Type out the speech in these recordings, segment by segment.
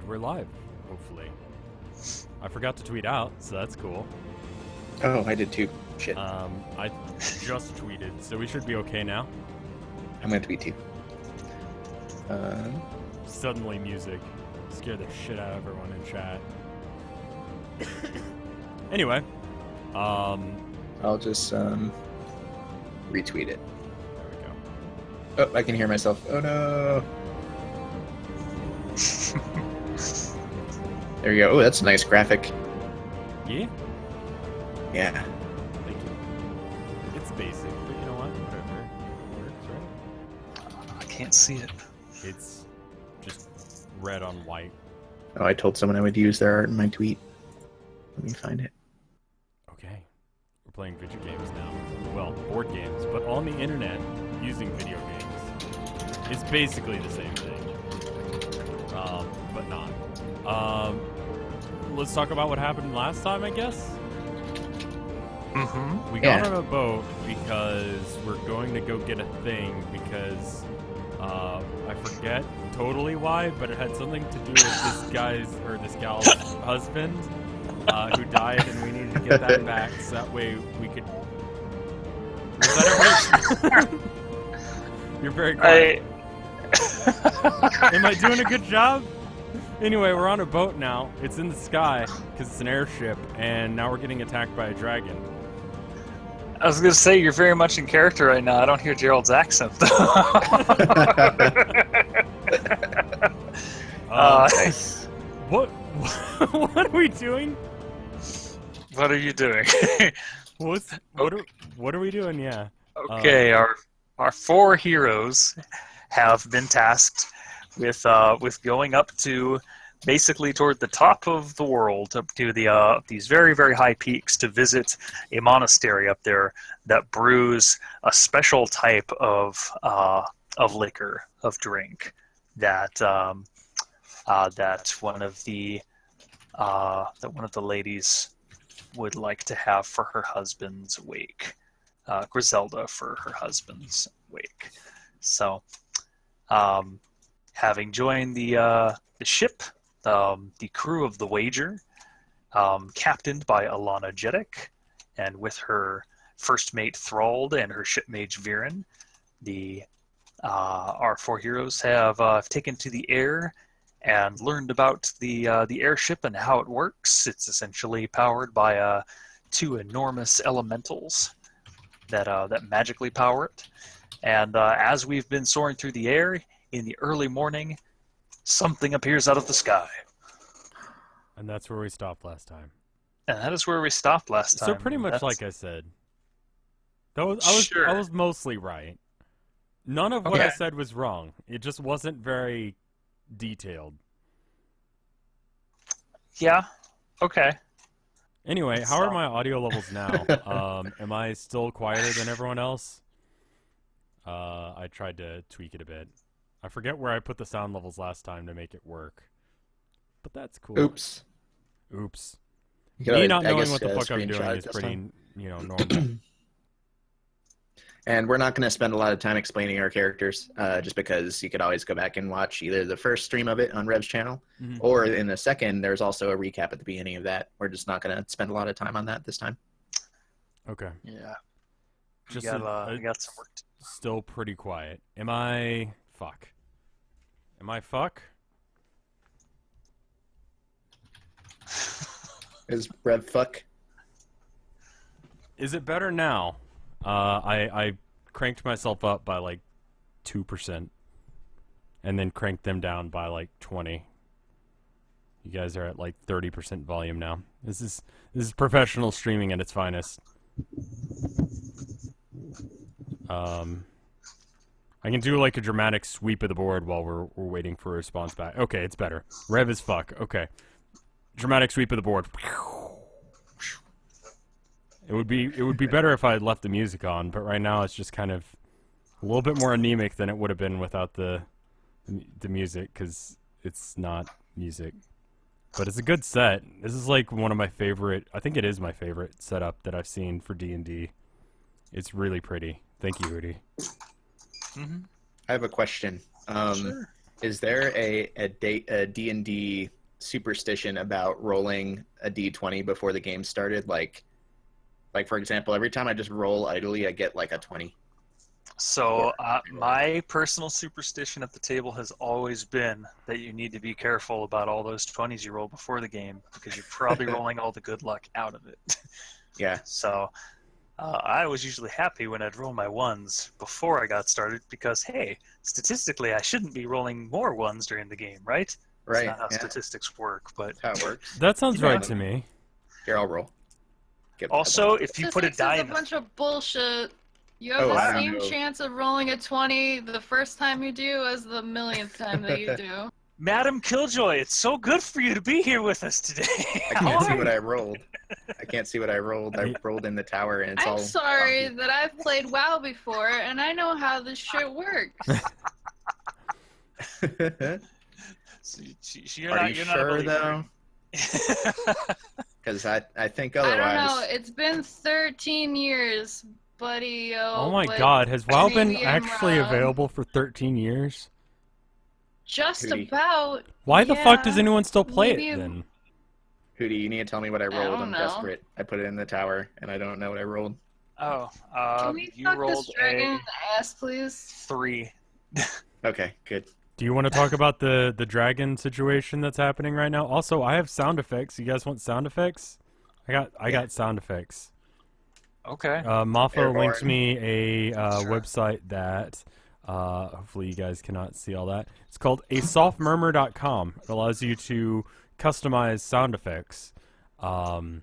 we're live, hopefully. I forgot to tweet out, so that's cool. Oh, I did too. Shit. I just tweeted, so we should be okay now. I'm gonna tweet too. Suddenly music scared the shit out of everyone in chat. Anyway, I'll just retweet it. there we go. Oh, I can hear myself. Oh no. There you go. Oh, that's a nice graphic. Yeah? Yeah. Thank you. It's basic, but you know what? Whatever. It works, right? I can't see it. It's just red on white. Oh, I told someone I would use their art in my tweet. Let me find it. Okay. We're playing video games now. Well, board games, but on the internet using video games. It's basically the same thing. But not. Let's talk about what happened last time, I guess. Mm-hmm. We got on a boat because we're going to go get a thing because I forget totally why, but it had something to do with this gal's husband who died, and we needed to get that back so that way we could. Was that it? You're very quiet. Am I doing a good job? Anyway, we're on a boat now. It's in the sky because it's an airship, and now we're getting attacked by a dragon. I was going to say, you're very much in character right now. I don't hear Gerald's accent, though. Nice. What are we doing? What are you doing? What are we doing? Yeah. Okay, our four heroes have been tasked with going up to basically toward the top of the world, up to the these very, very high peaks to visit a monastery up there that brews a special type of liquor, of drink that that one of the ladies would like to have for her husband's wake. Griselda for her husband's wake. So, having joined the ship, the crew of the Wager, captained by Alana Jedek, and with her first mate Thrald and her shipmate Viren, our four heroes have taken to the air and learned about the airship and how it works. It's essentially powered by two enormous elementals that magically power it. And as we've been soaring through the air in the early morning, something appears out of the sky. And that's where we stopped last time. And that is where we stopped last time. So pretty much like I said. I was mostly right. None of what I said was wrong. It just wasn't very detailed. Yeah. Okay. Anyway, how are my audio levels now? Am I still quieter than everyone else? I tried to tweak it a bit. I forget where I put the sound levels last time to make it work. But that's cool. Oops. Me not knowing what the fuck I'm doing is pretty, normal. And we're not going to spend a lot of time explaining our characters, just because you could always go back and watch either the first stream of it on Rev's channel, or in the second, there's also a recap at the beginning of that. We're just not going to spend a lot of time on that this time. Okay. Yeah. Just we got some work to do. Still pretty quiet. Am I fuck? Is Rev fuck? Is it better now? I cranked myself up by like 2%, and then cranked them down by like 20. You guys are at like 30% volume now. This is professional streaming at its finest. I can do like a dramatic sweep of the board while we're waiting for a response back. Okay, it's better. Rev is fuck. Okay, dramatic sweep of the board. It would be better if I had left the music on, but right now it's just kind of a little bit more anemic than it would have been without the music, because it's not music. But it's a good set. This is like one of my favorite. I think it is my favorite setup that I've seen for D&D. It's really pretty. Thank you, Rudy. I have a question. Sure. Is there a D&D superstition about rolling a d20 before the game started. Like for example, every time I just roll idly, I get like a 20. So my personal superstition at the table has always been that you need to be careful about all those 20s you roll before the game because you're probably rolling all the good luck out of it. Yeah. So I was usually happy when I'd roll my 1s before I got started because, hey, statistically I shouldn't be rolling more 1s during the game, right? Right. That's not how statistics work, but... That's how it works. That sounds right to me. Here, I'll roll. Also, if you put a die in... a bunch of bullshit. You have the same chance of rolling a 20 the first time you do as the millionth time that you do. Madam Killjoy, it's so good for you to be here with us today. I can't see what I rolled. I rolled in the tower, and it's all... I'm sorry that I've played WoW before, and I know how this shit works. Are you sure, though? Because I think otherwise... I don't know. It's been 13 years, buddy. Oh my god, has WoW been actually available for 13 years? Just about. Why the fuck does anyone still play it then? Hootie, you need to tell me what I rolled. I'm desperate. I put it in the tower, and I don't know what I rolled. Oh, can we fuck this dragon in the ass, please? 3. Okay, good. Do you want to talk about the dragon situation that's happening right now? Also, I have sound effects. You guys want sound effects? I got sound effects. Okay. Mafo linked me a website that hopefully you guys cannot see all that. It's called asoftmurmur.com. It allows you to customize sound effects for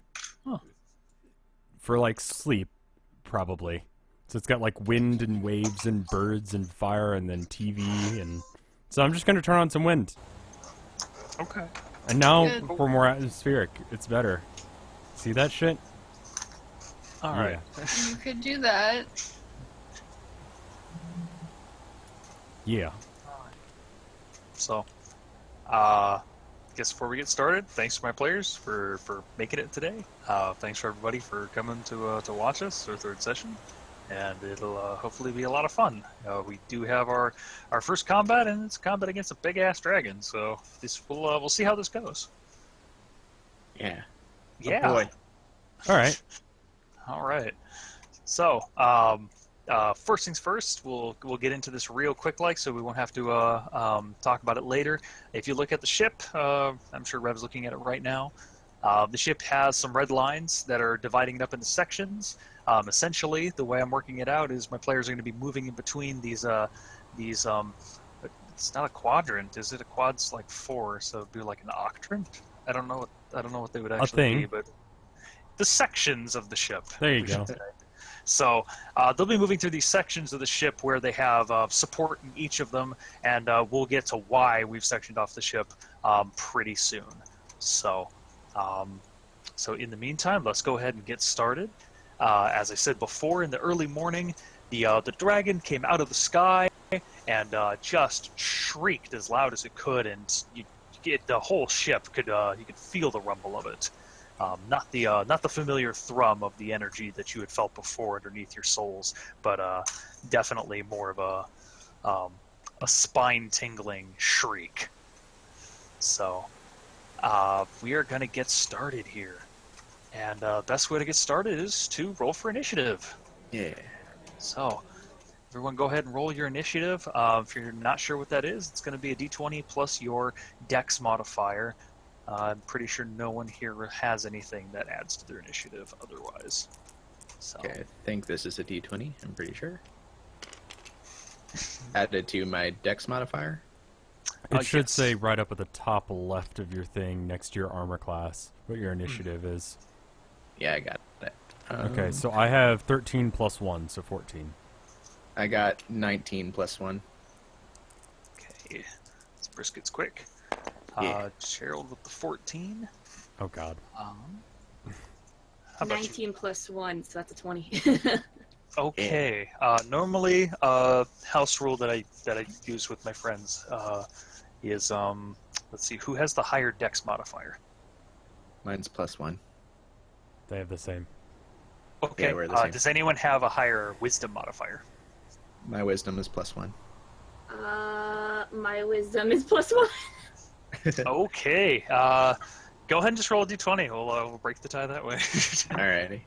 like sleep, probably. So it's got like wind and waves and birds and fire and then TV, and so I'm just gonna turn on some wind. Okay. And now for more atmospheric, it's better. See that shit? All right. You could do that. Yeah. So, I guess before we get started, thanks to my players for making it today. Thanks for everybody for coming to watch us, our 3rd session, and it'll hopefully be a lot of fun. We do have our first combat, and it's a combat against a big ass dragon. So we'll see how this goes. Yeah. Yeah. Oh boy. All right. All right. So, first things first, we'll get into this real quick, so we won't have to talk about it later. If you look at the ship, I'm sure Rev's looking at it right now. The ship has some red lines that are dividing it up into sections. Essentially, the way I'm working it out is my players are going to be moving in between these. It's not a quadrant, is it? A quad's like 4, so it'd be like an octrant. I don't know what they would actually be, but the sections of the ship. There you go. So they'll be moving through these sections of the ship where they have support in each of them, and we'll get to why we've sectioned off the ship pretty soon. So in the meantime, let's go ahead and get started. As I said before, in the early morning, the dragon came out of the sky and just shrieked as loud as it could, and the whole ship you could feel the rumble of it. Not the familiar thrum of the energy that you had felt before underneath your souls, but definitely more of a spine-tingling shriek. So we are going to get started here, and best way to get started is to roll for initiative. Yeah. So everyone, go ahead and roll your initiative. If you're not sure what that is, it's going to be a d20 plus your Dex modifier. I'm pretty sure no one here has anything that adds to their initiative otherwise. So. Okay, I think this is a d20, I'm pretty sure. Added to my Dex modifier? It should say right up at the top left of your thing, next to your armor class, what your initiative is. Yeah, I got that. Okay, so I have 13 plus 1, so 14. I got 19 plus 1. Okay, this brisket's quick. Yeah. Gerald with the 14. Oh god. How about 19 plus 1, so that's a 20. Okay. Normally, house rule that I use with my friends is let's see, who has the higher Dex modifier? Mine's plus 1. They have the same. Okay. Yeah, we're the same. Does anyone have a higher Wisdom modifier? My wisdom is plus 1. My wisdom is plus 1. Okay. Go ahead and just roll a d20. We'll break the tie that way. Alrighty.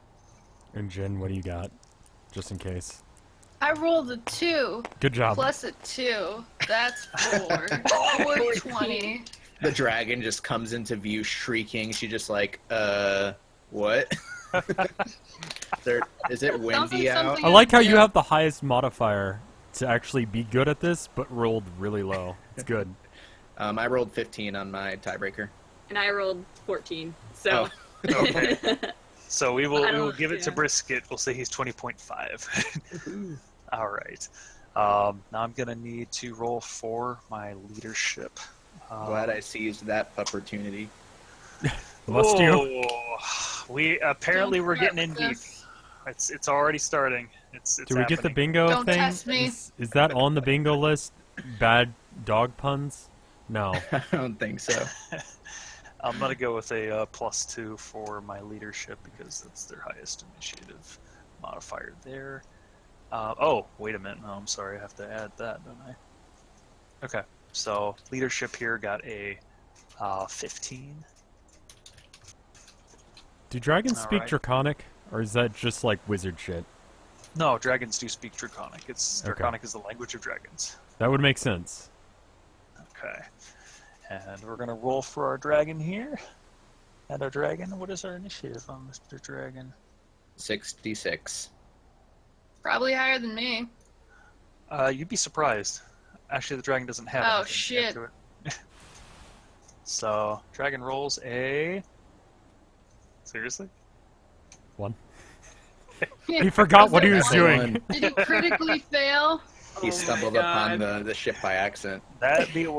And Jen, what do you got? Just in case. I rolled a 2. Good job. Plus a 2. That's 4. 420. The dragon just comes into view shrieking. She just like, what? Is it windy out? something I like how you Yeah. have the highest modifier to actually be good at this, but rolled really low. It's good. I rolled 15 on my tiebreaker. And I rolled 14. So. Oh, okay. So we I will don't- give it to yeah. Brisket. We'll say he's 20.5. All right. Now I'm going to need to roll for my leadership. Glad I seized that opportunity. Must you? We apparently Don't we're getting start in with deep. this. It's already starting. It's Do we get the happening. bingo Don't thing? test me. Is that on the bingo list? Bad dog puns? No. I don't think so. I'm gonna go with a +2 for my leadership because that's their highest initiative modifier there. Oh, wait a minute. No, I'm sorry. I have to add that, don't I? Okay. So leadership here got a 15. Do dragons All speak right. Draconic? Or is that just like wizard shit? No, dragons do speak Draconic. Okay. Draconic is the language of dragons. That would make sense. Okay. And we're gonna roll for our dragon here. And our dragon, what is our initiative on Mr. Dragon? 66. Probably higher than me. You'd be surprised. Actually, the dragon doesn't have Oh, anything to add shit. to it. So, dragon rolls a... Seriously? One. He forgot what he was Was it doing. One. Did he critically fail? He Oh stumbled my upon God. the ship by accident. That'd be a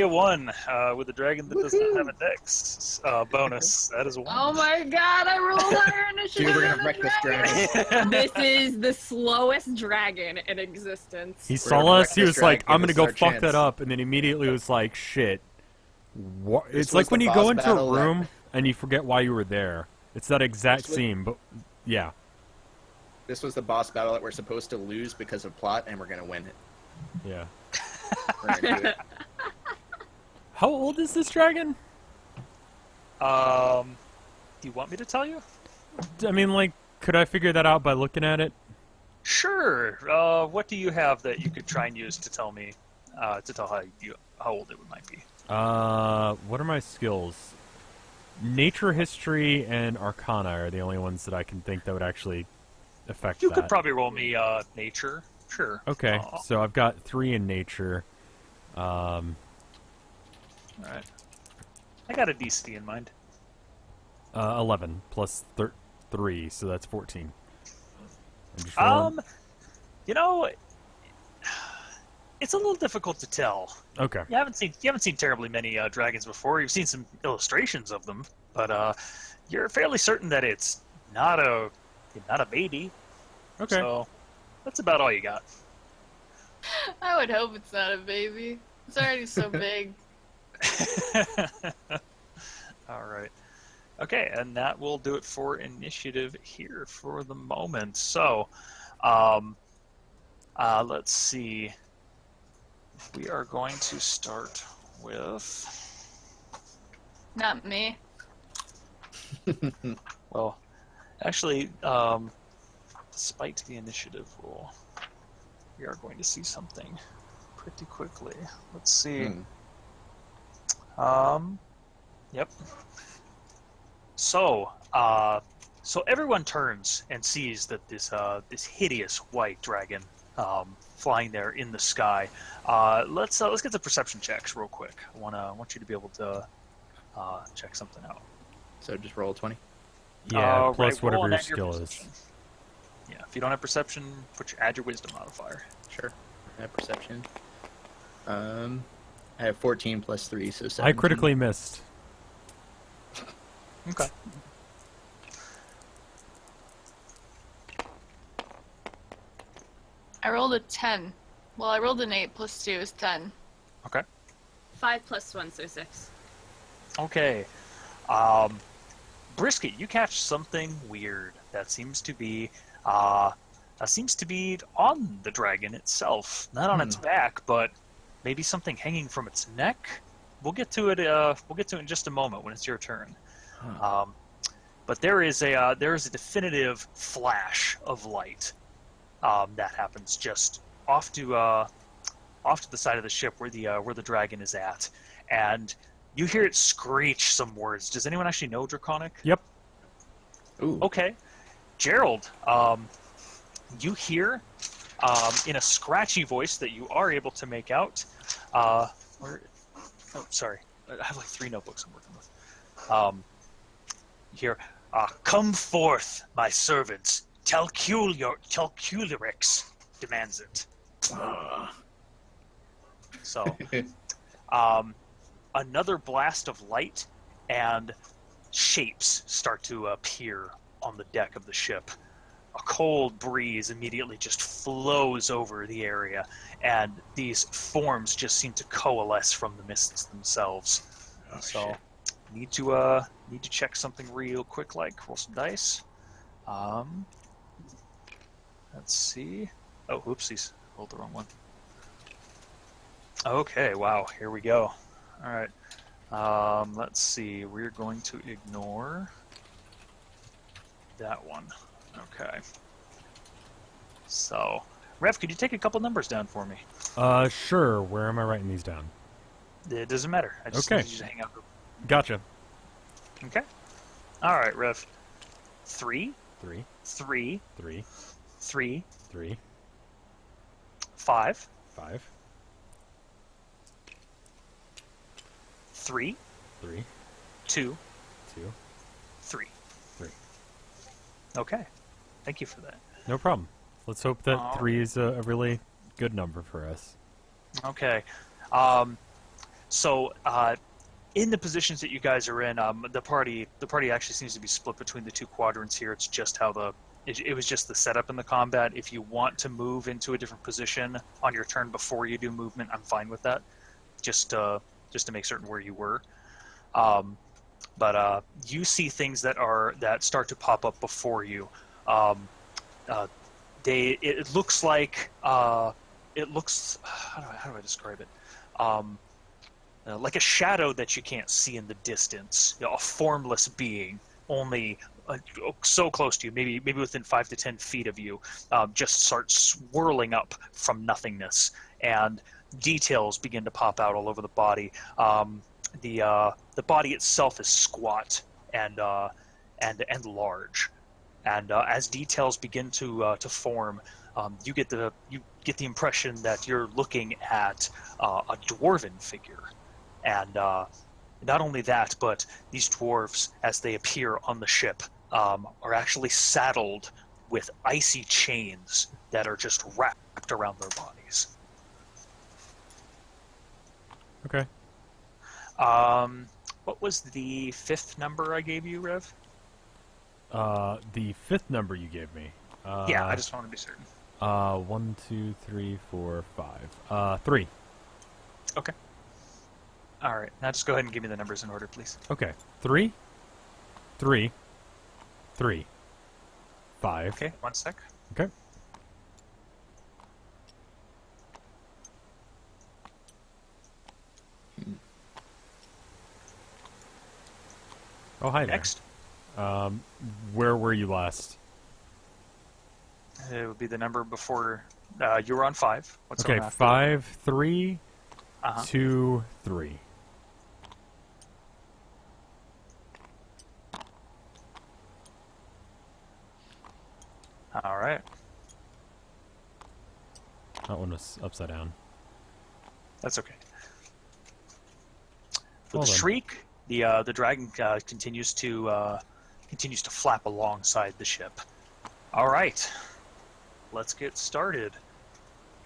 1 with a dragon that doesn't have a dex bonus. That is a 1. Oh my god, I rolled higher initiative Dude, we're than gonna the wreck this dragon. dragon. This is the slowest dragon in existence. He We're saw gonna us, wreck he this was like, dragon, I'm gonna this go is our fuck chance. that up, and then immediately was like, shit. What? This It's like was when the you go boss into battle a that- room and you forget why you were there. It's that exact This was- scene, but yeah. This was the boss battle that we're supposed to lose because of plot, and we're gonna win it. Yeah. We're gonna do it. How old is this dragon? Do you want me to tell you? I mean, like, could I figure that out by looking at it? Sure. What do you have that you could try and use to tell me, to tell how old it might be? What are my skills? Nature, history, and arcana are the only ones that I can think that would actually affect You that. could probably roll me nature. Sure. Okay, so I've got 3 in nature. All right. I got a DC in mind. 11 plus 3, so that's 14. I'm just rolling. You know, it's a little difficult to tell. Okay. You haven't seen terribly many dragons before. You've seen some illustrations of them, but you're fairly certain that it's not a baby. Okay. So that's about all you got. I would hope it's not a baby. It's already so big. All right. Okay, and that will do it for initiative here for the moment. So, let's see. We are going to start with. Not me. Well, actually, despite the initiative roll, we are going to see something pretty quickly. Let's see. Yep. So, everyone turns and sees that this hideous white dragon flying there in the sky. Let's get the perception checks real quick. I want you to be able to check something out. So just roll 20. Yeah, plus right, roll whatever and your add skill is. perception. Yeah, if you don't have perception, add your wisdom modifier. Sure. I have perception. I have 14 plus 3, so 17. I critically missed. Okay. I rolled a 10. Well, I rolled an 8 plus 2 is 10. Okay. 5 plus 1, so 6. Okay. Brisket, you catch something weird that seems to be on the dragon itself. Not on its back, but maybe something hanging from its neck. we'll get to it. We'll get to it in just a moment when it's your turn. Huh. But there is a definitive flash of light that happens just off to the side of the ship where the dragon is at, and you hear it screech some words. Does anyone actually know Draconic? Yep. Ooh. Okay, Gerald, you hear in a scratchy voice that you are able to make out. Sorry, I have like 3 notebooks I'm working with. You hear, "Come forth, my servants. Telculurix demands it." So, another blast of light and shapes start to appear on the deck of the ship. A cold breeze immediately just flows over the area, and these forms just seem to coalesce from the mists themselves. Oh, So, shit. need to check something real quick. Like roll some dice. Let's see. Oh, oopsies, rolled the wrong one. Okay, wow, here we go. All right. Let's see. We're going to ignore that one. Okay. So, Rev, could you take a couple numbers down for me? Sure. Where am I writing these down? It doesn't matter. I just Okay. need you to hang out. Gotcha. Okay. All right, Rev. 3, 3, 3, 3, 3, 3, 5, 5, 3, 3, 2, 2, 3. 3. Okay. Thank you for that. No problem. Let's hope that All 3 is a really good number for us. Okay. So, in the positions that you guys are in, the party actually seems to be split between the 2 quadrants here. It's just how it was just the setup in the combat. If you want to move into a different position on your turn before you do movement, I'm fine with that. Just to make certain where you were. But you see things that start to pop up before you. It looks like how do I describe it? Like a shadow that you can't see in the distance, a formless being, only so close to you, maybe within 5 to 10 feet of you, just starts swirling up from nothingness, and details begin to pop out all over the body. The body itself is squat and large, and as details begin to form, you get the impression that you're looking at a dwarven figure. And not only that, but these dwarves, as they appear on the ship, are actually saddled with icy chains that are just wrapped around their bodies. Okay. What was the 5th number I gave you, Rev? The 5th number you gave me. Yeah, I just want to be certain. 1, 2, 3, 4, 5. 3. Okay. All right. Now just go ahead and give me the numbers in order, please. Okay. 3, 3, 3, 5. Okay, 1 sec. Okay. Oh, hi there. Next. Where were you last? It would be the number before you were on 5. What's Okay, on after 5, 3, that? Uh-huh. 2, 3. All right. That one was upside down. That's okay. With Well the then. shriek, the dragon continues to flap alongside the ship. All right, let's get started.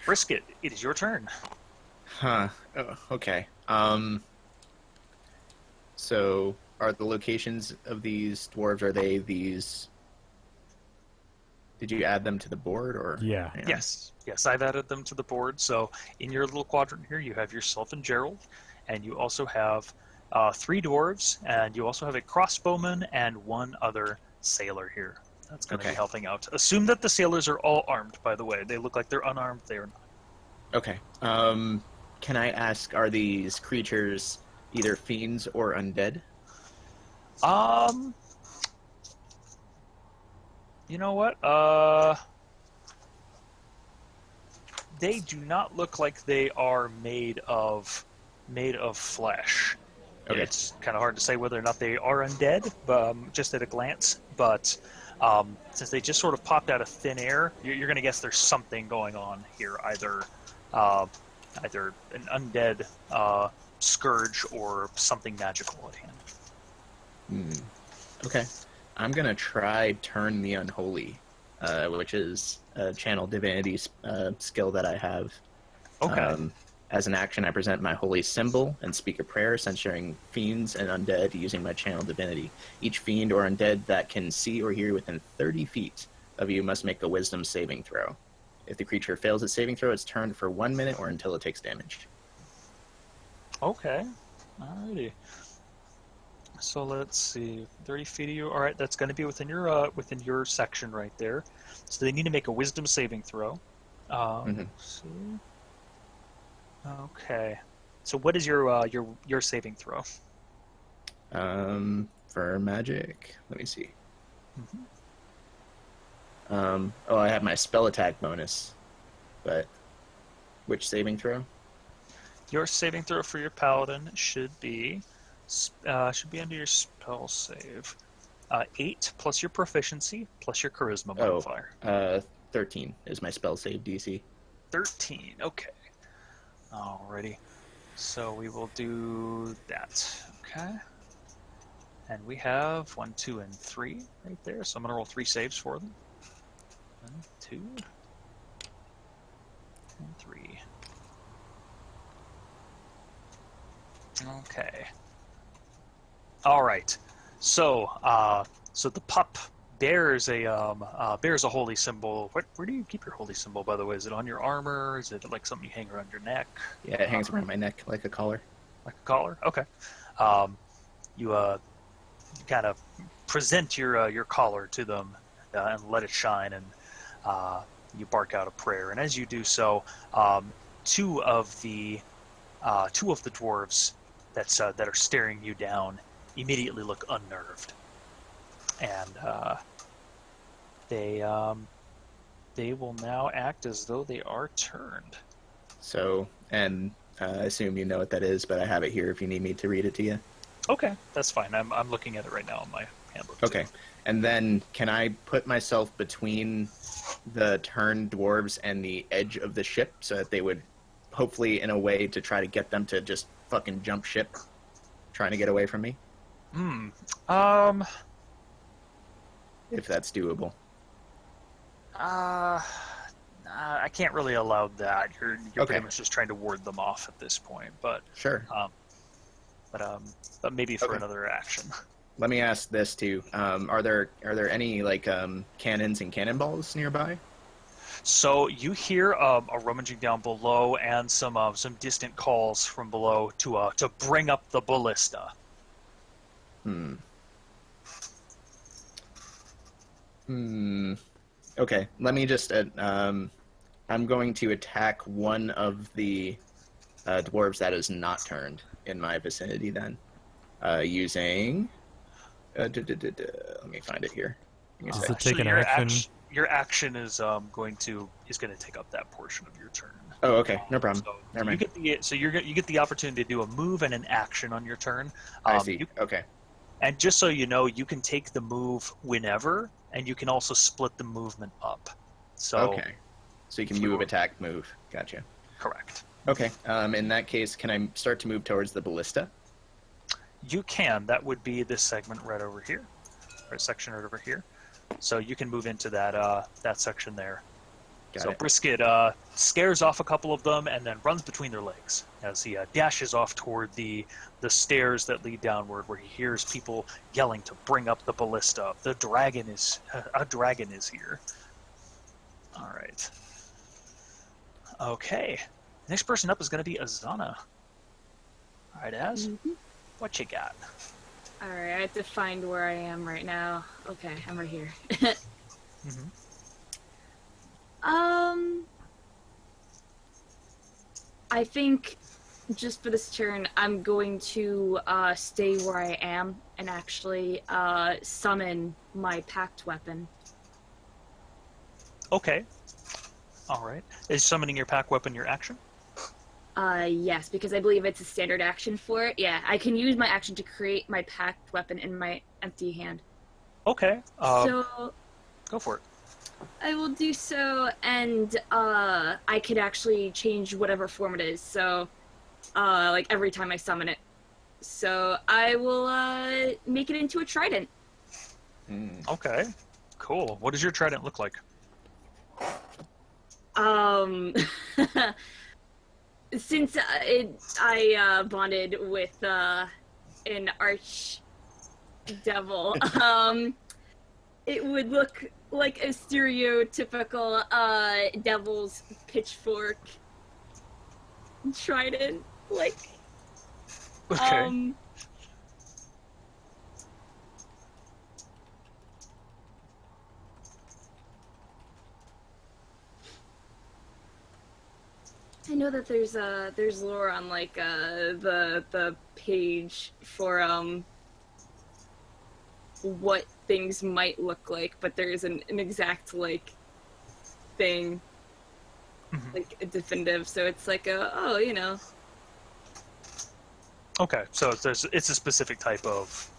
Brisket, it is your turn. Huh. Oh, okay. So, are the locations of these dwarves, are they these... Did you add them to the board, or...? Yeah. Yes, I've added them to the board. So in your little quadrant here, you have yourself and Gerald, and you also have 3 dwarves, and you also have a crossbowman and 1 other sailor here. That's going to be helping out. Assume that the sailors are all armed, by the way. They look like they're unarmed. They are not. Okay. Can I ask, are these creatures either fiends or undead? You know what? They do not look like they are made of flesh. Okay. It's kind of hard to say whether or not they are undead, just at a glance. But since they just sort of popped out of thin air, you're going to guess there's something going on here, either an undead scourge or something magical at hand. Okay. I'm going to try Turn the Unholy, which is a channel divinity skill that I have. Okay. As an action, I present my holy symbol and speak a prayer censuring fiends and undead using my channel divinity. Each fiend or undead that can see or hear within 30 feet of you must make a wisdom saving throw. If the creature fails its saving throw, it's turned for 1 minute or until it takes damage. Okay. Alrighty. So let's see, 30 feet of you. All right, that's going to be within your section right there. So they need to make a wisdom saving throw. Let's see. Okay. So what is your saving throw? For magic, let me see. I have my spell attack bonus, but which saving throw? Your saving throw for your paladin should be under your spell save. 8 plus your proficiency plus your charisma modifier. 13 is my spell save DC. 13. Okay. Alrighty. So we will do that. Okay. And we have 1, 2, and 3 right there. So I'm gonna roll 3 saves for them. 1, 2, and 3. Okay. All right. So, so the pup bears a holy symbol. Where do you keep your holy symbol, by the way? Is it on your armor? Is it like something you hang around your neck? Yeah, it hangs around my neck like a collar. Like a collar? Okay. You kind of present your collar to them and let it shine, and you bark out a prayer. And as you do so, two of the dwarves that are staring you down immediately look unnerved, and they will now act as though they are turned. So, and I assume you know what that is, but I have it here if you need me to read it to you. Okay, that's fine. I'm looking at it right now on my handbook. Okay, and then can I put myself between the turned dwarves and the edge of the ship so that they would, hopefully in a way to try to get them to just fucking jump ship, trying to get away from me? If that's doable. I can't really allow that. You're Okay. pretty much just trying to ward them off at this point. But Sure. But maybe for Okay. another action. Let me ask this too. Are there any like cannons and cannonballs nearby? So you hear a rummaging down below and some distant calls from below to bring up the ballista. Okay, let me just. I'm going to attack one of the dwarves that is not turned in my vicinity. Then, using. Let me find it here. Give me a Does sec. it take an your action? Your action is going to take up that portion of your turn. Oh, okay, no problem. So Never you mind. get the opportunity to do a move and an action on your turn. I see. You, Okay. and just so you know, you can take the move whenever, and you can also split the movement up. So Okay. So you can move, attack, move. Gotcha. correct. Okay. In that case, can I start to move towards the ballista? You can. That would be this segment right over here, or section right over here. So you can move into that section there. Got So it. Brisket scares off a couple of them and then runs between their legs as he dashes off toward the stairs that lead downward, where he hears people yelling to bring up the ballista. A dragon is here. All right. Okay. Next person up is going to be Azana. All right, Az, what you got? Alright, I have to find where I am right now. Okay, I'm right here. Mm-hmm. I think just for this turn, I'm going to stay where I am and actually summon my packed weapon. Okay. All right. Is summoning your pack weapon your action? Yes, because I believe it's a standard action for it. Yeah, I can use my action to create my packed weapon in my empty hand. Okay. So Go for it. I will do so, and I could actually change whatever form it is. So, like every time I summon it. So I will make it into a trident. Okay. Cool. What does your trident look like? Since I bonded with an arch devil, it would look like a stereotypical devil's pitchfork trident, like. Okay. I know that there's lore on like the page for what things might look like, but there isn't an exact like thing, like a definitive. So it's like Okay, so it's a specific type of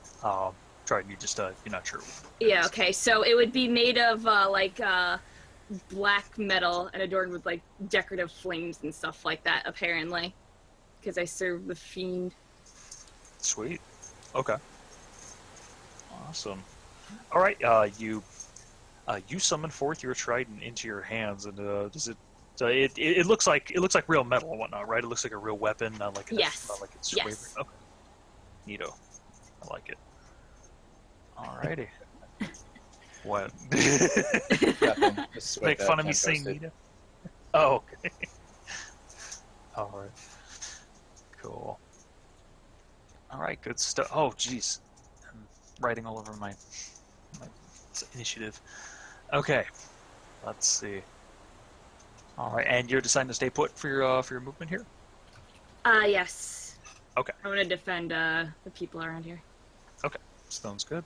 trident. You just you're not sure. Yeah. Okay. So it would be made of black metal and adorned with like decorative flames and stuff like that, apparently, because I serve the fiend. Sweet. Okay. Awesome. All right. You summon forth your trident into your hands, and does it? So it looks like real metal and whatnot, right? It looks like a real weapon, not like yes. Not like it's yes. Okay. Neato. I like it. Alrighty. What? Make fun of me saying Neato? Oh, okay. Alright. Cool. Alright, good stuff. Oh, jeez. I'm writing all over my initiative. Okay. Let's see. Alright, and you're deciding to stay put for your movement here? Yes. Okay. I want to defend the people around here. Okay, sounds good.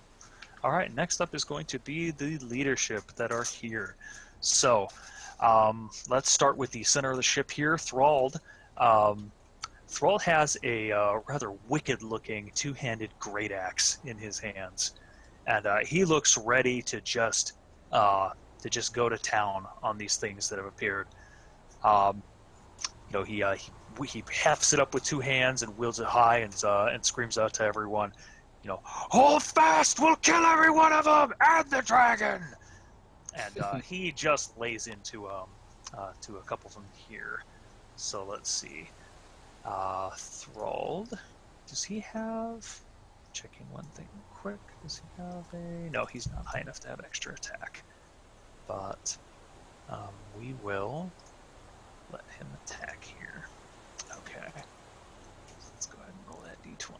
All right, next up is going to be the leadership that are here. So, let's start with the center of the ship here, Thrald. Thrald has a rather wicked-looking two-handed great axe in his hands, and he looks ready to just go to town on these things that have appeared. He hefts it up with two hands and wields it high and screams out to everyone, "Hold fast! We'll kill every one of them and the dragon!" And he just lays into to a couple of them here. So let's see. Thrald, does he have? Checking one thing quick. Does he have a? No, he's not high enough to have extra attack. But we will let him attack here. Okay. Let's go ahead and roll that d20.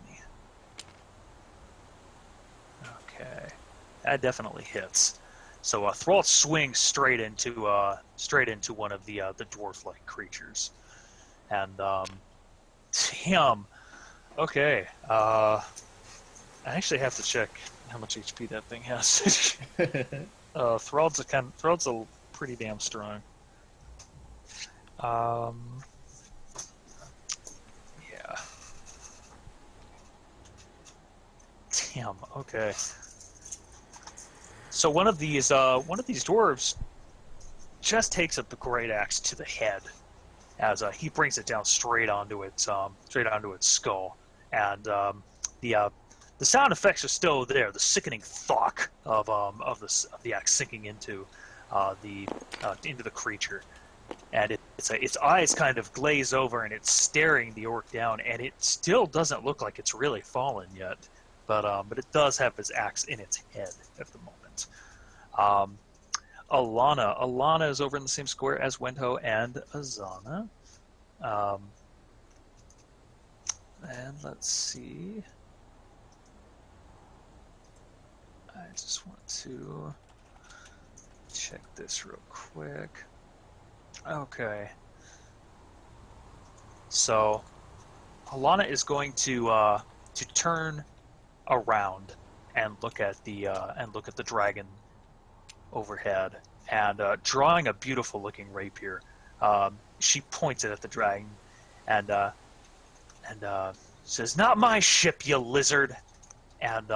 Okay, that definitely hits. So Thrall swings straight into one of the dwarf-like creatures, and damn. Okay, I actually have to check how much HP that thing has. Thrall's a pretty damn strong. Yeah. Damn. Okay. So one of these dwarves just takes up the great axe to the head, as he brings it down straight onto its skull, and the sound effects are still there. The sickening thwack of the axe sinking into the creature, and its eyes kind of glaze over, and it's staring the orc down, and it still doesn't look like it's really fallen yet, but it does have its axe in its head at the moment. Alana is over in the same square as Wendho and Azana. And let's see. I just want to check this real quick. Okay. So, Alana is going to turn around and look at the dragon overhead, and drawing a beautiful looking rapier, she points it at the dragon, and says, "Not my ship, you lizard!" And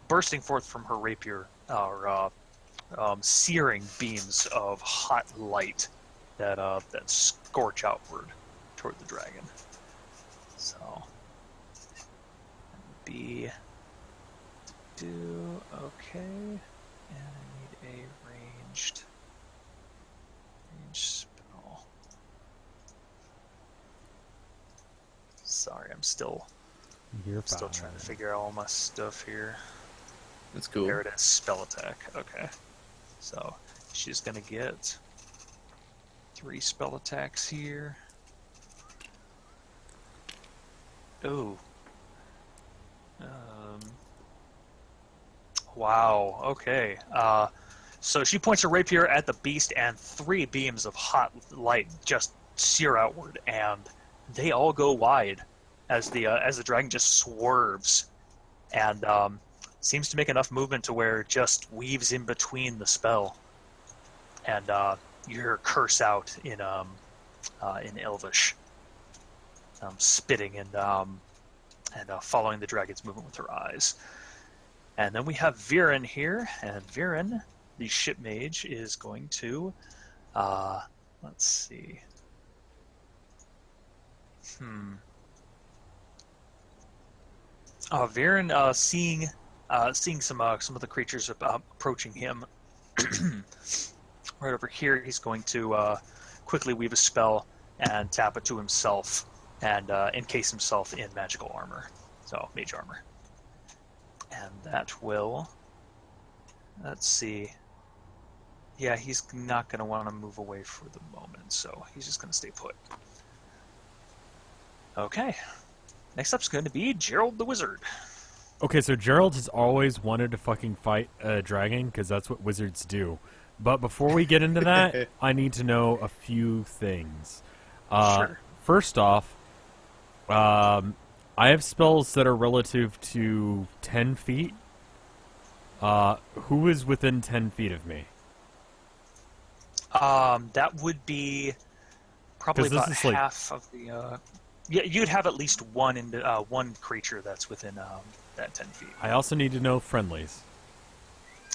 bursting forth from her rapier are searing beams of hot light that scorch outward toward the dragon. So, okay, and I need a ranged spell. Sorry, I'm still trying to figure out all my stuff here. That's cool. There it is, spell attack. Okay, so she's gonna get 3 spell attacks here. Oh. Wow. Okay. So she points her rapier at the beast, and 3 beams of hot light just sear outward, and they all go wide as the dragon just swerves, and seems to make enough movement to where it just weaves in between the spell, and you hear her curse out in Elvish, spitting and following the dragon's movement with her eyes. And then we have Viren here, and Viren, the ship mage, is going to, let's see. Viren, seeing some of the creatures approaching him, right over here, he's going to quickly weave a spell and tap it to himself, and encase himself in magical armor, so mage armor. And that will, let's see, yeah, he's not going to want to move away for the moment, so he's just going to stay put. Okay, next up's going to be Gerald the Wizard. Okay, so Gerald has always wanted to fucking fight a dragon, because that's what wizards do. But before we get into that, I need to know a few things. Sure. First off, I have spells that are relative to 10 feet. Who is within 10 feet of me? That would be probably about like... half of the... yeah, you'd have at least one creature that's within that 10 feet. I also need to know friendlies.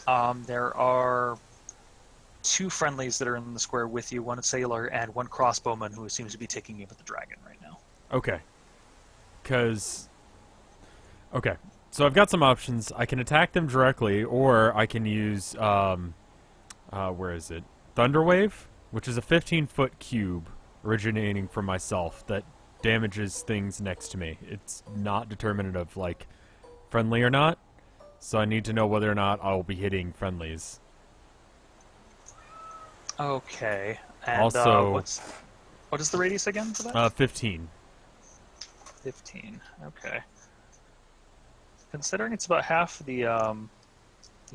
There are 2 friendlies that are in the square with you, one sailor and 1 crossbowman who seems to be taking aim at the dragon right now. Okay. Okay, so I've got some options. I can attack them directly, or I can use, where is it? Thunderwave, which is a 15-foot cube originating from myself that damages things next to me. It's not determinative, like, friendly or not, so I need to know whether or not I'll be hitting friendlies. Okay, and also, what is the radius again for that? 15. 15. Okay. Considering it's about half the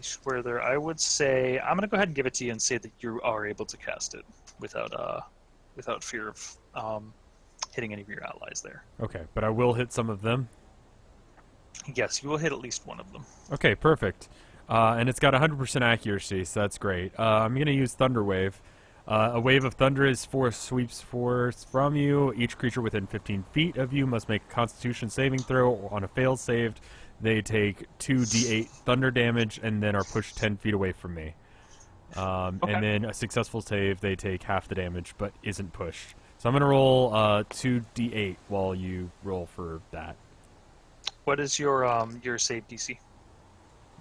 square there, I would say I'm going to go ahead and give it to you and say that you are able to cast it without fear of hitting any of your allies there. Okay, but I will hit some of them. Yes, you will hit at least one of them. Okay, perfect. And it's got 100% accuracy, so that's great. I'm going to use Thunder Wave. A wave of thunder is force sweeps force from you. Each creature within 15 feet of you must make a Constitution saving throw. On a failed saved, they take 2d8 thunder damage and then are pushed 10 feet away from me. Okay. And then a successful save, they take half the damage but isn't pushed. So I'm going to roll 2d8 while you roll for that. What is your save DC?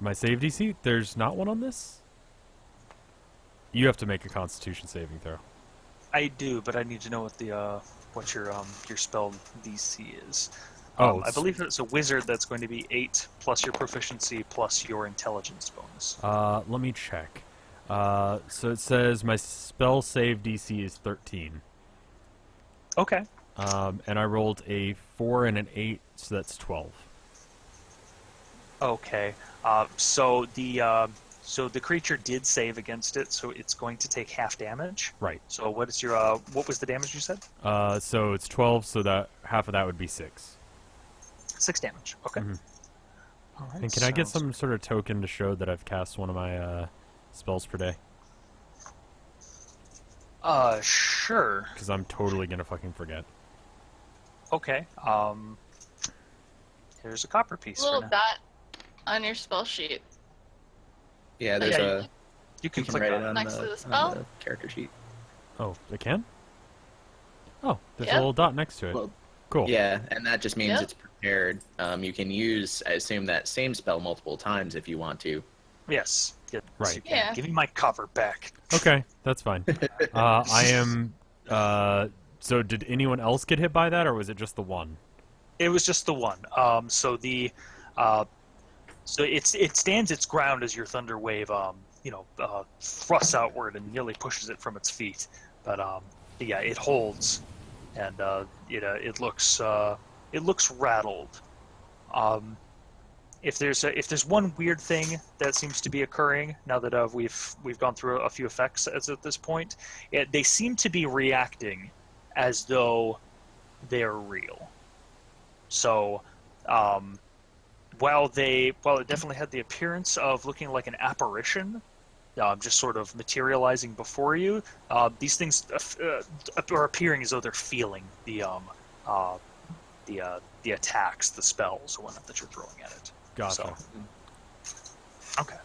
My save DC? There's not one on this? You have to make a Constitution saving throw. I do, but I need to know what your spell DC is. Oh, I believe it's a wizard that's going to be 8 plus your proficiency plus your intelligence bonus. Let me check. So it says my spell save DC is 13. Okay. And I rolled a 4 and an 8, so that's 12. Okay. So So the creature did save against it, so it's going to take half damage. Right. So what is your what was the damage you said? So it's 12, so that half of that would be 6. 6 damage. Okay. Mhm. All right. And can I get sounds- some sort of token to show that I've cast one of my spells per day? Sure. Because I'm totally gonna fucking forget. Okay. Here's a copper piece Little for now. dot on your spell sheet Yeah, there's Yeah, a. You You can can click write on it on Next to the on spell? the character sheet. Oh, they can? Oh, there's a Yep. little dot next to it. Well, Cool. Yeah, and that just means Yep. it's prepared. You can use, I assume, that same spell multiple times if you want to. Yes. Yes, Right. you can. Yeah. Give me my cover back. Okay, that's fine. I am. So did anyone else get hit by that, or was it just the one? It was just the one. So the so it stands its ground as your thunder wave thrusts outward and nearly pushes it from its feet. But yeah, it holds, and it looks rattled. If there's one weird thing that seems to be occurring now that we've gone through a few effects as at this point, they seem to be reacting as though they're real. So, while it definitely had the appearance of looking like an apparition, just sort of materializing before you, these things are appearing as though they're feeling the attacks, the spells, or whatnot that you're throwing at it. Gotcha. Okay.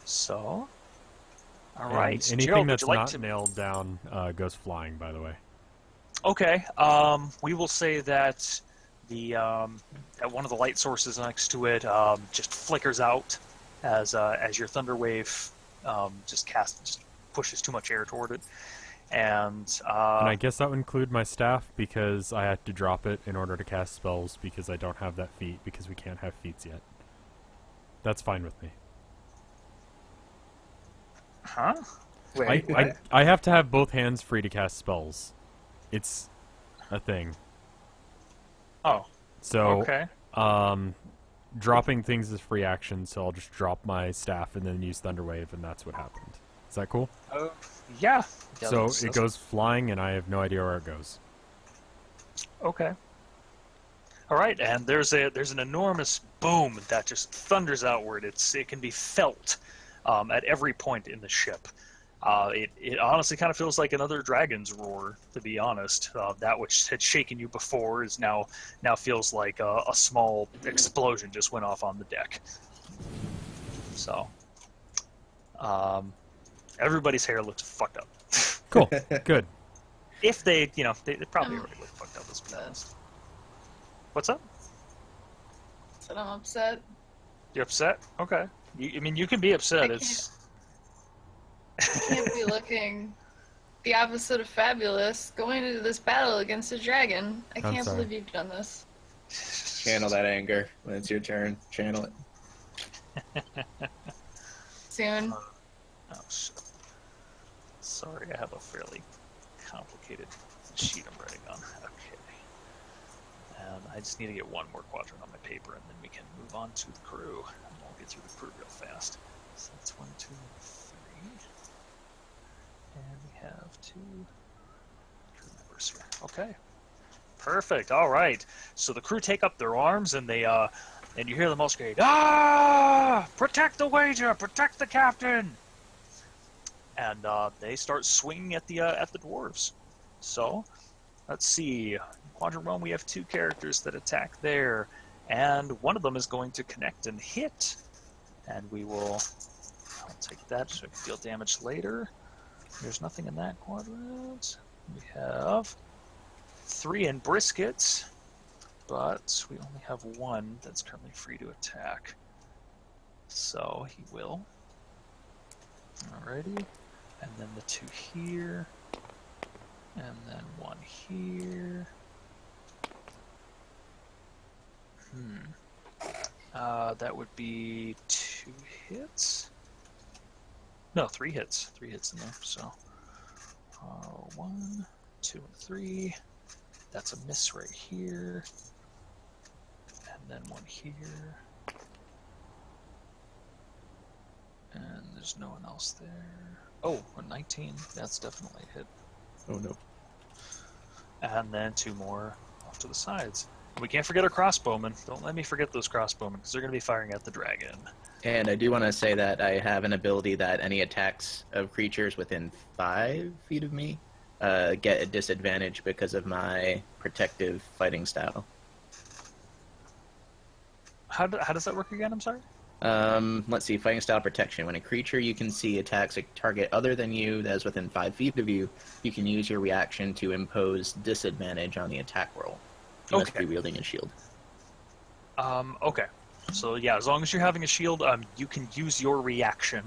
So, all And right. anything Gerald, would that's you like not to... nailed down goes flying. By the way. Okay. We will say that that one of the light sources next to it just flickers out as your thunder wave just pushes too much air toward it, and I guess that would include my staff because I had to drop it in order to cast spells because I don't have that feat because we can't have feats yet. That's fine with me. huh? Wait, I have to have both hands free to cast spells. It's a thing. Oh, So, okay. dropping things is free action, so I'll just drop my staff and then use Thunderwave, and that's what happened. Is that cool? Yeah. So it goes flying, and I have no idea where it goes. Okay. All right, and there's an enormous boom that just thunders outward. It can be felt at every point in the ship. It honestly kind of feels like another dragon's roar, to be honest. That which had shaken you before is now feels like a small explosion just went off on the deck. So, everybody's hair looks fucked up. Cool. Good. If they probably already look fucked up, let's be honest. What's up? So I'm upset. You're upset? Okay. You can be upset. I can't be looking the opposite of fabulous going into this battle against a dragon. I I'm can't sorry. believe you've done this. Channel that anger when it's your turn. Channel it. Soon. Oh shit. Sorry, I have a fairly complicated sheet I'm writing on. Okay. And I just need to get one more quadrant on my paper, and then we can move on to the crew. And we'll get through the crew real fast. So that's 1, 2, 3. And we have 2 crew members here. Okay. Perfect. All right. So the crew take up their arms, and they and you hear them all scream, "Ah! Protect the wager! Protect the captain!" And they start swinging at the dwarves. So, let's see. Quadrant 1, we have 2 characters that attack there, and one of them is going to connect and hit. And I'll take that so I can deal damage later. There's nothing in that quadrant. We have 3 in briskets, but we only have 1 that's currently free to attack. So he will. Alrighty. And then the 2 here. And then 1 here. That would be 2 hits. No, 3 hits. 3 hits in there, so 1, 2, and 3. That's a miss right here. And then 1 here. And There's no one else there. Oh, a 19. That's definitely a hit. Oh no. And then 2 more off to the sides. We can't forget our crossbowmen. Don't let me forget those crossbowmen, because they're going to be firing at the dragon. And I do want to say that I have an ability that any attacks of creatures within 5 feet of me get a disadvantage because of my protective fighting style. How does that work again? I'm sorry? Let's see, fighting style protection. When a creature you can see attacks a target other than you that is within 5 feet of you, you can use your reaction to impose disadvantage on the attack roll. You must be wielding a shield. Okay. So yeah, as long as you're having a shield, you can use your reaction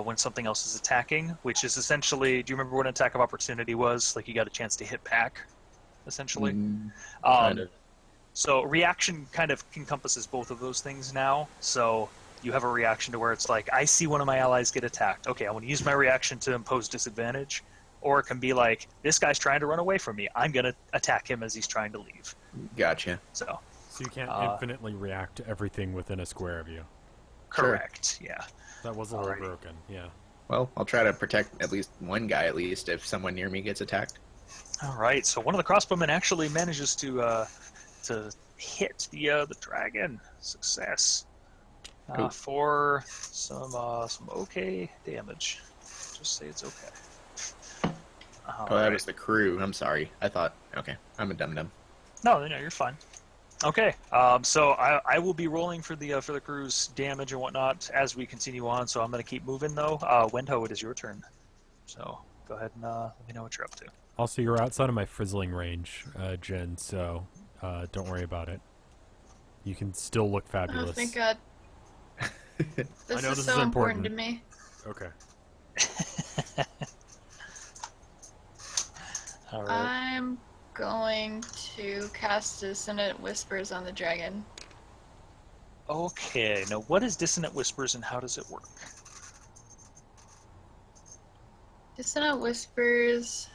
when something else is attacking, which is essentially, do you remember what an attack of opportunity was? Like you got a chance to hit back, essentially? Kind of. So reaction kind of encompasses both of those things now. So you have a reaction to where it's like, I see one of my allies get attacked. Okay, I want to use my reaction to impose disadvantage. Or it can be like, this guy's trying to run away from me. I'm going to attack him as he's trying to leave. Gotcha. So you can't infinitely react to everything within a square of you. Correct, yeah. That was a little broken, yeah. Well, I'll try to protect at least one guy at least if someone near me gets attacked. All right, so one of the crossbowmen actually manages to hit the dragon. Success. Cool. For some okay damage. Just say it's okay. That was the crew. I'm sorry. I thought, okay, I'm a dum-dum. No, you're fine. Okay, so I will be rolling for the crew's damage and whatnot as we continue on. So I'm going to keep moving though. Wendho, it is your turn. So go ahead and let me know what you're up to. Also, you're outside of my frizzling range, Jen. So don't worry about it. You can still look fabulous. Oh, thank God. I know is this so is important to me. Okay. All right. I'm going to cast Dissonant Whispers on the dragon. Okay, now what is Dissonant Whispers and how does it work? Dissonant Whispers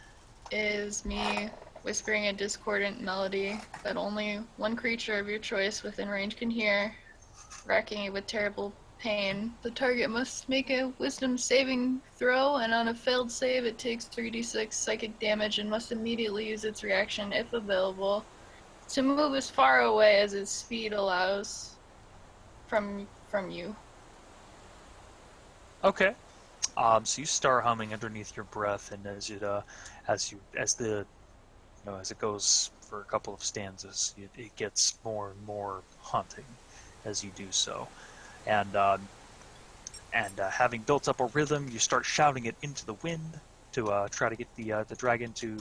is me whispering a discordant melody that only one creature of your choice within range can hear, racking it with terrible pain. The target must make a wisdom saving throw, and on a failed save it takes 3d6 psychic damage and must immediately use its reaction, if available, to move as far away as its speed allows from you. Okay. So you start humming underneath your breath, and as it goes for a couple of stanzas, it gets more and more haunting as you do so. And having built up a rhythm, you start shouting it into the wind to try to get the dragon to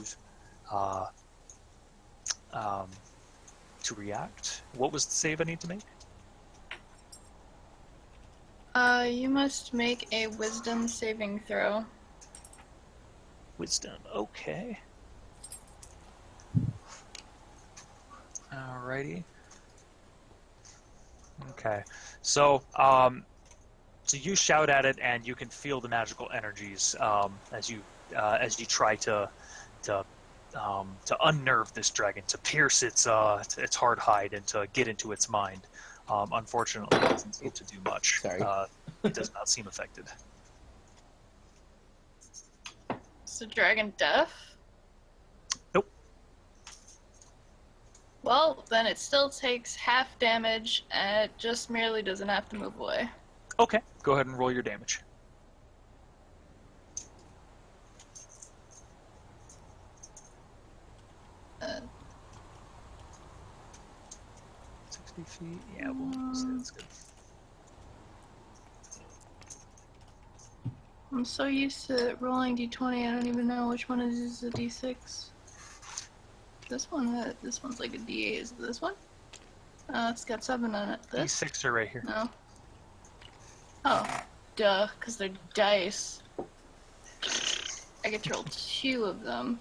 react. What was the save I need to make? You must make a wisdom saving throw. Wisdom, okay. Alrighty. Okay, so so you shout at it, and you can feel the magical energies as you try to unnerve this dragon, to pierce its hard hide, and to get into its mind. Unfortunately, it doesn't seem to do much. Sorry. It does not seem affected. Is the dragon deaf? Nope. Well, then it still takes half damage, and it just merely doesn't have to move away. Okay, go ahead and roll your damage. Uh, 60 feet? Yeah, we'll say that's good. I'm so used to rolling d20, I don't even know which one is a d6. This one's like a d8. Is it this one? It's got 7 on it. These 6 are right here. No. Oh, duh, because they're dice. I get to roll 2 of them.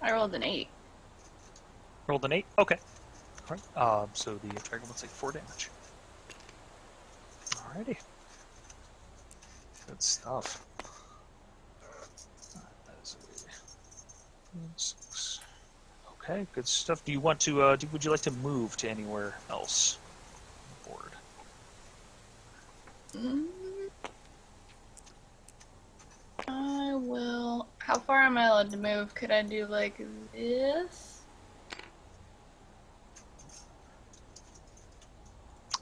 I rolled an 8. Rolled an 8? Okay. Alright, so the dragon will take 4 damage. Alrighty. Good stuff. That is a 6. Okay, good stuff. Do you want to, would you like to move to anywhere else on the board? Mm, I will. How far am I allowed to move? Could I do like this?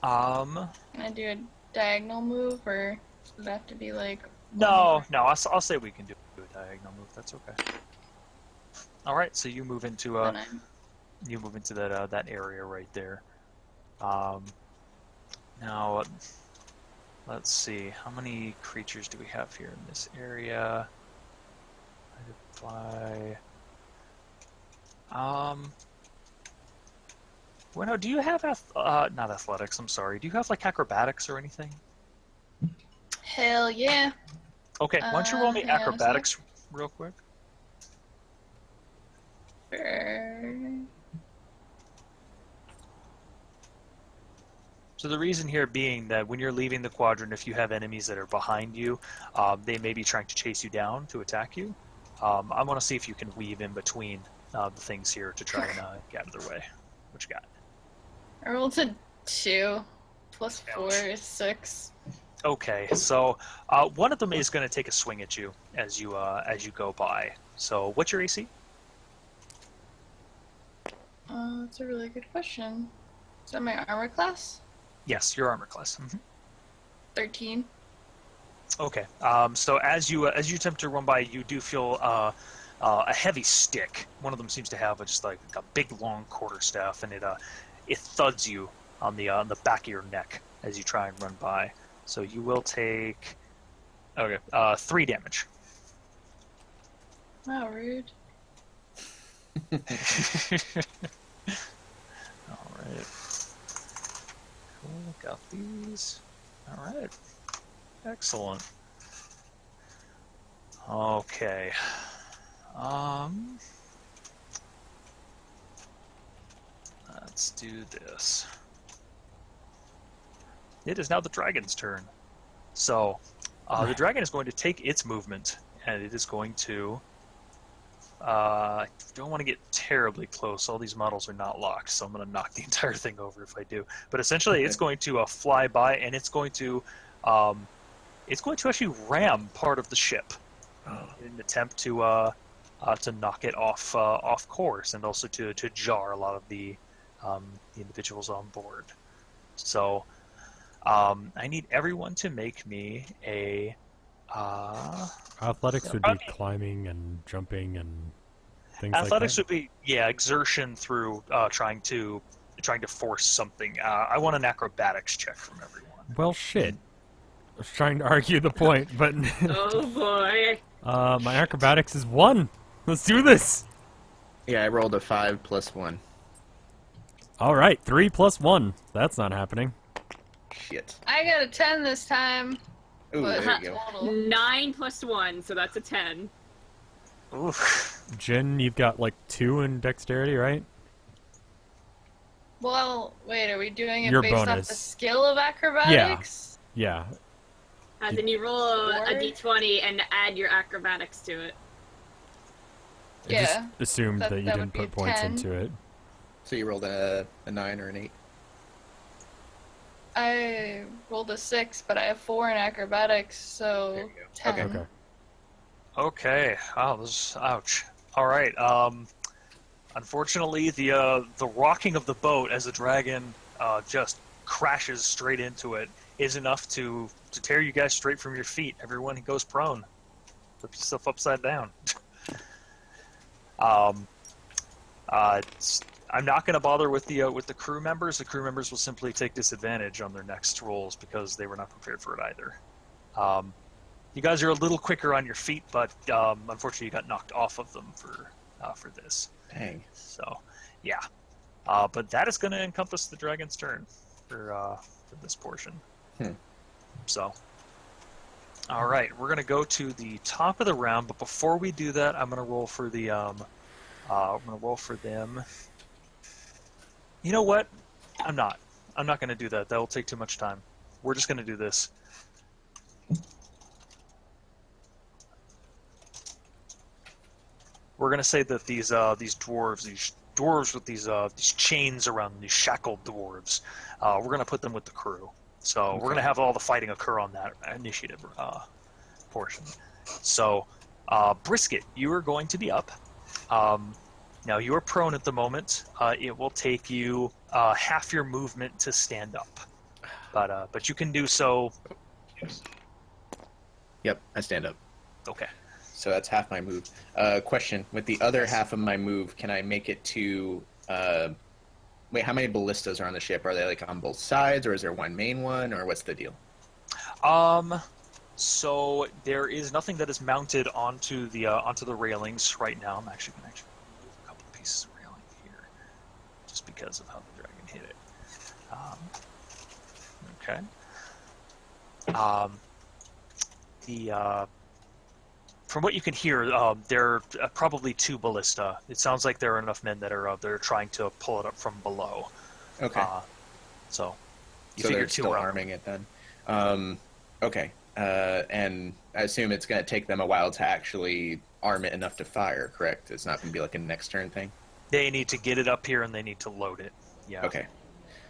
Um, Can I do a diagonal move, or does it have to be like? no, I'll say we can do a diagonal move. That's okay. All right, so you move into Then I'm- that that area right there. Now, let's see. How many creatures do we have here in this area? Multiply. Bueno, do you have not athletics? I'm sorry. Do you have like acrobatics or anything? Hell yeah. Okay, why don't you roll me Hang on a sec. acrobatics real quick? Sure. So the reason here being that when you're leaving the quadrant, if you have enemies that are behind you, they may be trying to chase you down to attack you. I want to see if you can weave in between the things here to try and get out of their way. What you got? I rolled a 2 plus 4 is 6. Okay, so one of them is going to take a swing at you as you go by. So what's your AC? That's a really good question. Is that my armor class? Yes, your armor class. 13. Okay. So as you attempt to run by, you do feel a heavy stick. One of them seems to have just like a big long quarterstaff, and it thuds you on the back of your neck as you try and run by. So you will take 3 damage. Wow, rude. All right. Cool. Got these. All right. Excellent. Okay. Let's do this. It is now the dragon's turn. So, the dragon is going to take its movement, and it is going to... I don't want to get terribly close. All these models are not locked, so I'm going to knock the entire thing over if I do. But essentially, it's going to fly by, and it's going to actually ram part of the ship in an attempt to knock it off course, and also to jar a lot of the individuals on board. So I need everyone to make me a Athletics would be climbing and jumping and things like that. athletics would be exertion through trying to force something. I want an acrobatics check from everyone. Well, shit. I was trying to argue the point, but Oh boy. my acrobatics is 1. Let's do this. Yeah, I rolled a 5 plus 1. All right, 3 plus 1. That's not happening. Shit. I got a 10 this time. Ooh, But there you go. total. 9 plus 1, so that's a 10. Oof. Jin, you've got like 2 in dexterity, right? Well, wait, are we doing it Your based off bonus. the skill of acrobatics? Yeah. And then you roll a Four? d20 and add your acrobatics to it. I Yeah, just assumed that- that you that didn't would put be points 10. into it. So you rolled a 9 or an 8? I rolled a 6, but I have 4 in acrobatics, so There you go. 10. Okay. Okay. Okay. Oh, this is ouch. All right. Unfortunately, the rocking of the boat as the dragon just crashes straight into it is enough to tear you guys straight from your feet. Everyone goes prone. Flip yourself upside down. I'm not going to bother with the crew members. The crew members will simply take disadvantage on their next rolls because they were not prepared for it either. You guys are a little quicker on your feet, but unfortunately, you got knocked off of them for this. Dang. So, yeah. But that is going to encompass the dragon's turn for this portion. So, all right, we're going to go to the top of the round. But before we do that, I'm going to roll for the. I'm going to roll for them. You know what? I'm not going to do that. That will take too much time. We're just going to do this. We're going to say that these dwarves with these chains around them, these shackled dwarves, we're going to put them with the crew. So we're going to have all the fighting occur on that initiative portion. So, Brisket, you are going to be up. Now, you are prone at the moment. It will take you half your movement to stand up. But you can do so. Yep, I stand up. Okay. So that's half my move. Question: with the other half of my move, can I make it to? Wait, how many ballistas are on the ship? Are they like on both sides, or is there one main one, or what's the deal? So there is nothing that is mounted onto the railings right now. I'm actually going to move a couple of pieces of railing here, just because of how the dragon hit it. Okay. From what you can hear, there are probably 2 ballista. It sounds like there are enough men that are they're trying to pull it up from below. Okay. So you so figure they're 2 still are arming it then. Okay. And I assume it's going to take them a while to actually arm it enough to fire, correct? It's not going to be like a next turn thing? They need to get it up here and they need to load it. Yeah.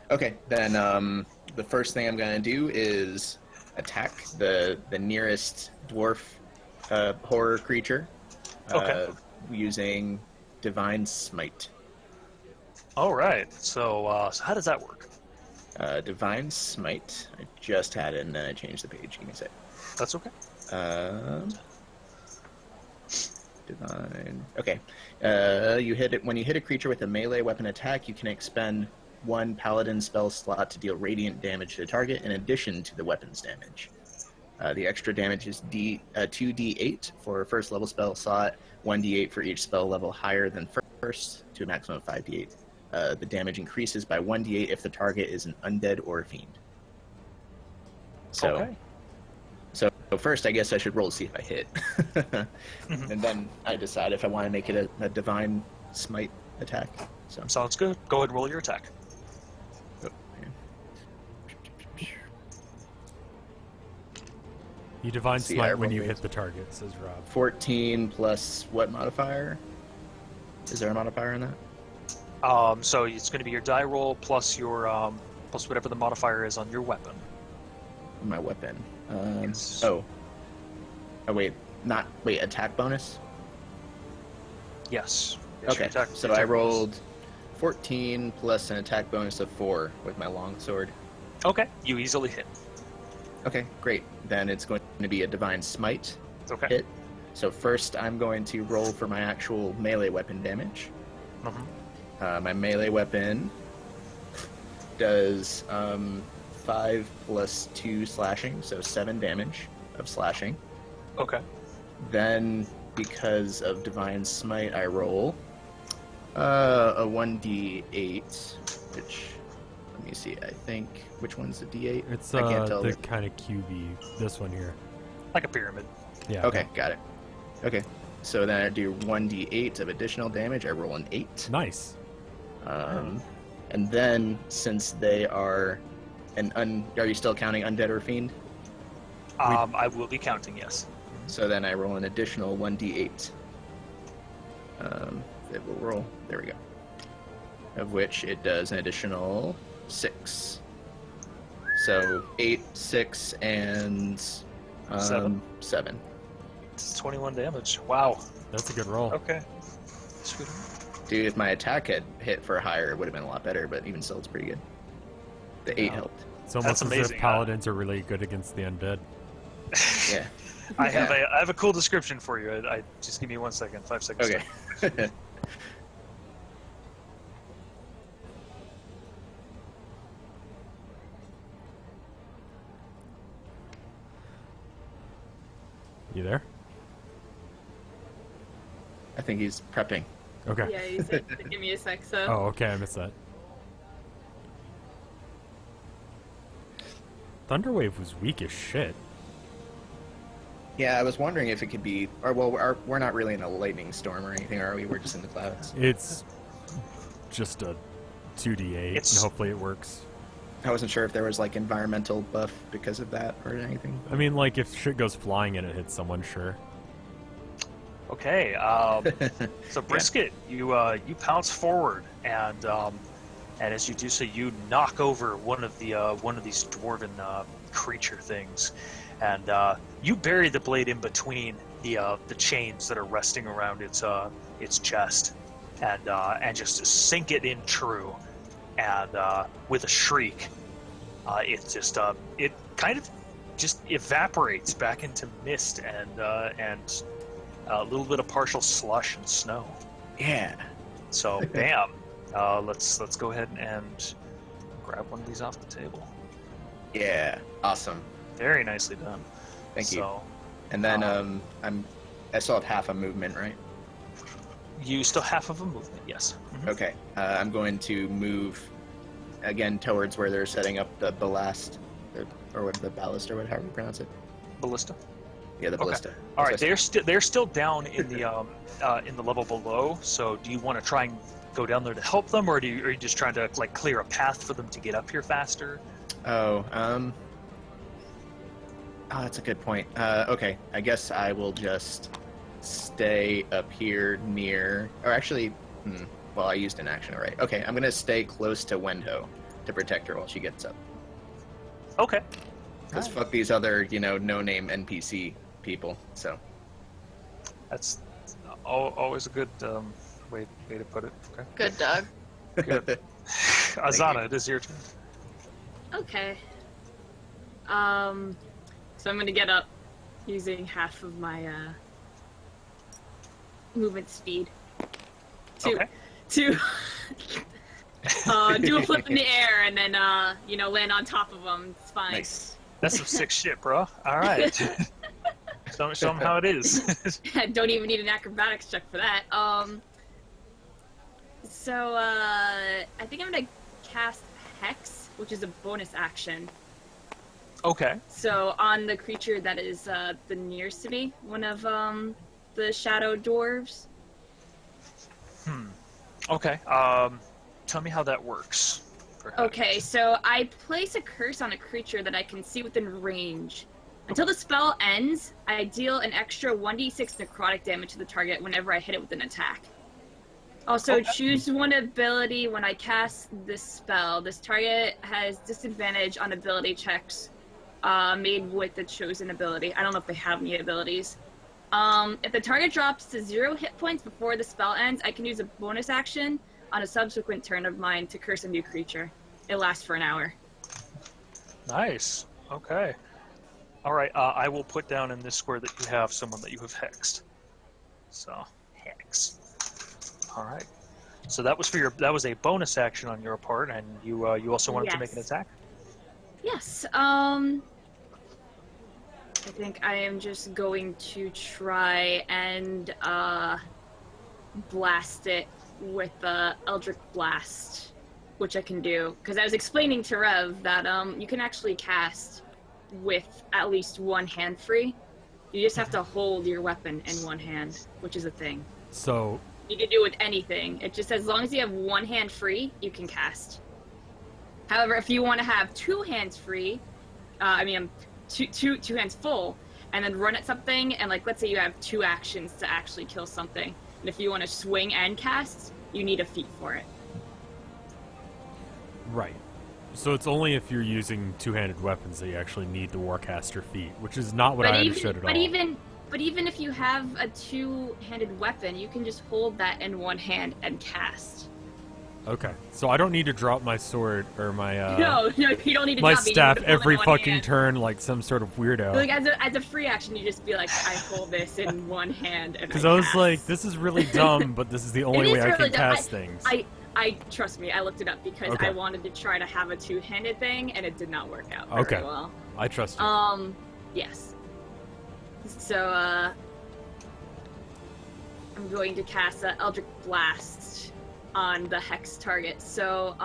Okay, then the first thing I'm going to do is attack the nearest dwarf horror creature using Divine Smite. All right. So how does that work? Divine Smite. I just had it and then I changed the page. Give me a sec. That's okay. Divine. Okay. You hit it when you hit a creature with a melee weapon attack. You can expend 1 paladin spell slot to deal radiant damage to the target in addition to the weapon's damage. The extra damage is 2d8 for first level spell slot, 1d8 for each spell level higher than first, to a maximum of 5d8. The damage increases by 1d8 if the target is an undead or a fiend. So first, I guess I should roll to see if I hit. And then I decide if I want to make it a Divine Smite attack. So. Sounds good. Go ahead and roll your attack. You Divine Smite when you hit the target, says Rob. 14 plus what modifier? Is there a modifier in that? So it's going to be your die roll plus your plus whatever the modifier is on your weapon. My weapon. Yes. Oh, wait. Attack bonus? Yes. Okay, so I rolled 14 plus an attack bonus of 4 with my longsword. Okay, you easily hit. Okay, great. Then it's going to be a Divine Smite hit. So first I'm going to roll for my actual melee weapon damage. My melee weapon does 5 plus 2 slashing, so 7 damage of slashing. Okay. Then, because of Divine Smite, I roll a 1d8, which, let me see, I think, which one's the d8? It's I can't tell the kind of QB, this one here. Like a pyramid. Yeah. Okay, got it. Okay, so then I do 1d8 of additional damage. I roll an 8. Nice. And then, since they are are you still counting undead or fiend? I will be counting, yes. So then I roll an additional 1d8. It will roll. There we go. Of which it does an additional 6. So 8, 6, and 7. It's 21 damage. Wow. That's a good roll. Okay. Sweet. Dude, if my attack had hit for higher, it would have been a lot better, but even still, it's pretty good. The 8 helped. It's almost as if paladins are really good against the undead. Yeah. I have a cool description for you. I just give me 1 second, 5 seconds. Okay. You there? I think he's prepping. Okay. Yeah, you said give me a sec, so. Oh, okay, I missed that. Thunderwave was weak as shit. Yeah, I was wondering if it could be... we're not really in a lightning storm or anything, are we? We're just in the clouds. It's just a 2d8, and hopefully it works. I wasn't sure if there was, like, environmental buff because of that or anything. I mean, like, if shit goes flying and it hits someone, sure. Okay, so Brisket, you pounce forward, and And as you do so, you knock over one of these dwarven creature things, and you bury the blade in between the chains that are resting around its chest, and just sink it in true. And with a shriek, it kind of just evaporates back into mist and a little bit of partial slush and snow. Yeah. So, bam. Let's go ahead and grab one of these off the table. Yeah. Awesome. Very nicely done. Thank you. So, And then I still have half a movement, right? you still half of a movement, yes. Mhm. Okay. I'm going to move again towards where they're setting up the ballast, or what, the ballast, or however you pronounce it. Ballista. Yeah, the ballista. All right, That's what they're still down in the level below. So, do you want to try and go down there to help them, or are you just trying to like clear a path for them to get up here faster? Oh, that's a good point. Okay, I guess I will just stay up here near, or actually, well, I used an action, alright. Okay, I'm gonna stay close to Wendho to protect her while she gets up. Okay. Because fuck these other, no-name NPC people, so. That's always a good way to put it. Okay. Good dog. Good. Azana, it is your turn. Okay. So I'm gonna get up using half of my movement speed to do a flip in the air and then land on top of them. It's fine. Nice. That's some sick shit, bro. All right. Show them how it is. I don't even need an acrobatics check for that. So I think I'm gonna cast Hex, which is a bonus action. Okay. So on the creature that is the nearest to me, one of the shadow dwarves. Okay. Tell me how that works. Perhaps. Okay, so I place a curse on a creature that I can see within range. Until the spell ends, I deal an extra 1d6 necrotic damage to the target whenever I hit it with an attack. Also, choose one ability when I cast this spell. This target has disadvantage on ability checks made with the chosen ability. I don't know if they have any abilities. If the target drops to 0 hit points before the spell ends, I can use a bonus action on a subsequent turn of mine to curse a new creature. It lasts for an hour. Nice. Okay. All right. I will put down in this square that you have someone that you have hexed. So hex. All right. So that was a bonus action on your part, and you also wanted to make an attack. Yes. I think I am just going to try and blast it with the Eldritch Blast, which I can do. Because I was explaining to Rev that you can actually cast with at least one hand free. You just have to hold your weapon in one hand, which is a thing. So you can do it with anything. It just says as long as you have one hand free, you can cast. However, if you want to have two hands free, two hands full, and then run at something, and let's say you have 2 actions to actually kill something, and if you want to swing and cast, you need a feat for it. right. So it's only if you're using two-handed weapons that you actually need the Warcaster feat, which is not what I understood at all. But even if you have a two-handed weapon, you can just hold that in one hand and cast. Okay, so I don't need to drop my sword or my no, you don't need to my drop it. staff every fucking turn like some sort of weirdo. As a free action, you just be like, I hold this in one hand and Because I was like, this is really dumb, but this is the only way I can cast things. I trust me, I looked it up because I wanted to try to have a two-handed thing, and it did not work out very well. I trust you. Yes. So, I'm going to cast Eldritch Blast on the Hex target. So,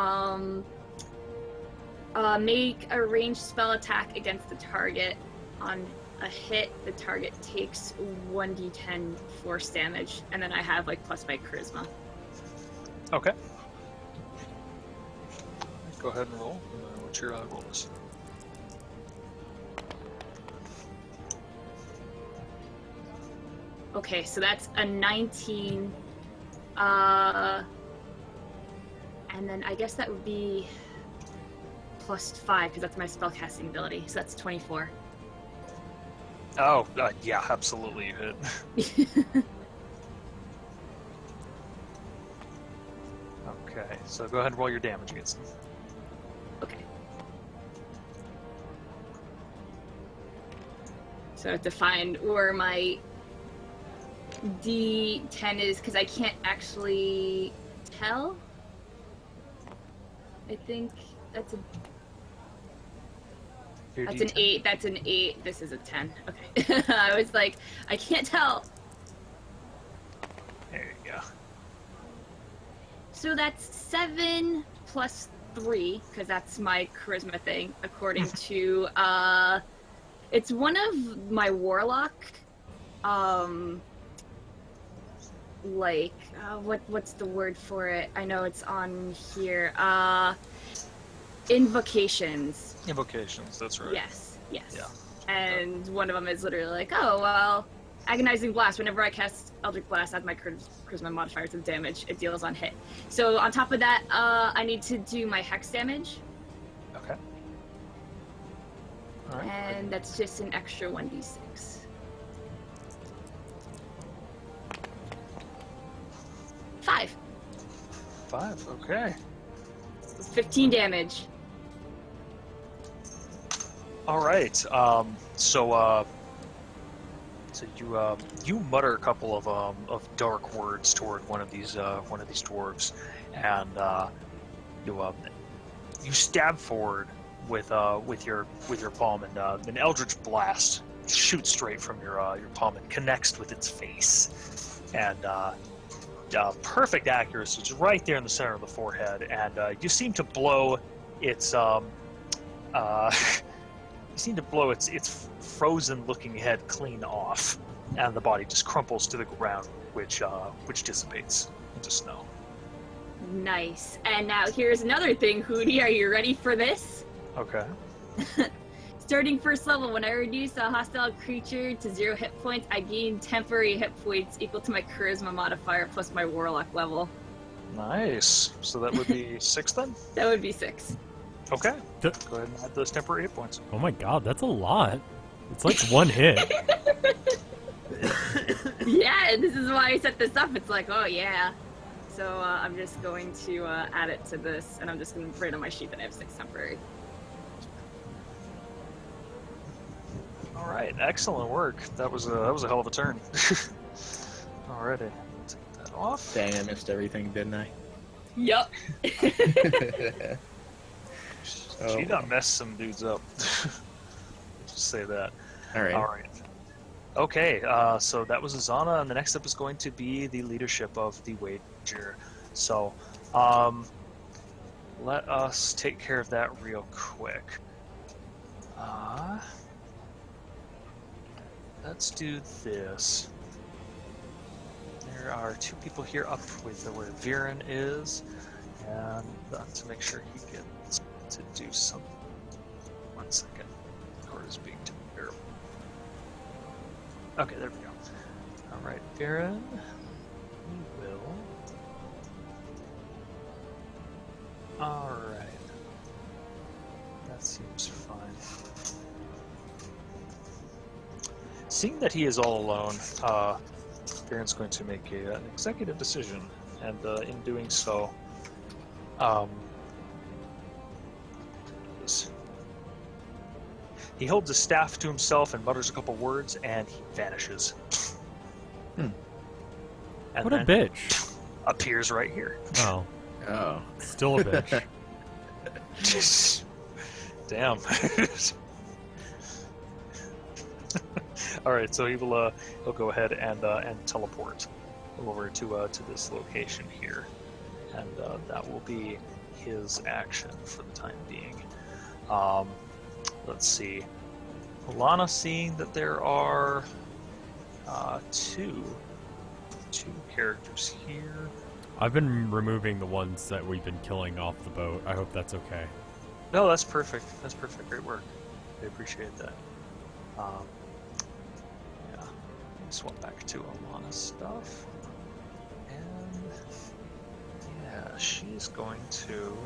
make a ranged spell attack against the target. On a hit, the target takes 1d10 force damage, and then I have, plus my charisma. Okay. Go ahead and roll. What's your roll is? Okay, so that's a 19, And then I guess that would be +5 because that's my spellcasting ability. So that's 24. Oh, yeah, absolutely you hit. Okay, so go ahead and roll your damage against him. Okay. So I have to find where my D10 is because I can't actually tell. I think that's Your an D10. 8. That's an 8. This is a 10. Okay. I was like, I can't tell. There you go. So that's 7 plus 3 because that's my charisma thing. According to it's one of my warlock. What's the word for it? I know it's on here. Invocations. Invocations, that's right. Yes. Yeah. And one of them is literally like, oh well, agonizing blast. Whenever I cast Eldritch Blast, add my charisma modifier to the damage it deals on hit. So on top of that, I need to do my hex damage, Okay. All right. and that's just an extra 1d6. 5. 5, okay. 15 damage. All right. So you mutter a couple of dark words toward one of these dwarves, and you stab forward with your palm, and an eldritch blast shoots straight from your palm and connects with its face, and perfect accuracy. It's right there in the center of the forehead, and you seem to blow its its frozen-looking head clean off, and the body just crumples to the ground, which dissipates into snow. Nice. And now here's another thing, Hootie. Are you ready for this? Okay. Starting first level, when I reduce a hostile creature to 0 hit points, I gain temporary hit points equal to my charisma modifier plus my warlock level. Nice. So that would be 6 then? That would be 6. Okay. Go ahead and add those temporary hit points. Oh my god, that's a lot. It's like one hit. Yeah, this is why I set this up. It's like, oh yeah. So I'm just going to add it to this, and I'm just going to write on my sheet that I have 6 temporary. All right. Excellent work. That was a hell of a turn. Alrighty. Take that off. Dang, I missed everything, didn't I? Yup. She done messed some dudes up. Just say that. All right. All right. Okay, so that was Azana, and the next up is going to be the leadership of the wager. So, let us take care of that real quick. Let's do this. There are 2 people here up with where Viren is, and to make sure he gets to do something. 1 second. Cord is being terrible. Okay, there we go. Alright, Viren. We will. Alright. That seems fine. Seeing that he is all alone, Viren's going to make an executive decision, and in doing so, he holds his staff to himself and mutters a couple words, and he vanishes. And What a then bitch. appears right here. Oh, Oh. still a bitch. Damn. All right, so he'll go ahead and teleport over to this location here, and that will be his action for the time being. Let's see. Lana, seeing that there are two characters here. I've been removing the ones that we've been killing off the boat. I hope that's okay. No, that's perfect. That's perfect. Great work. I appreciate that. Yeah. Swap back to Alana's stuff. And yeah, she's going to.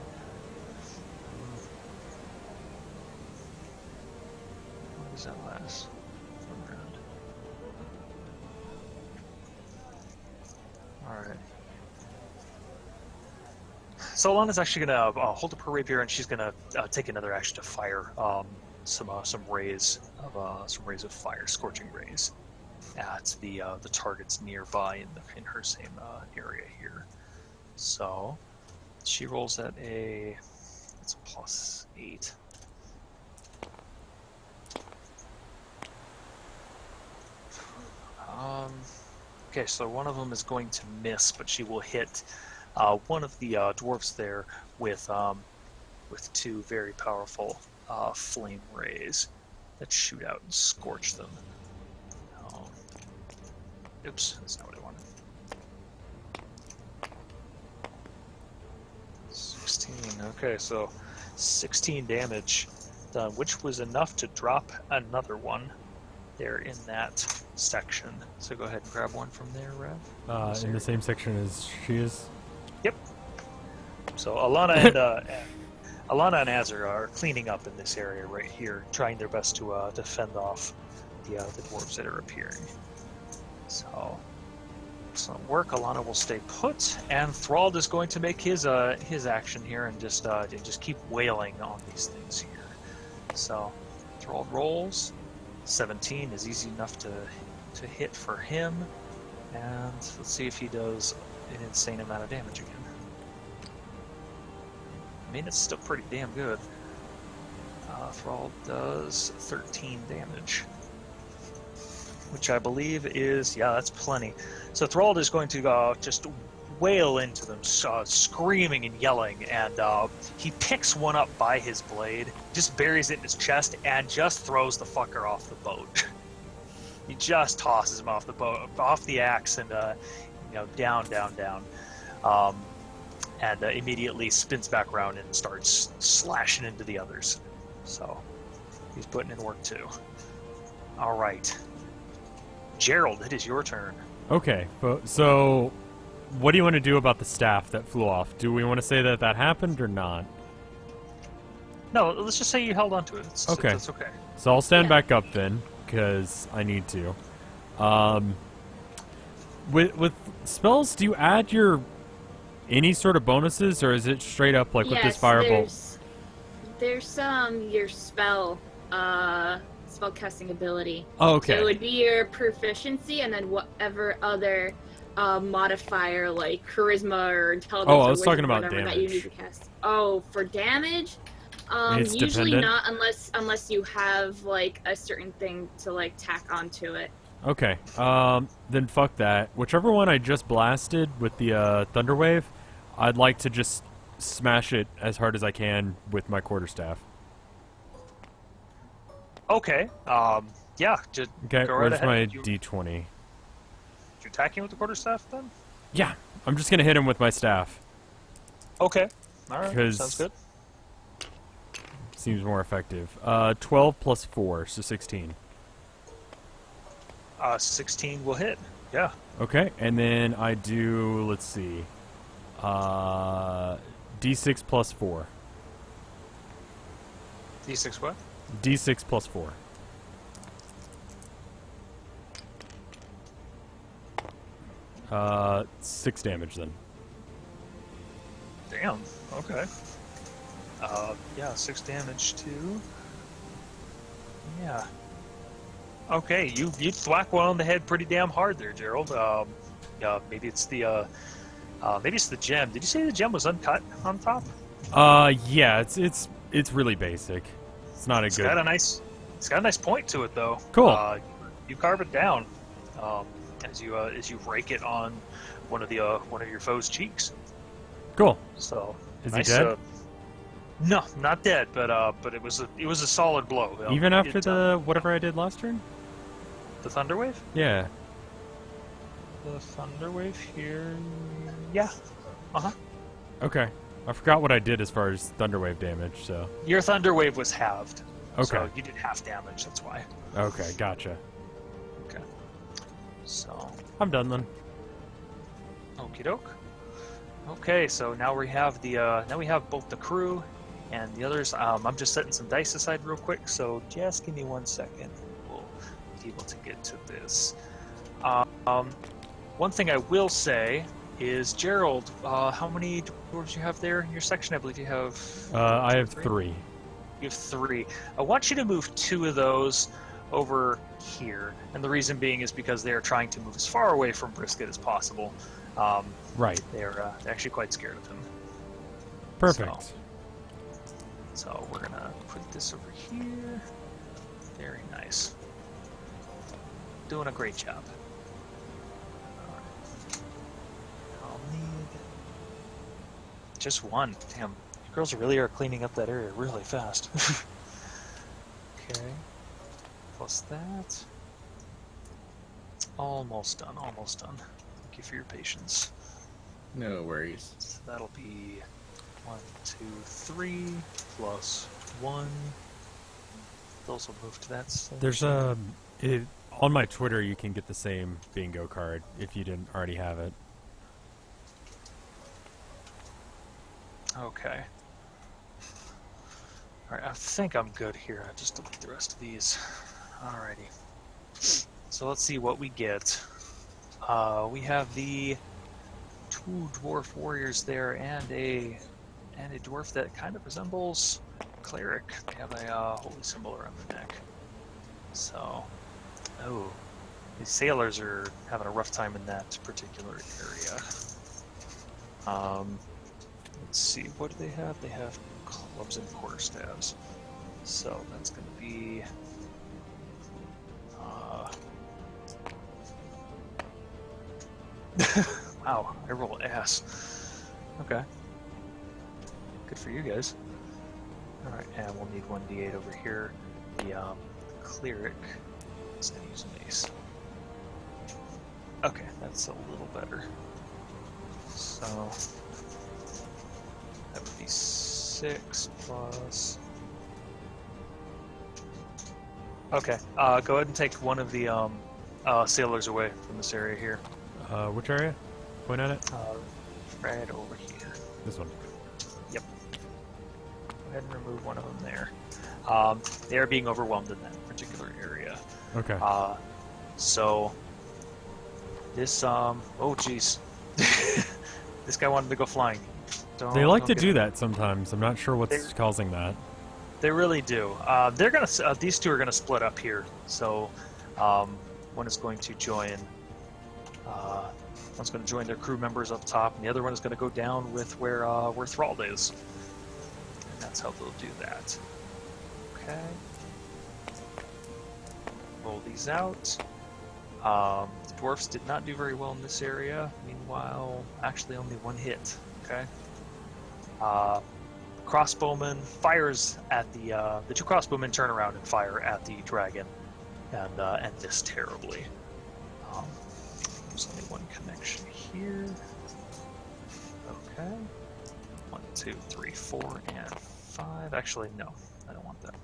What does that last? 1 round. Alright. So Alana's actually gonna hold up her rapier, and she's gonna take another action to fire some rays of fire, scorching rays, at the targets nearby in her same area here. So she rolls at it's a +8. Okay, so one of them is going to miss, but she will hit one of the dwarfs there with 2 very powerful flame rays that shoot out and scorch them. Oops, that's not what I wanted. 16. Okay, so 16 damage done, which was enough to drop another one there in that section. So go ahead and grab one from there, Rev. In the same section as she is. Yep. So Alana and Azur are cleaning up in this area right here, trying their best to fend off the dwarves that are appearing. So, excellent work. Alana will stay put, and Thrald is going to make his action here and just keep wailing on these things here. So, Thrald rolls. 17 is easy enough to hit for him, and let's see if he does an insane amount of damage again. I mean, it's still pretty damn good. Thrall does 13 damage, which I believe is, that's plenty. So Thrall is going to just wail into them, screaming and yelling, and he picks one up by his blade, just buries it in his chest, and just throws the fucker off the boat. He just tosses him off the boat, off the axe, and down, and immediately spins back around and starts slashing into the others. So he's putting in work too. All right, Gerald, it is your turn. Okay, so what do you want to do about the staff that flew off? Do we want to say that happened or not? No, let's just say you held onto it. Okay. That's okay. So I'll stand back up then, because I need to. With spells, do you add any sort of bonuses, or is it straight up like with this firebolt? There's your spell casting ability. Oh, okay. So it would be your proficiency, and then whatever other modifier like charisma or intelligence. Oh, or I was talking about whatever that you need to cast. Oh, for damage, it's usually dependent? not unless you have like a certain thing to like tack onto it. Okay. Then fuck that. Whichever one I just blasted with the thunder wave, I'd like to just smash it as hard as I can with my quarterstaff. Okay. Yeah. Just Okay. go right Where's ahead. my You D20? attacking with the quarterstaff then? Yeah. I'm just gonna hit him with my staff. Okay. All right. 'Cause Sounds good. Seems more effective. 12 plus 4, so 16. 16 will hit. Yeah. Okay, and then I do, let's see, D6 plus 4. D6 what? D6 plus 4. Uh, 6 damage then. Damn. Okay. Yeah, 6 damage too. Yeah. Okay, you thwack one on the head pretty damn hard there, Gerald. Maybe it's the gem. Did you say the gem was uncut on top? Yeah, it's really basic. It's not a It's good. got a nice point to it though. Cool. You carve it down, as you rake it on one of your foe's cheeks. Cool. So Is nice, he dead? No, not dead, but it was a solid blow. Even after the whatever I did last turn? The thunder wave. Yeah. The thunder wave here. Yeah. Okay. I forgot what I did as far as thunderwave damage, so. Your thunder wave was halved. Okay. So you did half damage. That's why. Okay, gotcha. Okay. So. I'm done then. Okie doke. Okay, so now we have both the crew and the others. I'm just setting some dice aside real quick, so just give me 1 second. We'll be able to get to this. One thing I will say is, Gerald, how many dwarves you have there in your section? I believe you have. I have 3. You have 3. I want you to move 2 of those over here, and the reason being is because they are trying to move as far away from Brisket as possible. Right. They're actually quite scared of him. Perfect. So we're gonna put this over here. Very nice. Doing a great job. Alright. I'll need just 1. Damn, you girls really are cleaning up that area really fast. Okay. Plus that. Almost done, almost done. Thank you for your patience. No worries. So that'll be 1, 2, 3 plus 1. Those will move to that side. There's on my Twitter you can get the same bingo card if you didn't already have it. Okay. Alright, I think I'm good here. I just delete the rest of these. Alrighty. So let's see what we get. We have the 2 dwarf warriors there and a dwarf that kind of resembles a cleric. They have a holy symbol around their neck. So, these sailors are having a rough time in that particular area. Let's see, what do they have? They have clubs and quarterstaves. So that's going to be. Wow, I roll ass. Okay. Good for you guys. Alright, and we'll need 1d8 over here. The cleric is going to use an ace. Okay, that's a little better. So that would be 6 plus. Okay, go ahead and take one of the sailors away from this area here. Which area? Point at it. Right over here. This one. Yep. Go ahead and remove one of them there. They are being overwhelmed in that particular area. Okay. So this oh jeez, this guy wanted to go flying. They like to don't do get that sometimes. I'm not sure what's causing that. They really do. They're gonna. These 2 are gonna split up here. So one is going to join. One's going to join their crew members up top, and the other one is going to go down with where Thrall is. And that's how they'll do that. Okay. Roll these out. The dwarfs did not do very well in this area. Meanwhile, actually only 1 hit. Okay. Crossbowman fires at the 2 crossbowmen turn around and fire at the dragon, and miss terribly. There's only 1 connection here. Okay. 1, 2, 3, 4, and 5. Actually, no, I don't want that.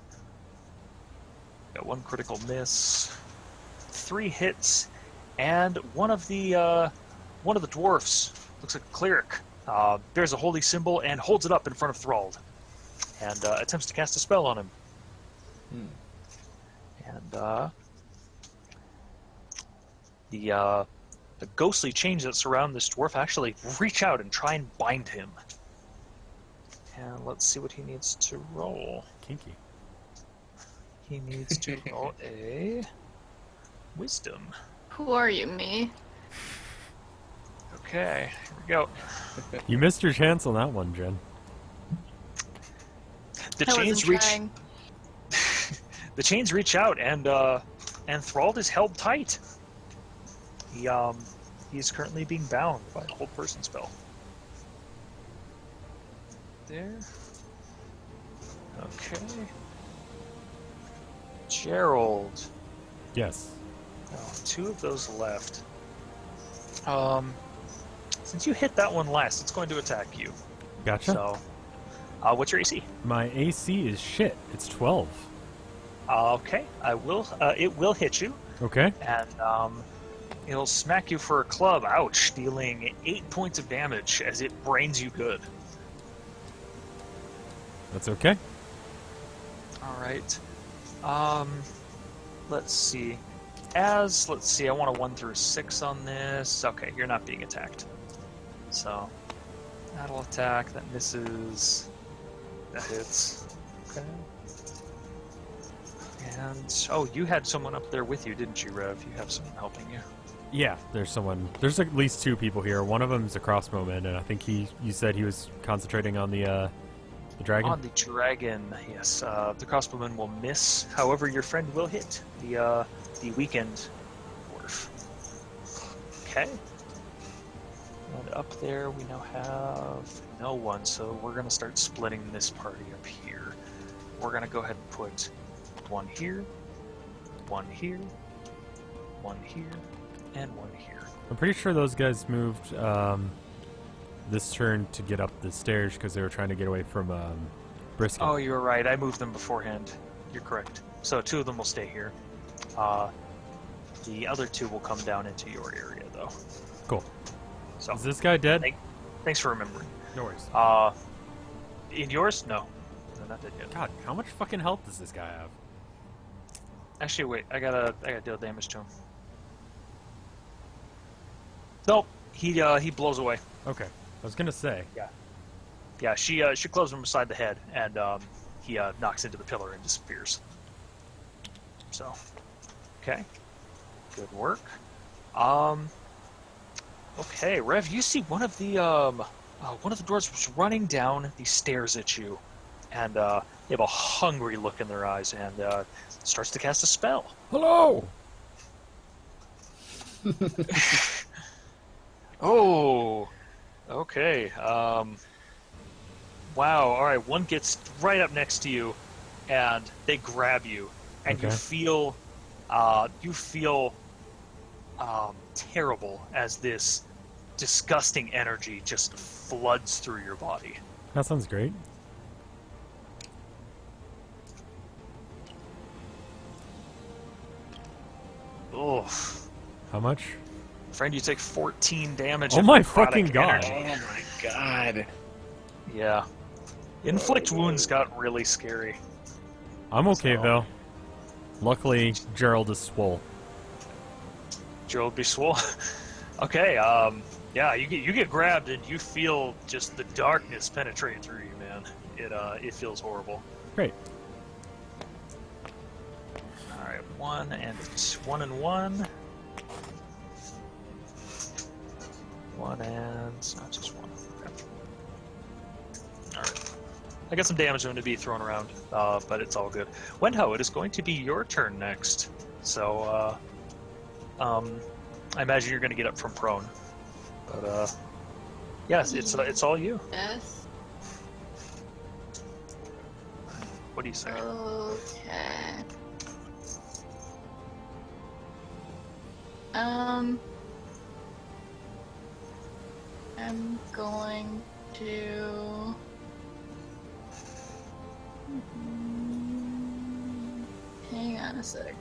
Got 1 critical miss, 3 hits, and one of the dwarfs, looks like a cleric, bears a holy symbol and holds it up in front of Thrald, and attempts to cast a spell on him. And the ghostly chains that surround this dwarf actually reach out and try and bind him. And let's see what he needs to roll. Kinky. He needs to roll a wisdom. Who are you, me? Okay, here we go. You missed your chance on that one, Jen. The I chains wasn't reach. trying. The chains reach out, and Thrald is held tight. He's currently being bound by a hold person spell. There. Okay. Gerald. Yes. Oh, 2 of those left. Since you hit that one last, it's going to attack you. Gotcha. So, what's your AC? My AC is shit. It's 12. Okay, I will. It will hit you. Okay. And It'll smack you for a club. Ouch, dealing 8 points of damage as it brains you good. That's okay. All right. Let's see. Let's see, I want a 1 through 6 on this. Okay, you're not being attacked. So, that'll attack. That misses. That hits. Okay. And, oh, you had someone up there with you, didn't you, Rev? You have someone helping you. Yeah, there's someone. There's at least 2 people here. One of them's a crossbowman, and I think you said he was concentrating on the dragon? On the dragon, yes. The crossbowman will miss. However, your friend will hit the weakened dwarf. Okay. And up there, we now have no one, so we're going to start splitting this party up here. We're going to go ahead and put 1 here, 1 here, 1 here, and 1 here. I'm pretty sure those guys moved this turn to get up the stairs because they were trying to get away from Brisket. Oh, you're right. I moved them beforehand. You're correct. So 2 of them will stay here. The other 2 will come down into your area, though. Cool. So Is this guy dead? thanks for remembering. No worries. In yours? No. No, not dead yet. God, how much fucking health does this guy have? Actually, wait. I gotta deal damage to him. Nope. He blows away. Okay. I was gonna say. Yeah, she clubs him beside the head, and he knocks into the pillar and disappears. So, okay, good work. Okay, Rev, you see one of the dwarves was running down the stairs at you, and they have a hungry look in their eyes, and starts to cast a spell. Hello. Oh, okay. Wow. All right. One gets right up next to you, and they grab you, and Okay. you feel terrible as this disgusting energy just floods through your body. That sounds great. Oh, How much? friend, you take 14 damage. Oh of my necrotic fucking God. energy. Oh my god. Yeah. Inflict wounds got really scary. I'm okay So- though. Luckily, Gerald is swole. Gerald be swole. Okay, yeah, you get grabbed and you feel just the darkness penetrate through you, man. It feels horrible. Great. All right, 1 and 1 and 1. 1 and not just 1. Okay. All right. I got some damage going to be thrown around, but it's all good. Wenho, it is going to be your turn next. So, I imagine you're going to get up from prone. But, yes, it's all you. Yes. What do you say? Okay. I'm going to. Hang on a sec.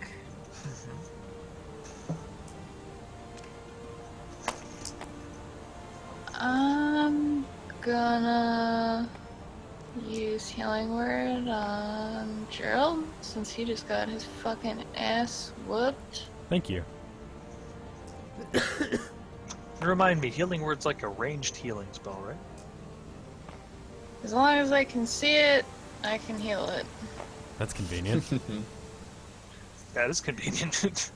I'm gonna use Healing Word on Gerald since he just got his fucking ass whooped. Thank you. Remind me, healing word's like a ranged healing spell, right? As long as I can see it, I can heal it. That's convenient. That is convenient.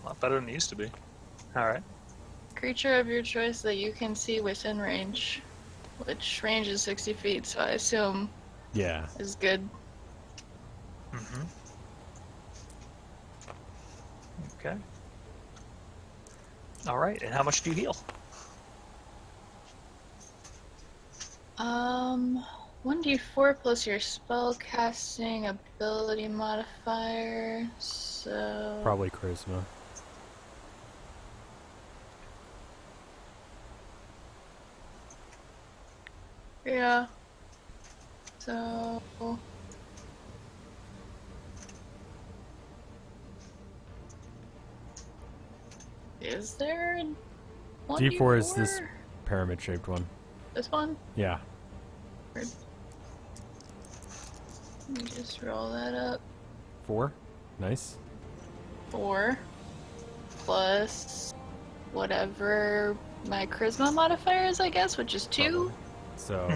A lot better than it used to be. Alright. Creature of your choice that you can see within range, which range is 60 feet, so I assume Yeah. is good. Mm-hmm. Okay. Alright, and how much do you heal? 1d4 plus your spell casting ability modifier, so... Probably charisma. Yeah. So... Is there one D4 is this pyramid-shaped one. This one? Yeah. Let me just roll that up. 4. Nice. 4 plus whatever my charisma modifier is, I guess, which is 2. Probably. So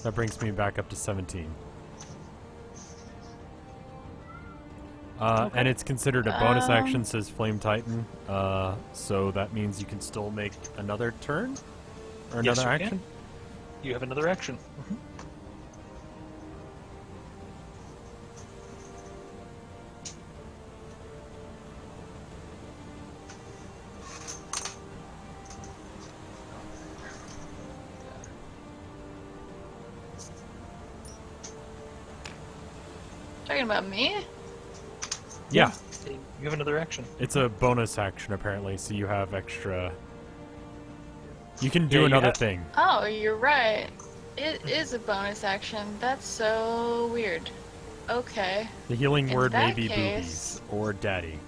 that brings me back up to 17. And it's considered a bonus action, says Flame Titan. So that means you can still make another turn? Or Yes, another you action? You have another action. Talking about me? Yeah. You have another action. It's a bonus action, apparently, so you have extra... You can do you another have- thing. Oh, you're right. It is a bonus action. That's so weird. Okay. The healing In word may that be case- boobies or daddy,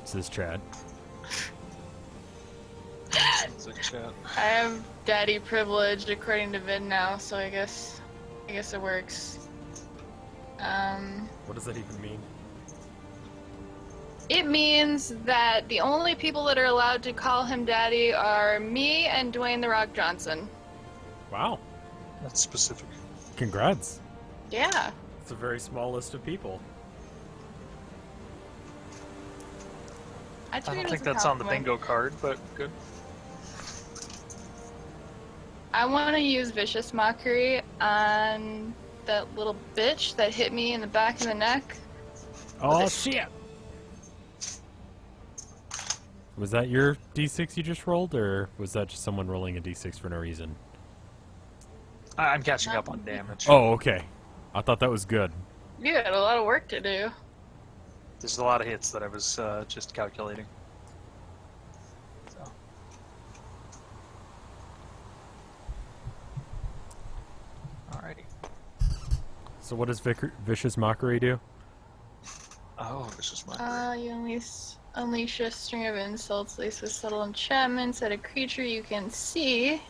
says Chad. Sounds like chat. I have daddy privilege according to Vid now, so I guess it works. What does that even mean? It means that the only people that are allowed to call him daddy are me and Dwayne The Rock Johnson. Wow. That's specific. Congrats. Yeah. It's a very small list of people. I took it don't as think a that's on the compliment. bingo card, but good. I want to use Vicious Mockery on that little bitch that hit me in the back of the neck. Oh, it- shit! Was that your d6 you just rolled, or was that just someone rolling a d6 for no reason? I'm catching up on damage. Oh, okay. I thought that was good. You had a lot of work to do. There's a lot of hits that I was just calculating. So. Alrighty. So what does Vicious Mockery do? Oh, this is my. You unleash a string of insults laced with subtle enchantments at a creature you can see.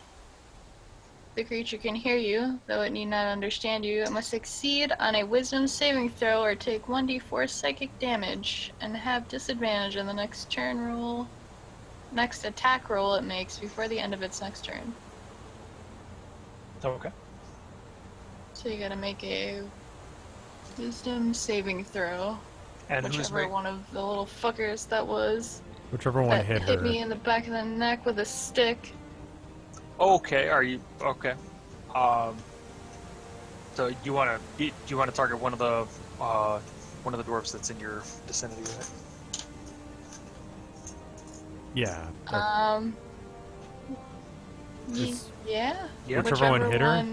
The creature can hear you, though it need not understand you. It must succeed on a wisdom saving throw or take 1d4 psychic damage and have disadvantage on the next attack roll it makes before the end of its next turn. Okay. So you gotta make a wisdom saving throw. And who's Whichever one of the little fuckers that was. Whichever one That hit hit her. me in the back of the neck with a stick. Okay, are you okay? So you want to target one of the dwarves that's in your vicinity, right? Yeah. Just- Yeah. Yeah. Whichever one hit her?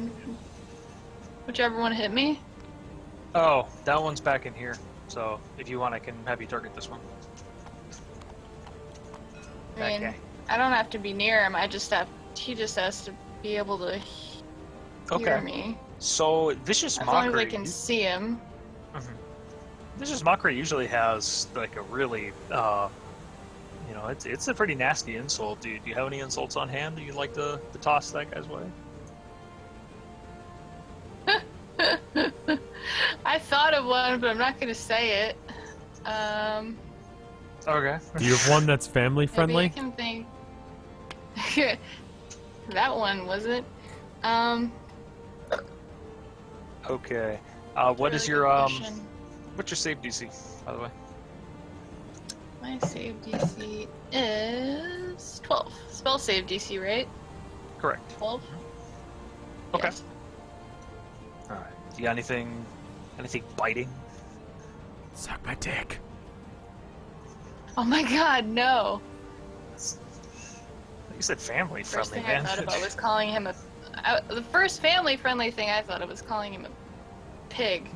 Whichever one hit me. Oh, that one's back in here. So if you want, I can have you target this one. I mean, Okay. I don't have to be near him. He just has to be able to hear me. So vicious As long as mockery. I can see him. Vicious mockery usually has like a really, it's a pretty nasty insult. Do you have any insults on hand that you'd like to toss that guy's way? I thought of one, but I'm not gonna say it. Okay. Do you have one that's family Maybe I friendly? can think. That one was it? Okay. What is really your good question. what's your save DC, by the way? My save DC is 12. Spell save DC, right? Correct. 12? Okay. Yes. All right. Do you got anything biting? Suck my dick. Oh my god, no. You said family First friendly, thing man. I thought about was calling him the first family friendly thing I thought of was calling him a pig.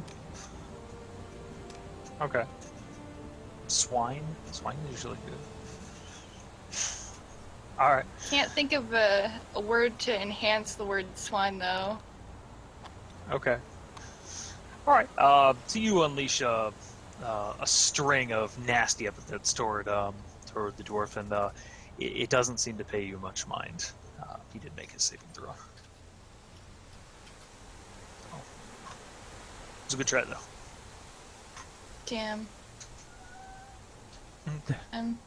Okay. Swine? Swine is usually good. Alright. Can't think of a word to enhance the word swine though. Okay. Alright. So you unleash a string of nasty epithets toward toward the dwarf, and it doesn't seem to pay you much mind. He did make his saving throw. Oh. It's a good try, though. Damn. I'm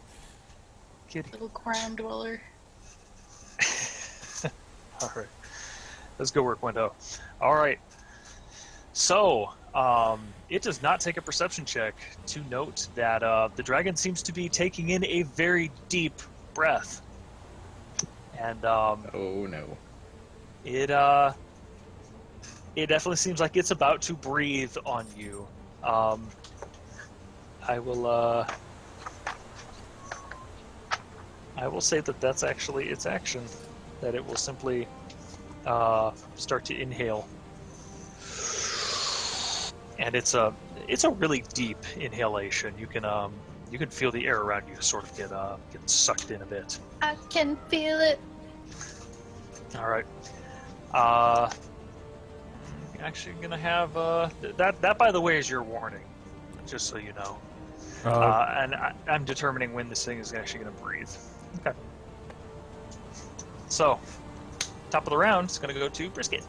Kitty. a little crime dweller. All right. Let's go work, Window. All right. So, it does not take a perception check to note that the dragon seems to be taking in a very deep breath. And Oh no. it definitely seems like it's about to breathe on you. I will say that that's actually its action, that it will simply start to inhale. And it's a really deep inhalation. You can feel the air around you sort of get sucked in a bit. I can feel it. All right. Actually, gonna have that. By the way, is your warning, just so you know. And I'm determining when this thing is actually gonna breathe. Okay. So, top of the round is gonna go to Brisket.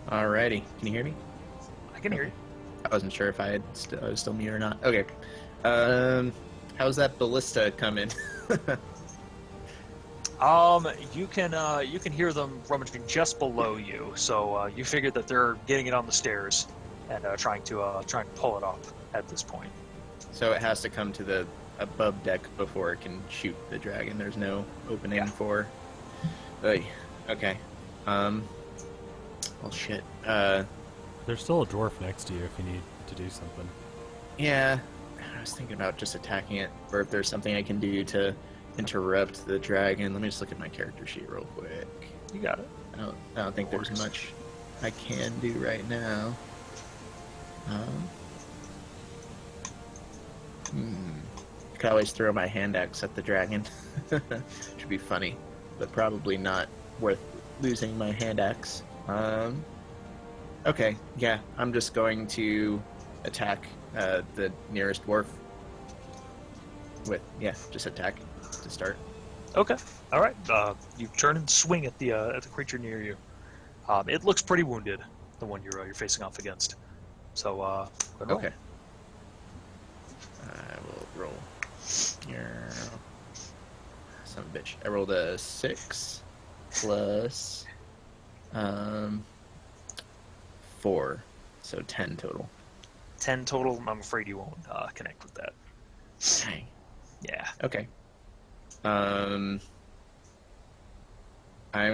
Alrighty. Can you hear me? I can hear you. I wasn't sure if I was still mute or not. Okay. How's that ballista coming? You can hear them rummaging just below you. So you figured that they're getting it on the stairs and trying to pull it up at this point. So it has to come to the above deck before it can shoot the dragon. There's no opening for. Okay. Well, shit. There's still a dwarf next to you if you need to do something. Yeah. I was thinking about just attacking it, or if there's something I can do to interrupt the dragon. Let me just look at my character sheet real quick. You got it. I don't think there's much I can do right now. I could always throw my hand axe at the dragon. Should be funny, but probably not worth losing my hand axe. Okay, yeah, I'm just going to attack the nearest dwarf. Just attack to start. Okay. All right. You turn and swing at the creature near you. It looks pretty wounded, the one you're facing off against. So go roll. Okay. I will roll. Yeah. Son of a bitch. I rolled a 6 plus 4, so 10 total. 10 total. I'm afraid you won't connect with that. Dang. Yeah. Okay. I'm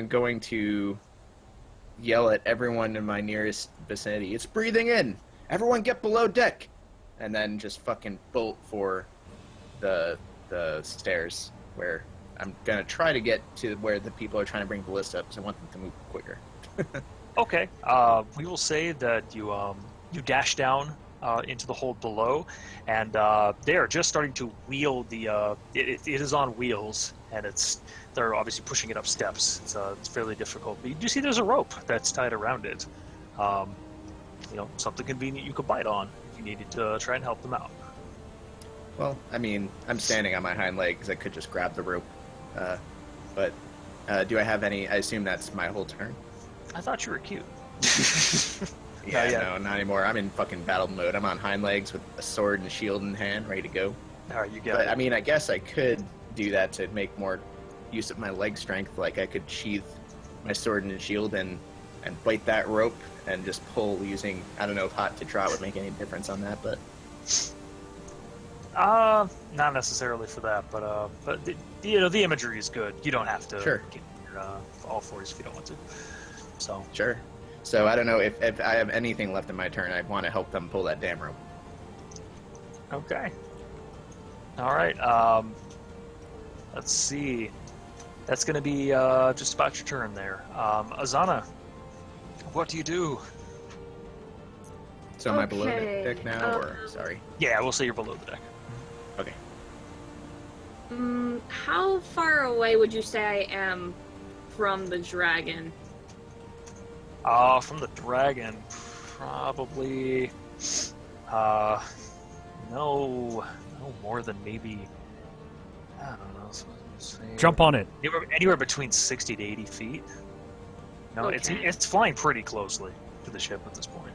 going to yell at everyone in my nearest vicinity. It's breathing in! Everyone get below deck! And then just fucking bolt for the stairs, where I'm going to try to get to where the people are trying to bring ballista up, because I want them to move quicker. Okay. We will say that you dash down into the hold below, and they are just starting to wheel the. It is on wheels, and they're obviously pushing it up steps. It's fairly difficult. But you do see there's a rope that's tied around it. Something convenient you could bite on if you needed to try and help them out. Well, I mean, I'm standing on my hind legs. I could just grab the rope. But do I have any? I assume that's my whole turn. I thought you were cute. No, not anymore. I'm in fucking battle mode. I'm on hind legs with a sword and shield in hand, ready to go. All right, you got But it. I mean, I guess I could do that to make more use of my leg strength. Like I could sheath my sword and shield and bite that rope and just pull using. I don't know if hot to trot would make any difference on that, but not necessarily for that, but the imagery is good. You don't have to Sure. get your all fours if you don't want to. So sure. So I don't know if I have anything left in my turn. I want to help them pull that damn rope. okay, all right. Let's see. That's going to be just about your turn there. Azana, what do you do? So am I below Okay, the deck now, or sorry? Yeah, we'll say you're below the deck. Okay. How far away would you say I am from the dragon? From the dragon, probably no more than maybe I don't know. So let's see. Jump on it. Anywhere between 60 to 80 feet. No, Okay. it's flying pretty closely to the ship at this point.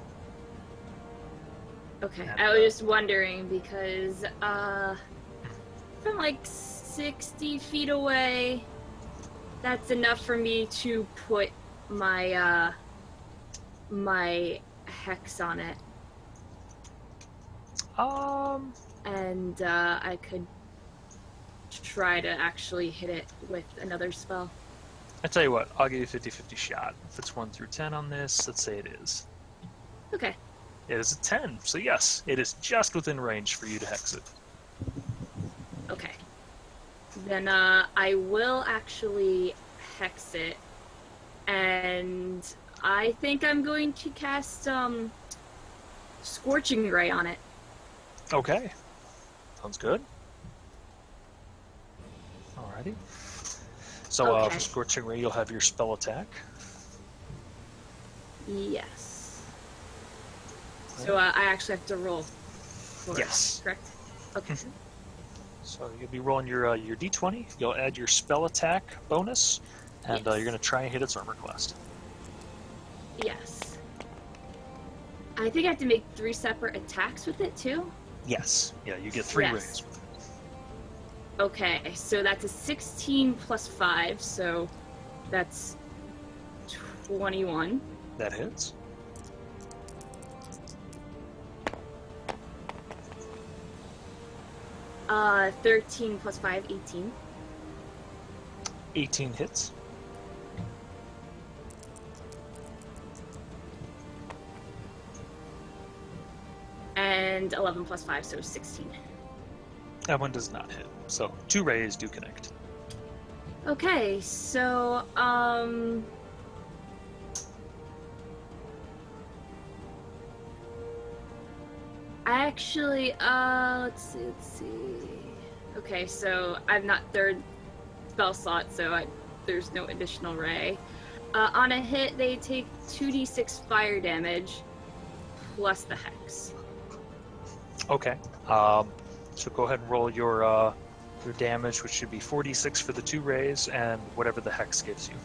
Okay, And, I was just wondering because from like 60 feet away, that's enough for me to put my my hex on it, and I could try to actually hit it with another spell. I tell you what, I'll give you a 50-50 shot. If it's 1 through 10 on this, let's say it is. Okay. It is a 10, so yes, it is just within range for you to hex it. Okay. Then I will actually hex it, and I think I'm going to cast Scorching Ray on it. Okay. Sounds good. Alrighty. So Okay. for Scorching Ray, you'll have your spell attack. Yes. So I actually have to roll for Yes. it, correct? Okay. So you'll be rolling your d20. You'll add your spell attack bonus, and Yes. you're going to try and hit its armor class. Yes. I think I have to make 3 separate attacks with it too? Yes. Yeah, you get 3 Yes. rays. Okay, so that's a 16 plus 5, so that's 21. That hits. 13 plus 5, 18. 18 hits. And 11 plus 5, so 16. That one does not hit. So 2 rays do connect. Okay, so, actually, let's see. Okay, so I'm not third spell slot, so there's no additional ray. On a hit, they take 2d6 fire damage plus the hex. Okay. So go ahead and roll your damage, which should be 4d6 for the 2 rays, and whatever the hex gives you.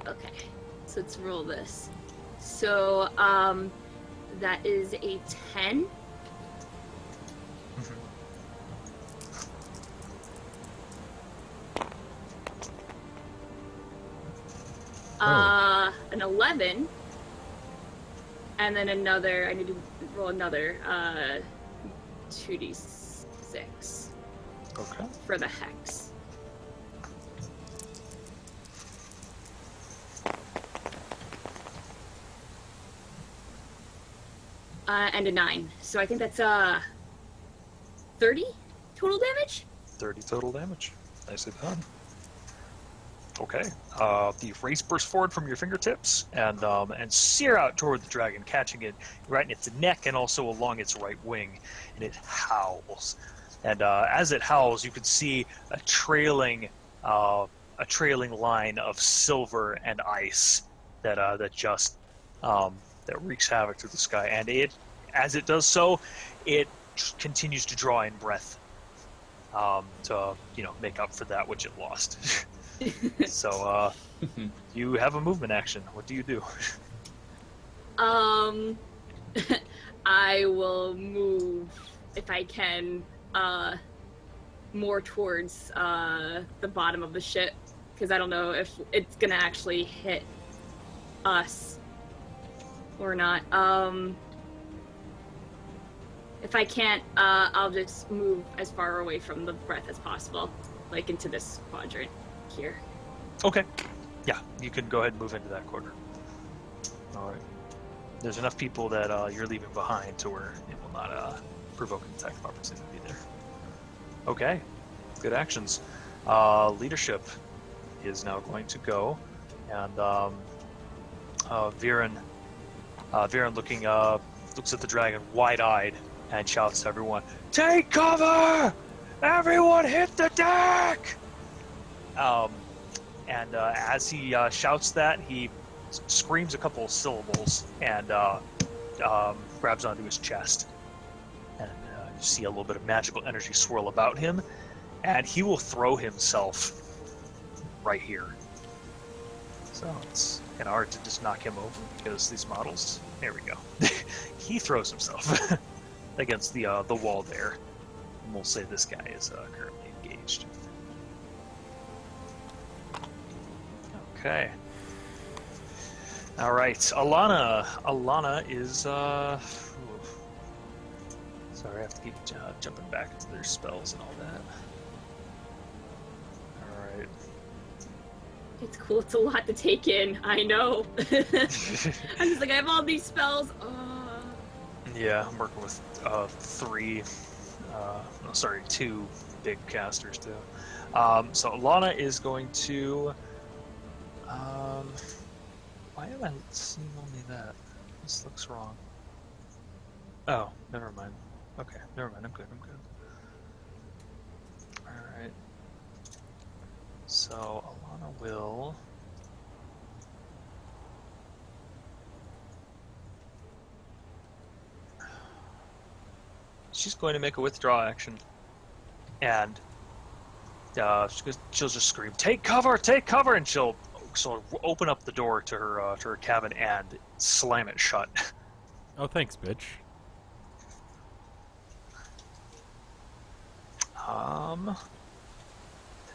Okay, so let's roll this. So, that is a 10. An 11. And then another, I need to roll another 2d6 Okay. for the hex. And a 9. So I think that's 30 total damage? 30 total damage. Nicely done. Okay. The rays burst forward from your fingertips and sear out toward the dragon, catching it right in its neck and also along its right wing, and it howls. And as it howls, you can see a trailing line of silver and ice that just that wreaks havoc through the sky. And as it does so, it continues to draw in breath to make up for that which it lost. So you have a movement action. What do you do? I will move, if I can, more towards the bottom of the ship, because I don't know if it's gonna actually hit us or not. If I can't, I'll just move as far away from the breath as possible, like into this quadrant here. Okay. Yeah, you can go ahead and move into that corner. All right. There's enough people that you're leaving behind to where it will not provoke an attack of opportunity there. Okay. Good actions. Leadership is now going to go, and Viren looks at the dragon wide-eyed and shouts to everyone, "Take cover! Everyone hit the deck!" And as he shouts that, he screams a couple of syllables and grabs onto his chest. And see a little bit of magical energy swirl about him, and he will throw himself right here. So it's kind of hard to just knock him over because these models. There we go. He throws himself against the wall there. And we'll say this guy is currently engaged. Okay. All right, Alana. Alana is. Sorry, I have to keep jumping back into their spells and all that. All right. It's cool. It's a lot to take in. I know. I'm just like, I have all these spells. Yeah, I'm working with two big casters too. So Alana is going to. Why am I seeing only that? This looks wrong. Oh, never mind. Okay, never mind. I'm good. All right. So Alana will. She's going to make a withdraw action, and she'll just scream, "Take cover! Take cover!" And she'll open up the door to her cabin and slam it shut. Oh, thanks, bitch.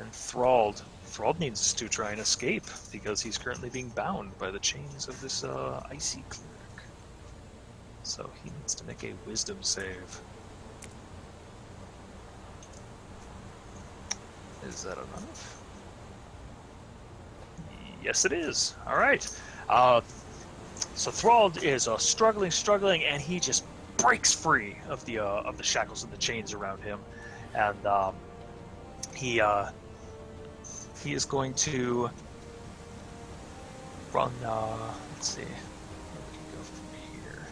And Thralled. Thralled needs to try and escape because he's currently being bound by the chains of this icy cleric. So he needs to make a wisdom save. Is that enough? Yes, it is. All right. So Thralled is struggling, and he just breaks free of the shackles and the chains around him, and he is going to run. Let's see. Where we can go from here.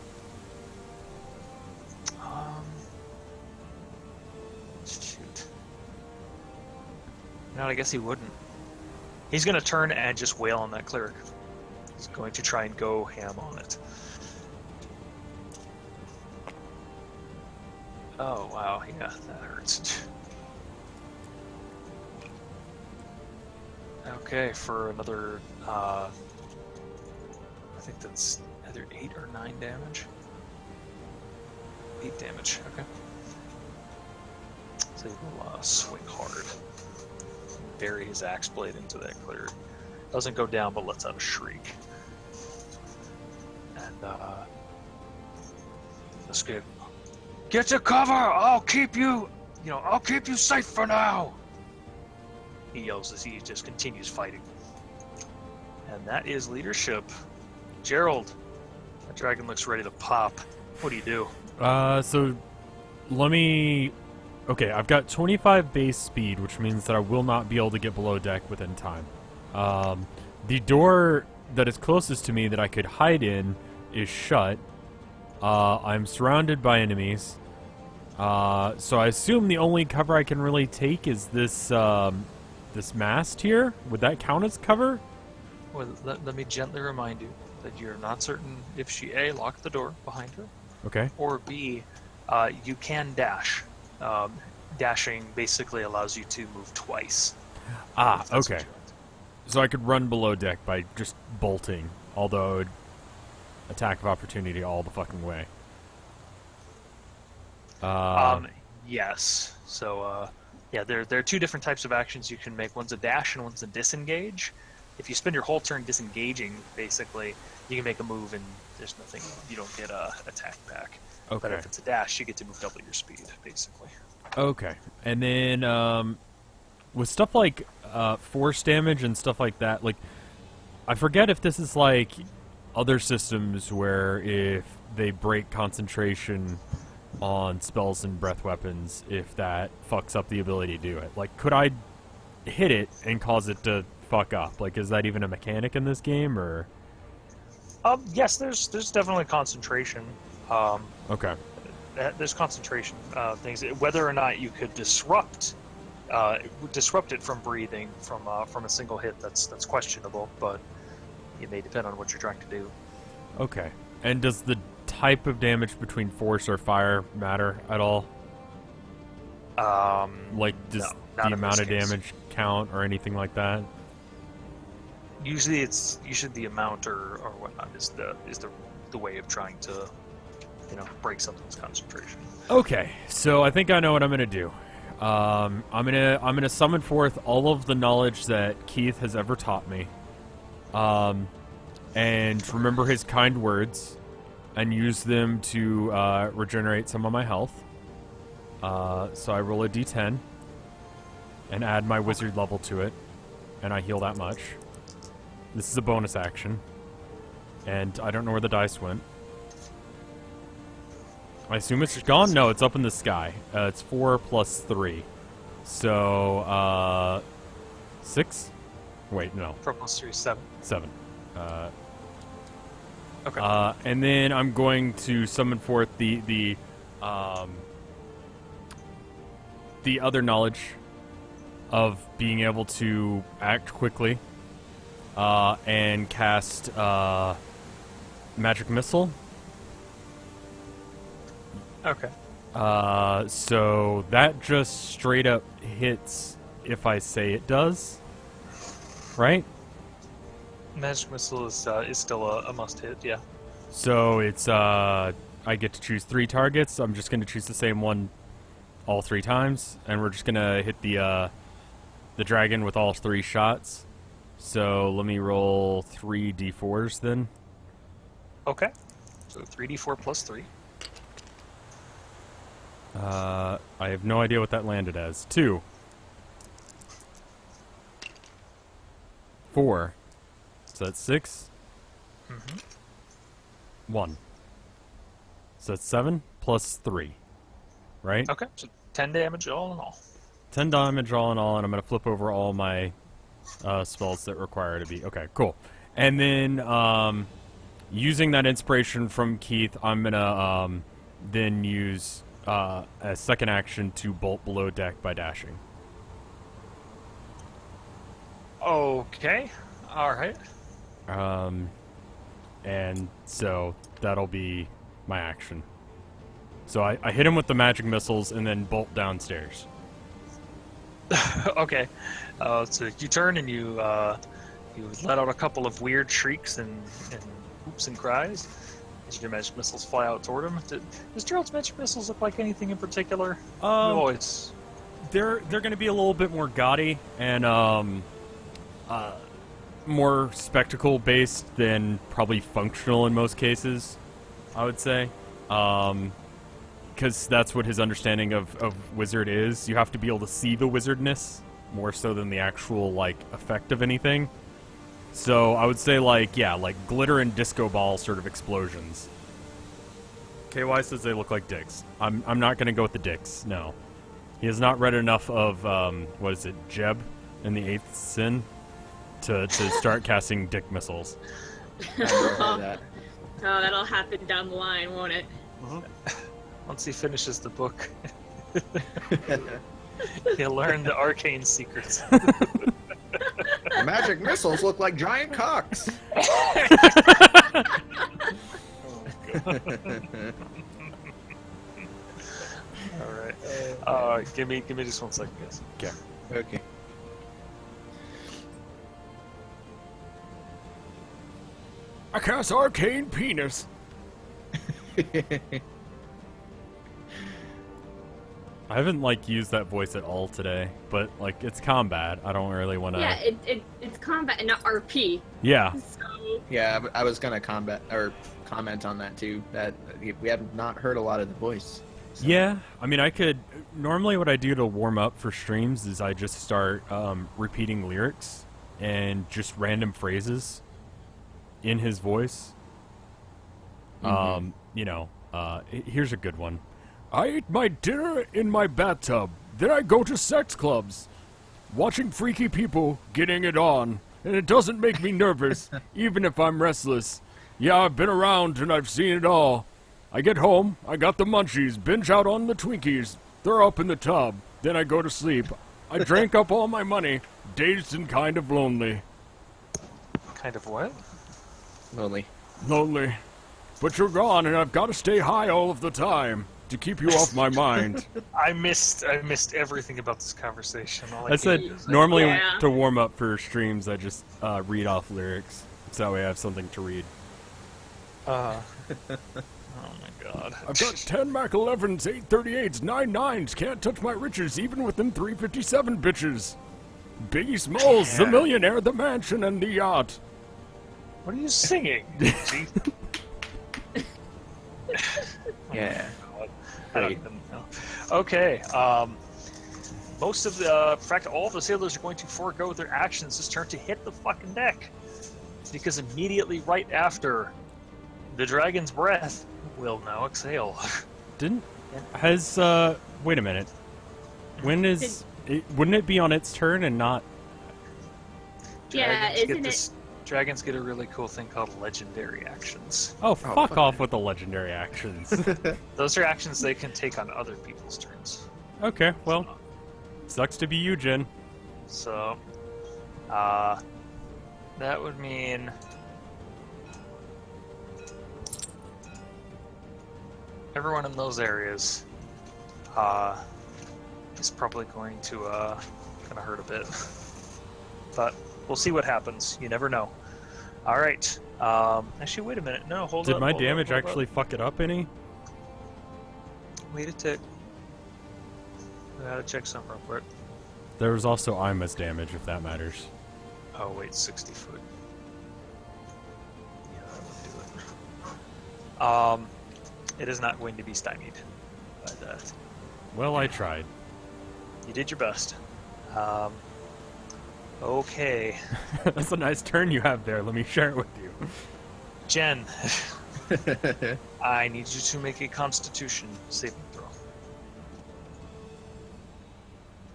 Shoot. No, I guess he wouldn't. He's going to turn and just wail on that cleric. He's going to try and go ham on it. Oh, wow. Yeah, that hurts. Okay, for another, I think that's either 8 or 9 damage. 8 damage, okay. So he will swing hard. Bury his axe blade into that cleric. Doesn't go down, but lets out a shriek. And let's get to cover. I'll keep you safe for now. He yells as he just continues fighting. And that is leadership. Gerald, that dragon looks ready to pop. What do you do? So let me. Okay, I've got 25 base speed, which means that I will not be able to get below deck within time. The door that is closest to me that I could hide in is shut. I'm surrounded by enemies. So I assume the only cover I can really take is this this mast here. Would that count as cover? Well, let me gently remind you that you're not certain if she A, locked the door behind her, Okay. or B, you can dash. Dashing basically allows you to move twice. Ah, if that's what okay. you want. So I could run below deck by just bolting, although attack of opportunity all the fucking way. Yes. So, yeah, there are two different types of actions you can make. One's a dash and one's a disengage. If you spend your whole turn disengaging, basically, you can make a move and there's nothing. You don't get a attack back. Okay. But if it's a dash, you get to move double your speed, basically. Okay. And then with stuff like force damage and stuff like that, like I forget if this is like other systems where if they break concentration on spells and breath weapons, if that fucks up the ability to do it. Like, could I hit it and cause it to fuck up? Like, is that even a mechanic in this game, or? Yes, there's definitely concentration. Okay. There's concentration things. Whether or not you could disrupt it from breathing from a single hit, that's questionable. But it may depend on what you're trying to do. Okay. And does the type of damage between force or fire matter at all? Like, does No, not the in amount this of case. damage count or anything like that? Usually the amount or whatnot is the way of trying to, break something's concentration. Okay, so I think I know what I'm gonna do. I'm gonna summon forth all of the knowledge that Keith has ever taught me, and remember his kind words, and use them to regenerate some of my health. So I roll a d10 and add my wizard level to it, and I heal that much. This is a bonus action, and I don't know where the dice went. I assume it's gone? No, it's up in the sky. It's 4 plus 3. So, 6? Wait, no. 4 plus 3 is 7. 7. Okay. And then I'm going to summon forth the other knowledge of being able to act quickly, and cast magic missile. Okay. So that just straight up hits if I say it does, right? Magic missile is still a must hit. Yeah. So it's I get to choose 3 targets. I'm just going to choose the same one all 3 times, and we're just going to hit the dragon with all 3 shots. So let me roll 3 d4s then. Okay. So 3d4 plus 3. I have no idea what that landed as. 2. 4. So that's 6. Mm-hmm. 1. So that's 7 plus 3. Right? Okay. So 10 damage all in all. 10 damage all in all, and I'm going to flip over all my spells that require to be... Okay, cool. And then, using that inspiration from Keith, I'm going to then use a second action to bolt below deck by dashing. Okay. All right. And so that'll be my action. So I hit him with the magic missiles and then bolt downstairs. Okay. So you turn and you let out a couple of weird shrieks and whoops and cries as your magic missiles fly out toward him. Does Gerald's magic missiles look like anything in particular? It's They're going to be a little bit more gaudy and more spectacle based than probably functional in most cases, I would say. Because that's what his understanding of wizard is. You have to be able to see the wizardness more so than the actual like effect of anything. So I would say like glitter and disco ball sort of explosions. KY says they look like dicks. I'm not gonna go with the dicks. No, he has not read enough of what is it, Jeb in the 8th Sin to start casting dick missiles. I've never heard that. Oh, that'll happen down the line, won't it? once he finishes the book, he'll learn the arcane secrets. The magic missiles look like giant cocks. All right. Give me just 1 second, guys. Okay. Okay. I cast arcane penis. I haven't used that voice at all today, but it's combat. I don't really want to. Yeah, it's combat and not RP. Yeah. So Yeah, I was gonna comment on that too. That we have not heard a lot of the voice. So. Yeah, I mean, I could. Normally, what I do to warm up for streams is I just start repeating lyrics and just random phrases in his voice. Here's a good one. I eat my dinner in my bathtub. Then I go to sex clubs, watching freaky people getting it on, and it doesn't make me nervous, even if I'm restless. Yeah, I've been around and I've seen it all. I get home, I got the munchies, binge out on the Twinkies, throw up in the tub, then I go to sleep. I drank up all my money, dazed and kind of lonely. Kind of what? Lonely. Lonely. But you're gone and I've got to stay high all of the time. to keep you off my mind. I missed everything about this conversation. All I said can do is normally Yeah. to warm up for streams, I just read off lyrics, so that way I have something to read. oh my god. I've got 10 Mac 11s, 838s, 99s, can't touch my riches, even within 357 bitches. Biggie Smalls, the Yeah. millionaire, the mansion, and the yacht. What are you singing? See? Yeah. God. I don't even know. Okay. Most of the, in fact, all of the sailors are going to forego their actions this turn to hit the fucking deck, because immediately right after, the dragon's breath will now exhale. Wait a minute. Wouldn't it be on its turn and not... Yeah, Dragons get a really cool thing called legendary actions. Oh, fuck off with the legendary actions. Those are actions they can take on other people's turns. Okay, well, sucks to be you, Jen. So, that would mean everyone in those areas is probably going to kind of hurt a bit. But we'll see what happens. You never know. All right. Actually, wait a minute. No, hold on. Did my damage actually fuck it up any? Wait a tick. I gotta check something real quick. There was also Ima's damage, if that matters. Oh, wait, 60 foot. Yeah, that would do it. It is not going to be stymied by that. Well, I tried. You did your best. Okay. That's a nice turn you have there. Let me share it with you. Jen, I need you to make a Constitution saving throw.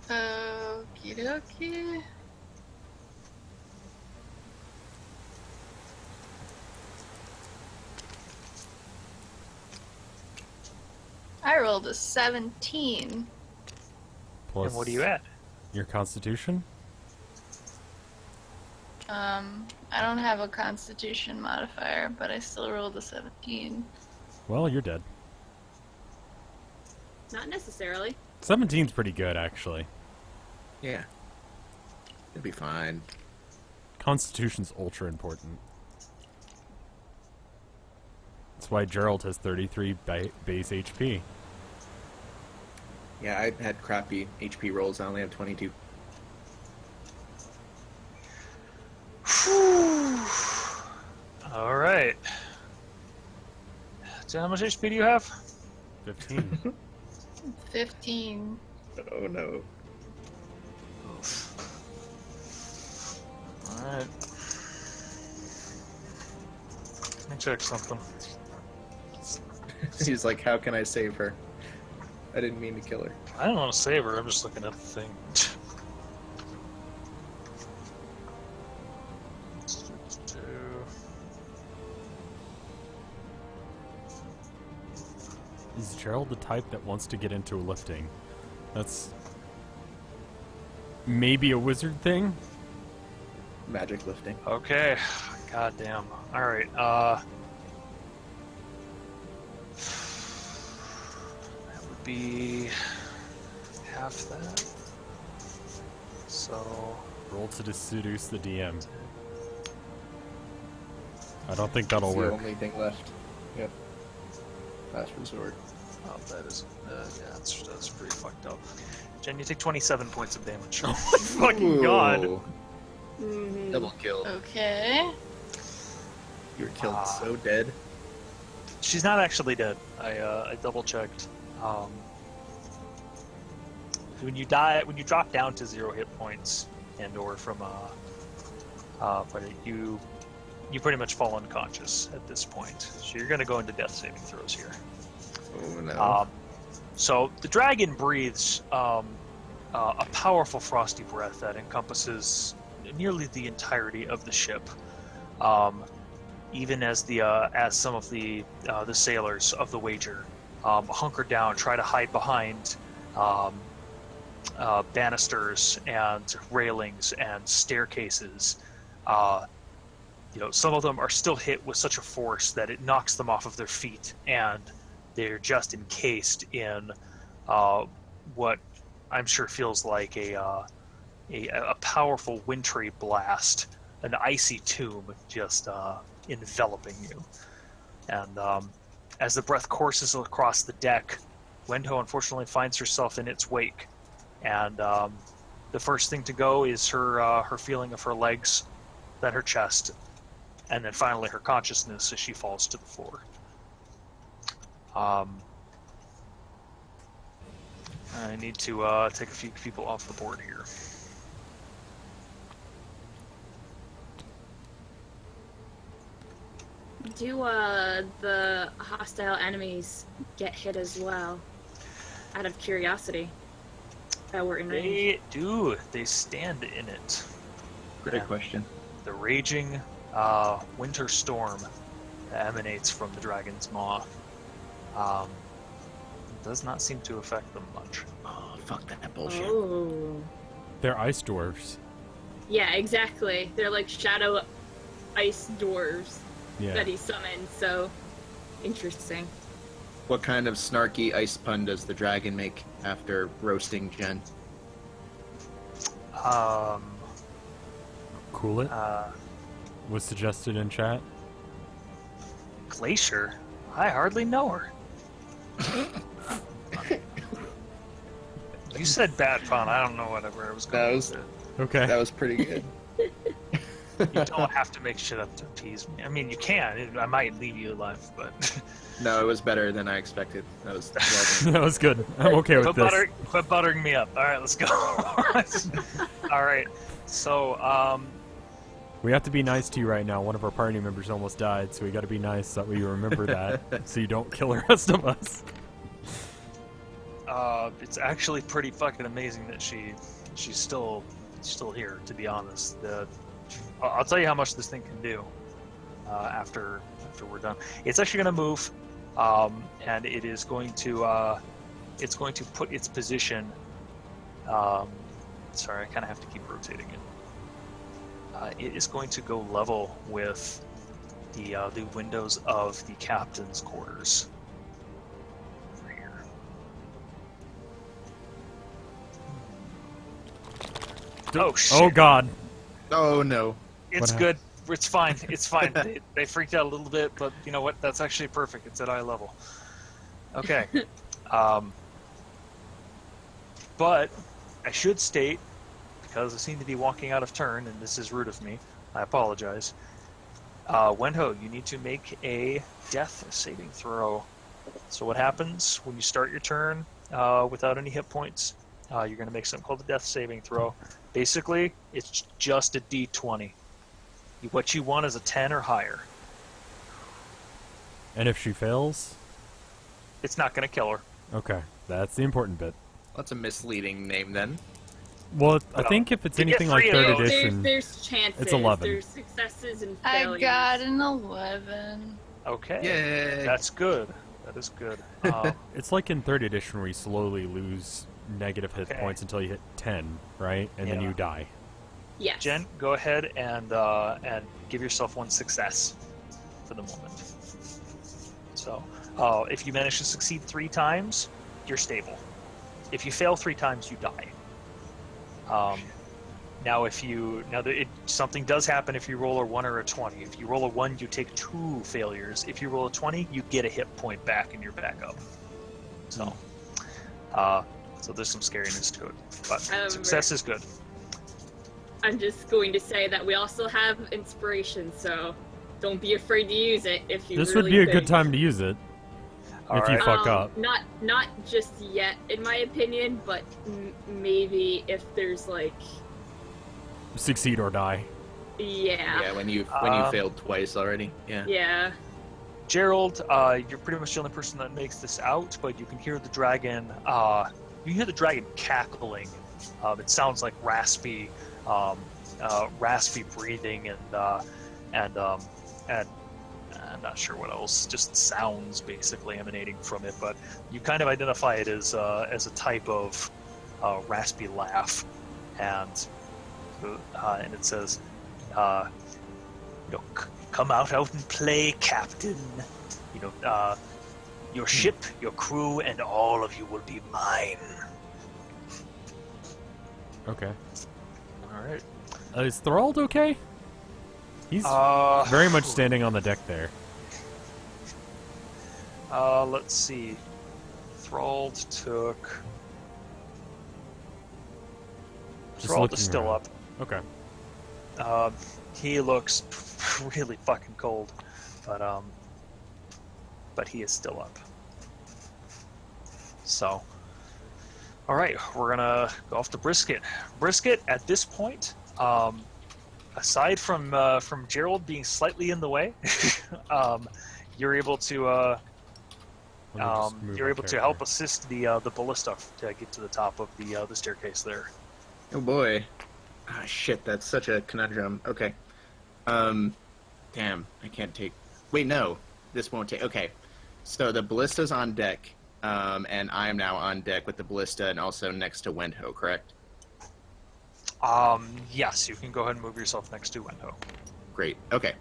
Okie dokie. I rolled a 17. Plus And what are you at? your constitution? I don't have a constitution modifier, but I still rolled a 17. Well, you're dead. Not necessarily. 17's pretty good, actually. Yeah. It'll be fine. Constitution's ultra important. That's why Gerald has 33 base HP. Yeah, I had crappy HP rolls. I only have 22. All right. So how much HP do you have? 15. 15. Oh no. All right. Let me check something. He's like, how can I save her? I didn't mean to kill her. I don't want to save her. I'm just looking at the thing. Is Gerald the type that wants to get into lifting? That's maybe a wizard thing? Magic lifting. Okay. Goddamn. All right. That would be half that. So. Roll to seduce the DM. I don't think that'll It's work. the only thing left. Yep. Last resort. Oh, that is. Yeah, that's pretty fucked up. Jen, you take 27 points of damage. Oh my fucking god. Ooh. Mhm. Double kill. Okay. You were killed so dead. She's not actually dead. I double checked. When you die, when you drop down to 0 hit points, and/or from but you pretty much fall unconscious at this point. So you're gonna go into death saving throws here. Oh no. So the dragon breathes a powerful frosty breath that encompasses nearly the entirety of the ship. Even as some of the sailors of the Wager hunker down, try to hide behind banisters and railings and staircases. Some of them are still hit with such a force that it knocks them off of their feet and they're just encased in what I'm sure feels like a powerful wintry blast, an icy tomb just enveloping you. And as the breath courses across the deck, Wendho unfortunately finds herself in its wake. And the first thing to go is her feeling of her legs, then her chest, and then finally her consciousness as she falls to the floor. I need to take a few people off the board here. Do the hostile enemies get hit as well? Out of curiosity. That we're in range. They do. They stand in it. Great question. The raging winter storm that emanates from the dragon's maw does not seem to affect them much. Oh, fuck that bullshit. Oh. They're ice dwarves. Yeah, exactly. They're like shadow ice dwarves Yeah. that he summoned, so interesting. What kind of snarky ice pun does the dragon make after roasting Jen? Cool it. Was suggested in chat. Glacier? I hardly know her. You said bad pun. I don't know whatever I was going with it. Okay. That was pretty good. You don't have to make shit up to appease me. I mean, you can. I might leave you alive, but... No, it was better than I expected. That was well done. That was good. I'm okay with this. Quit buttering me up. All right, let's go. All right. So, We have to be nice to you right now. One of our party members almost died, so we got to be nice so that we remember that, so you don't kill the rest of us. it's actually pretty fucking amazing that she's still here. To be honest, I'll tell you how much this thing can do after we're done. It's actually going to move, and it is going to put its position. Sorry, I kind of have to keep rotating it. It is going to go level with the windows of the captain's quarters. Over here. Oh shit! Oh god. Oh no. It's good. It's fine. It's fine. They freaked out a little bit, but you know what? That's actually perfect. It's at eye level. Okay. But I should state, because I seem to be walking out of turn, and this is rude of me, I apologize. Wendho, you need to make a death saving throw. So what happens when you start your turn without any hit points? You're going to make something called a death saving throw. Basically, it's just a d20. What you want is a 10 or higher. And if she fails? It's not going to kill her. Okay, that's the important bit. That's a misleading name then. Well, I think if it's You get anything like three of 3rd those. edition, There's chances. it's 11. There's successes and I failures. got an 11. Okay. Yay! That's good. That is good. it's like in 3rd edition where you slowly lose negative hit Okay. points until you hit 10, right? And then Yeah. you die. Yes. Jen, go ahead and give yourself one success for the moment. So, if you manage to succeed 3 times, you're stable. If you fail 3 times, you die. Now, something does happen if you roll a 1 or a 20. If you roll a 1, you take 2 failures. If you roll a 20, you get a hit point back and you're back up. So, so there's some scariness to it, but success is good. I'm just going to say that we also have inspiration, so don't be afraid to use it if you This really would be a think. good time to use it. If you fuck up. Not just yet, in my opinion, but maybe if there's like, Succeed or die. yeah, Yeah, when you failed twice already. Yeah. yeah. Gerald, you're pretty much the only person that makes this out, but you can hear the dragon. You hear the dragon cackling. It sounds like raspy breathing, and I'm not sure what else. Just sounds basically emanating from it, but you kind of identify it as a type of raspy laugh, and it says, "Come out and play, Captain. Your ship, your crew, and all of you will be mine. Okay. All right. Is Thorold okay? He's very much standing on the deck there. Let's see. Thrald took. Just Thrald looking is still around. up. Okay. He looks really fucking cold, but he is still up. So, all right, we're gonna go off to Brisket. Brisket, at this point, aside from Gerald being slightly in the way, you're able to help assist the ballista to get to the top of the staircase there. Oh boy. Ah, shit, that's such a conundrum. Okay. Damn, I can't take... Wait, no. This won't take... Okay. So the ballista's on deck, and I am now on deck with the ballista and also next to Wendho, correct? Yes, you can go ahead and move yourself next to Wendho. Great. Okay.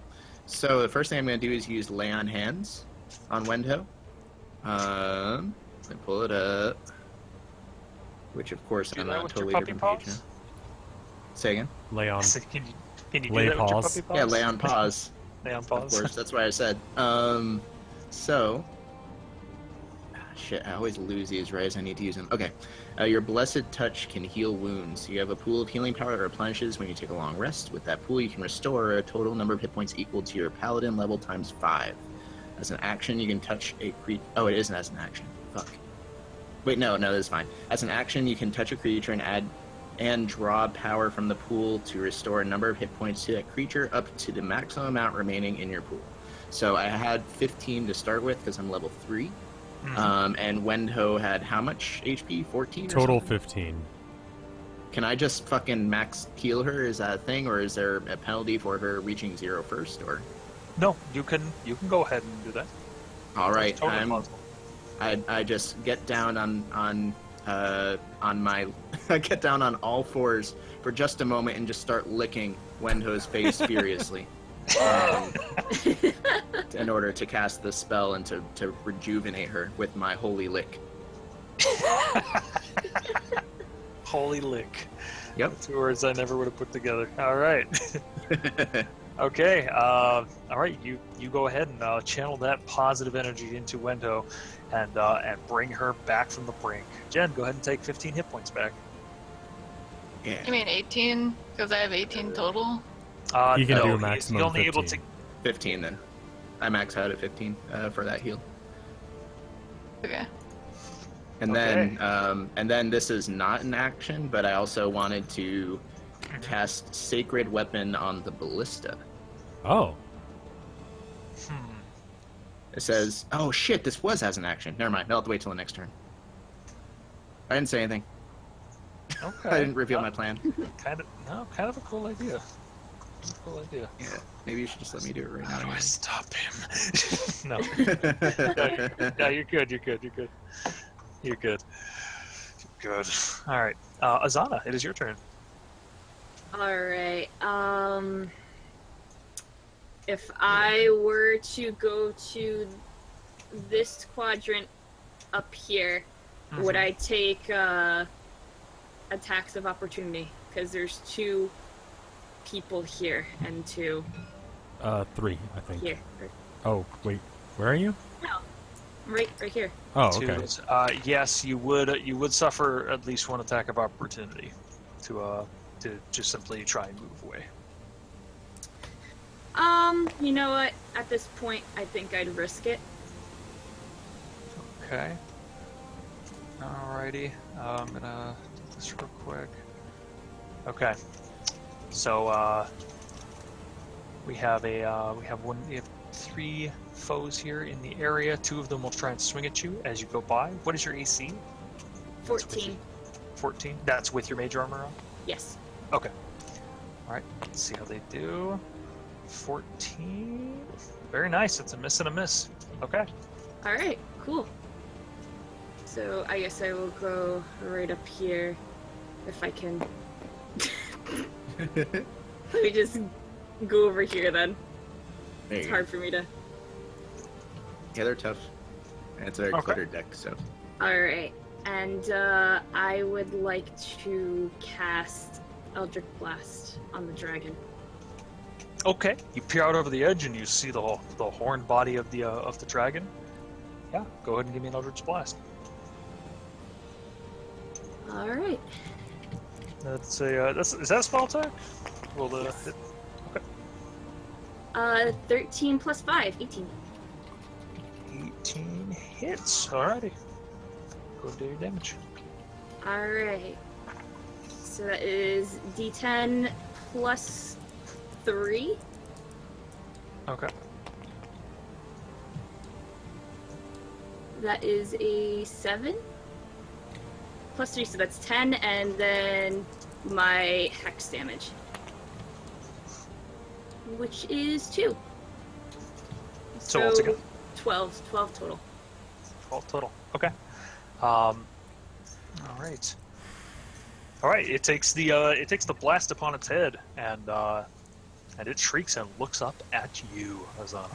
So the first thing I'm going to do is use Lay on Hands on Wendho. Let me pull it up. Which, of course, Do I'm that not with totally your puppy different page paws? now. Say again? Lay on. Can you Lay do that with your paws. puppy paws? Yeah, lay on pause. Lay on Of pause. course, that's what I said. So... Shit, I always lose these, right, as I need to use them. Okay. Your Blessed Touch can heal wounds. You have a pool of healing power that replenishes when you take a long rest. With that pool, you can restore a total number of hit points equal to your Paladin level times 5. As an action, you can touch a creature... Oh, it isn't as an action. Fuck. Wait, no, this is fine. As an action, you can touch a creature and draw power from the pool to restore a number of hit points to that creature up to the maximum amount remaining in your pool. So I had 15 to start with because I'm level 3. Mhm. And Wendho had how much HP? 14? Total 15. Can I just fucking max heal her? Is that a thing, or is there a penalty for her reaching 0 first? Or No, you can go ahead and do that. all right, That's totally possible. I just get down on my I get down on all fours for just a moment and just start licking Wendho's face furiously. In order to cast the spell and to rejuvenate her with my holy lick. Holy lick. Yep. 2 words I never would have put together. All right. Okay. All right. You go ahead and channel that positive energy into Wendho, and bring her back from the brink. Jen, go ahead and take 15 hit points back. Yeah. You mean 18? Because I have 18 total. You can no, do a he's maximum only 15. able to. 15 then. I max out at 15 for that heal. Okay. And Okay. then this is not an action, but I also wanted to cast Sacred Weapon on the ballista. Oh. It says, oh shit, this was as an action. Never mind, I'll have to wait till the next turn. I didn't say anything. Okay. I didn't reveal my plan. Kind of a cool idea. Cool idea. Yeah, maybe you should just let me do it right How do now. I stop him? No. Yeah, you're good. You're good. Good. All right. Azana, it is your turn. Alright, if I were to go to this quadrant up here, would I take attacks of opportunity? Because there's 2 people here and 2 3, I think. here. Oh, wait. Where are you? No, right here. Oh, okay. Twos. Yes, you would suffer at least 1 attack of opportunity to just simply try and move away. You know what? At this point, I think I'd risk it. Okay. Alrighty. I'm gonna do this real quick. Okay. So we have 3 foes here in the area. 2 of them will try and swing at you as you go by. What is your AC? 14. 14. That's with your mage armor on? Yes. Okay. Alright, let's see how they do. 14. Very nice. It's a miss and a miss. Okay. Alright, cool. So I guess I will go right up here if I can. Let me just go over here then. There It's you hard for me to. go. Yeah, they're tough. And it's a Okay. cluttered deck, so. Alright. And I would like to cast Eldritch Blast on the dragon. Okay. You peer out over the edge and you see the horned body of the dragon. Yeah. Go ahead and give me an Eldritch Blast. Alright. That's is that a spell attack? Roll the Yes. hit. 13 plus 5, 18. 18 hits. Alrighty. Go do your damage. Alright. So that is D10 plus 3. Okay. That is a 7. Plus 3, so that's 10, and then my hex damage. Which is 2. So altogether? 12 total. 12 total. Okay. All right. All right. It takes the blast upon its head, and it shrieks and looks up at you, Azana.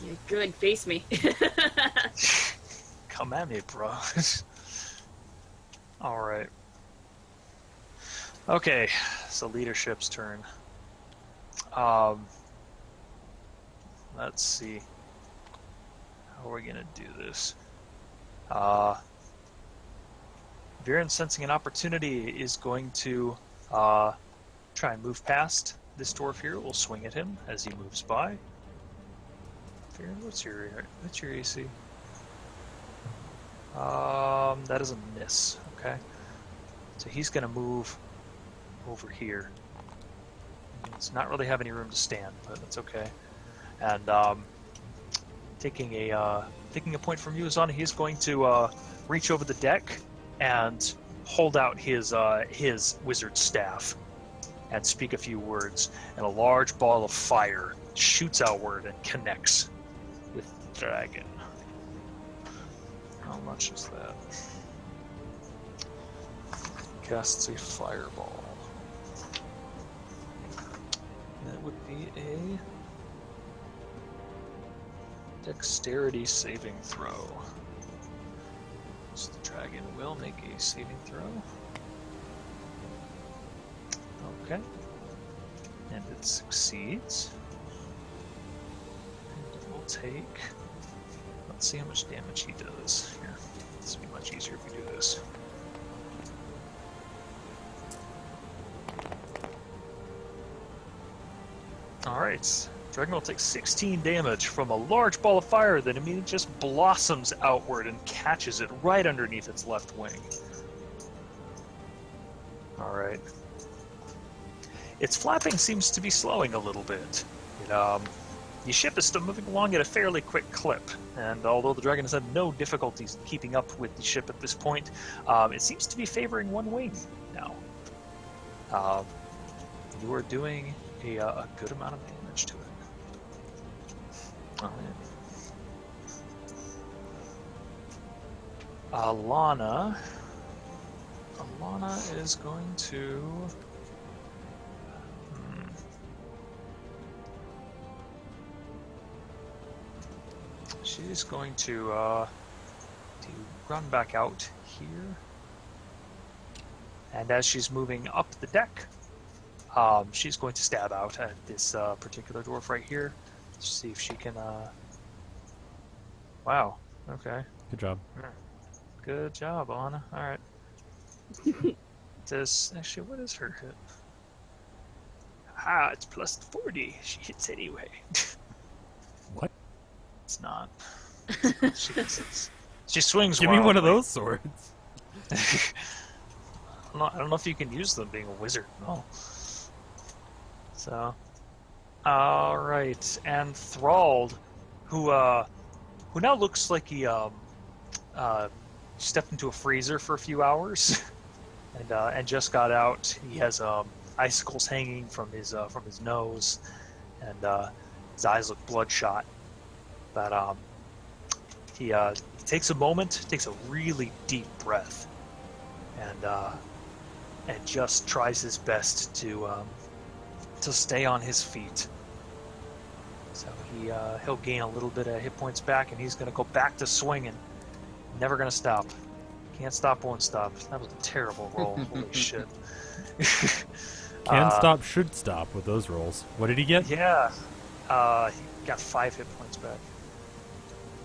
Yeah, good, face me. Come at me, bro. All right. Okay. So leadership's turn. Let's see. How are we gonna do this? Viren, sensing an opportunity, is going to try and move past this dwarf here. We'll swing at him as he moves by. Viren, what's your AC? That is a miss. Okay. So he's gonna move over here. It's not really have any room to stand, but that's okay. And taking a point from you, Azana, he's going to reach over the deck and hold out his wizard staff and speak a few words, and a large ball of fire shoots outward and connects with the dragon. How much is that? Casts a fireball. That would be a dexterity saving throw. So the dragon will make a saving throw. Okay. And it succeeds. And it will take... Let's see how much damage he does. Here, this will be much easier if we do this. Alright. Dragon will take 16 damage from a large ball of fire that immediately just blossoms outward and catches it right underneath its left wing. Alright. Its flapping seems to be slowing a little bit. The ship is still moving along at a fairly quick clip, and although the dragon has had no difficulties keeping up with the ship at this point, it seems to be favoring one wing now. You are doing a good amount of damage to it. Alright. Alana is going to... She's going to run back out here. And as she's moving up the deck, she's going to stab out at this particular dwarf right here to see if she can... Wow. Okay. Good job. Good job, Anna. Alright. Actually, what is her hit? It's plus 40. She hits anyway. What? It's not. She swings Give me one of wildly. those swords. I don't know if you can use them being a wizard. No. So, all right, and Thrald, who now looks like he stepped into a freezer for a few hours, and just got out. He has icicles hanging from his nose, and his eyes look bloodshot. But he takes a moment, takes a really deep breath, and just tries his best to stay on his feet. So he'll gain a little bit of hit points back, and he's going to go back to swinging. Never going to stop. Can't stop, won't stop. That was a terrible roll. Holy shit. Can stop, should stop with those rolls. What did he get? Yeah. He got 5 hit points back.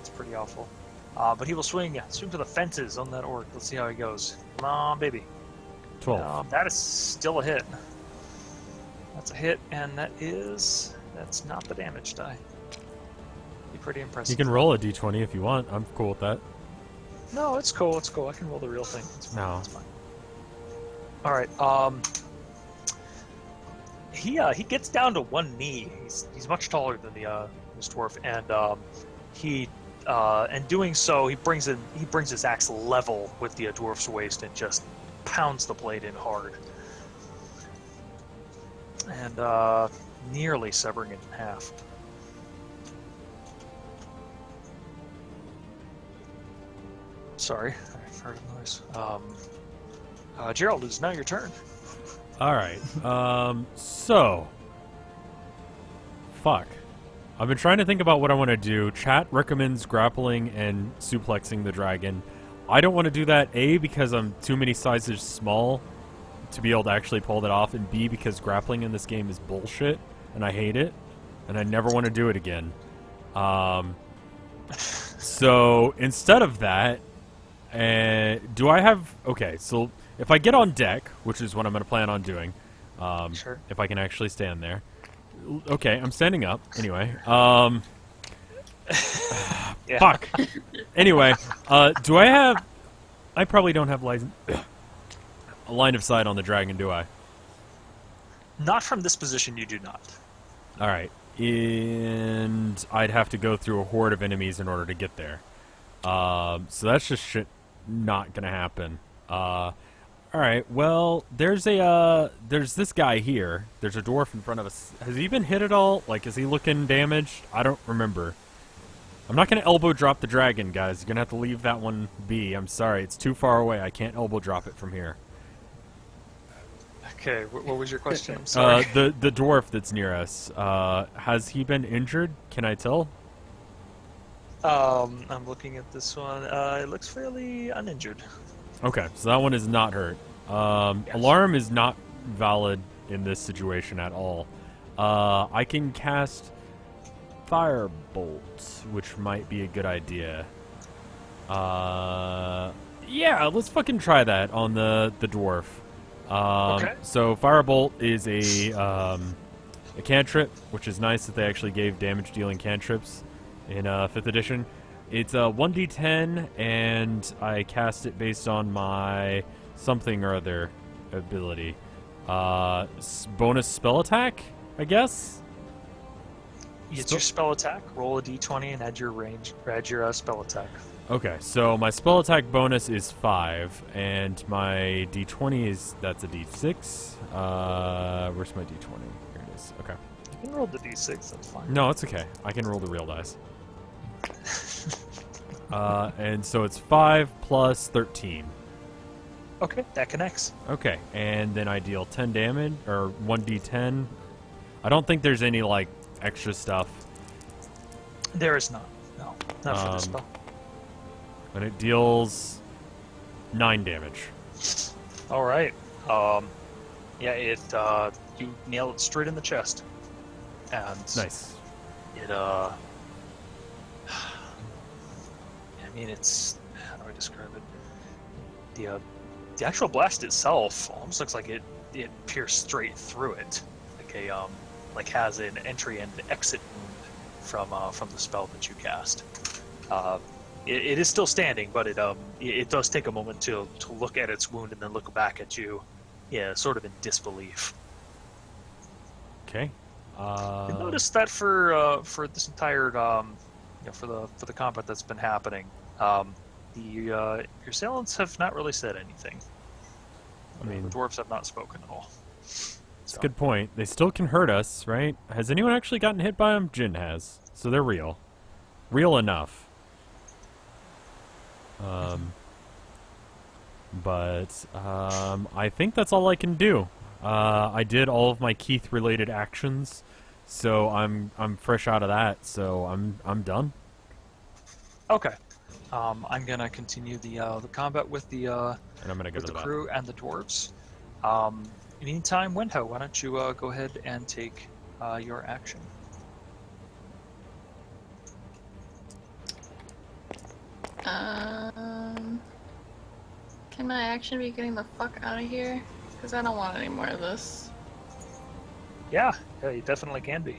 It's pretty awful. But he will swing for the fences on that orc. Let's see how he goes. Come on, baby. 12. That is still a hit. That's a hit, and that's not the damage die. Be pretty impressive. You can roll a d20 if you want. I'm cool with that. No, it's cool. It's cool. I can roll the real thing. It's fine. No. It's fine. All right. He gets down to one knee. He's much taller than this dwarf, and in doing so, he brings his axe level with the dwarf's waist and just pounds the blade in hard, and nearly severing it in half. Sorry, I heard a noise. Gerald, it's now your turn. All right. So, fuck. I've been trying to think about what I want to do. Chat recommends grappling and suplexing the dragon. I don't want to do that, A, because I'm too many sizes small to be able to actually pull that off, and B, because grappling in this game is bullshit, and I hate it, and I never want to do it again. So, instead of that, do I have... Okay, so if I get on deck, which is what I'm going to plan on doing, Sure. if I can actually stand there. Okay, I'm standing up. Anyway, Yeah. fuck. Anyway, do I have... I probably don't have a line of sight on the dragon, do I? Not from this position, you do not. All right. And I'd have to go through a horde of enemies in order to get there. So that's just shit not gonna happen. All right. Well, there's this guy here. There's a dwarf in front of us. Has he been hit at all? Like, is he looking damaged? I don't remember. I'm not gonna elbow drop the dragon, guys. You're gonna have to leave that one be. I'm sorry. It's too far away. I can't elbow drop it from here. Okay, what was your question? I'm sorry. The dwarf that's near us. Has he been injured? Can I tell? I'm looking at this one. It looks fairly uninjured. Okay, so that one is not hurt. Yes. Alarm is not valid in this situation at all. I can cast Firebolt, which might be a good idea. Yeah, let's fucking try that on the dwarf. Okay. So Firebolt is a cantrip, which is nice that they actually gave damage-dealing cantrips in 5th edition. It's a 1d10, and I cast it based on my something or other ability. Bonus spell attack, I guess? It's your spell attack. Roll a d20 and add your spell attack. Okay, so my spell attack bonus is 5, and my d20 that's a d6. Where's my d20? Here it is. Okay. You can roll the d6, that's fine. No, it's okay. I can roll the real dice. And so it's 5 plus 13. Okay, that connects. Okay, and then I deal 10 damage, or 1d10. I don't think there's any, like, extra stuff. There is not. No, not for this spell. And it deals 9 damage. All right. Yeah, you nail it straight in the chest. And Nice. it, I mean, it's, how do I describe it? The actual blast itself almost looks like it pierced straight through it, like has an entry and exit wound from the spell that you cast. It is still standing, but it does take a moment to look at its wound and then look back at you, sort of in disbelief. Okay. You notice that for this entire for the combat that's been happening, your assailants have not really said anything. I mean, the dwarves have not spoken at all. That's a good point. They still can hurt us, right? Has anyone actually gotten hit by them? Jin has. So they're real. Real enough. But I think that's all I can do. I did all of my Keith-related actions, So I'm fresh out of that, so I'm done. Okay. I'm gonna continue the combat with the And I'm gonna go with to the the crew and the dwarves. Meantime, Wenho, why don't you go ahead and take your action? Can my action be getting the fuck out of here? Because I don't want any more of this. Yeah, you definitely can be.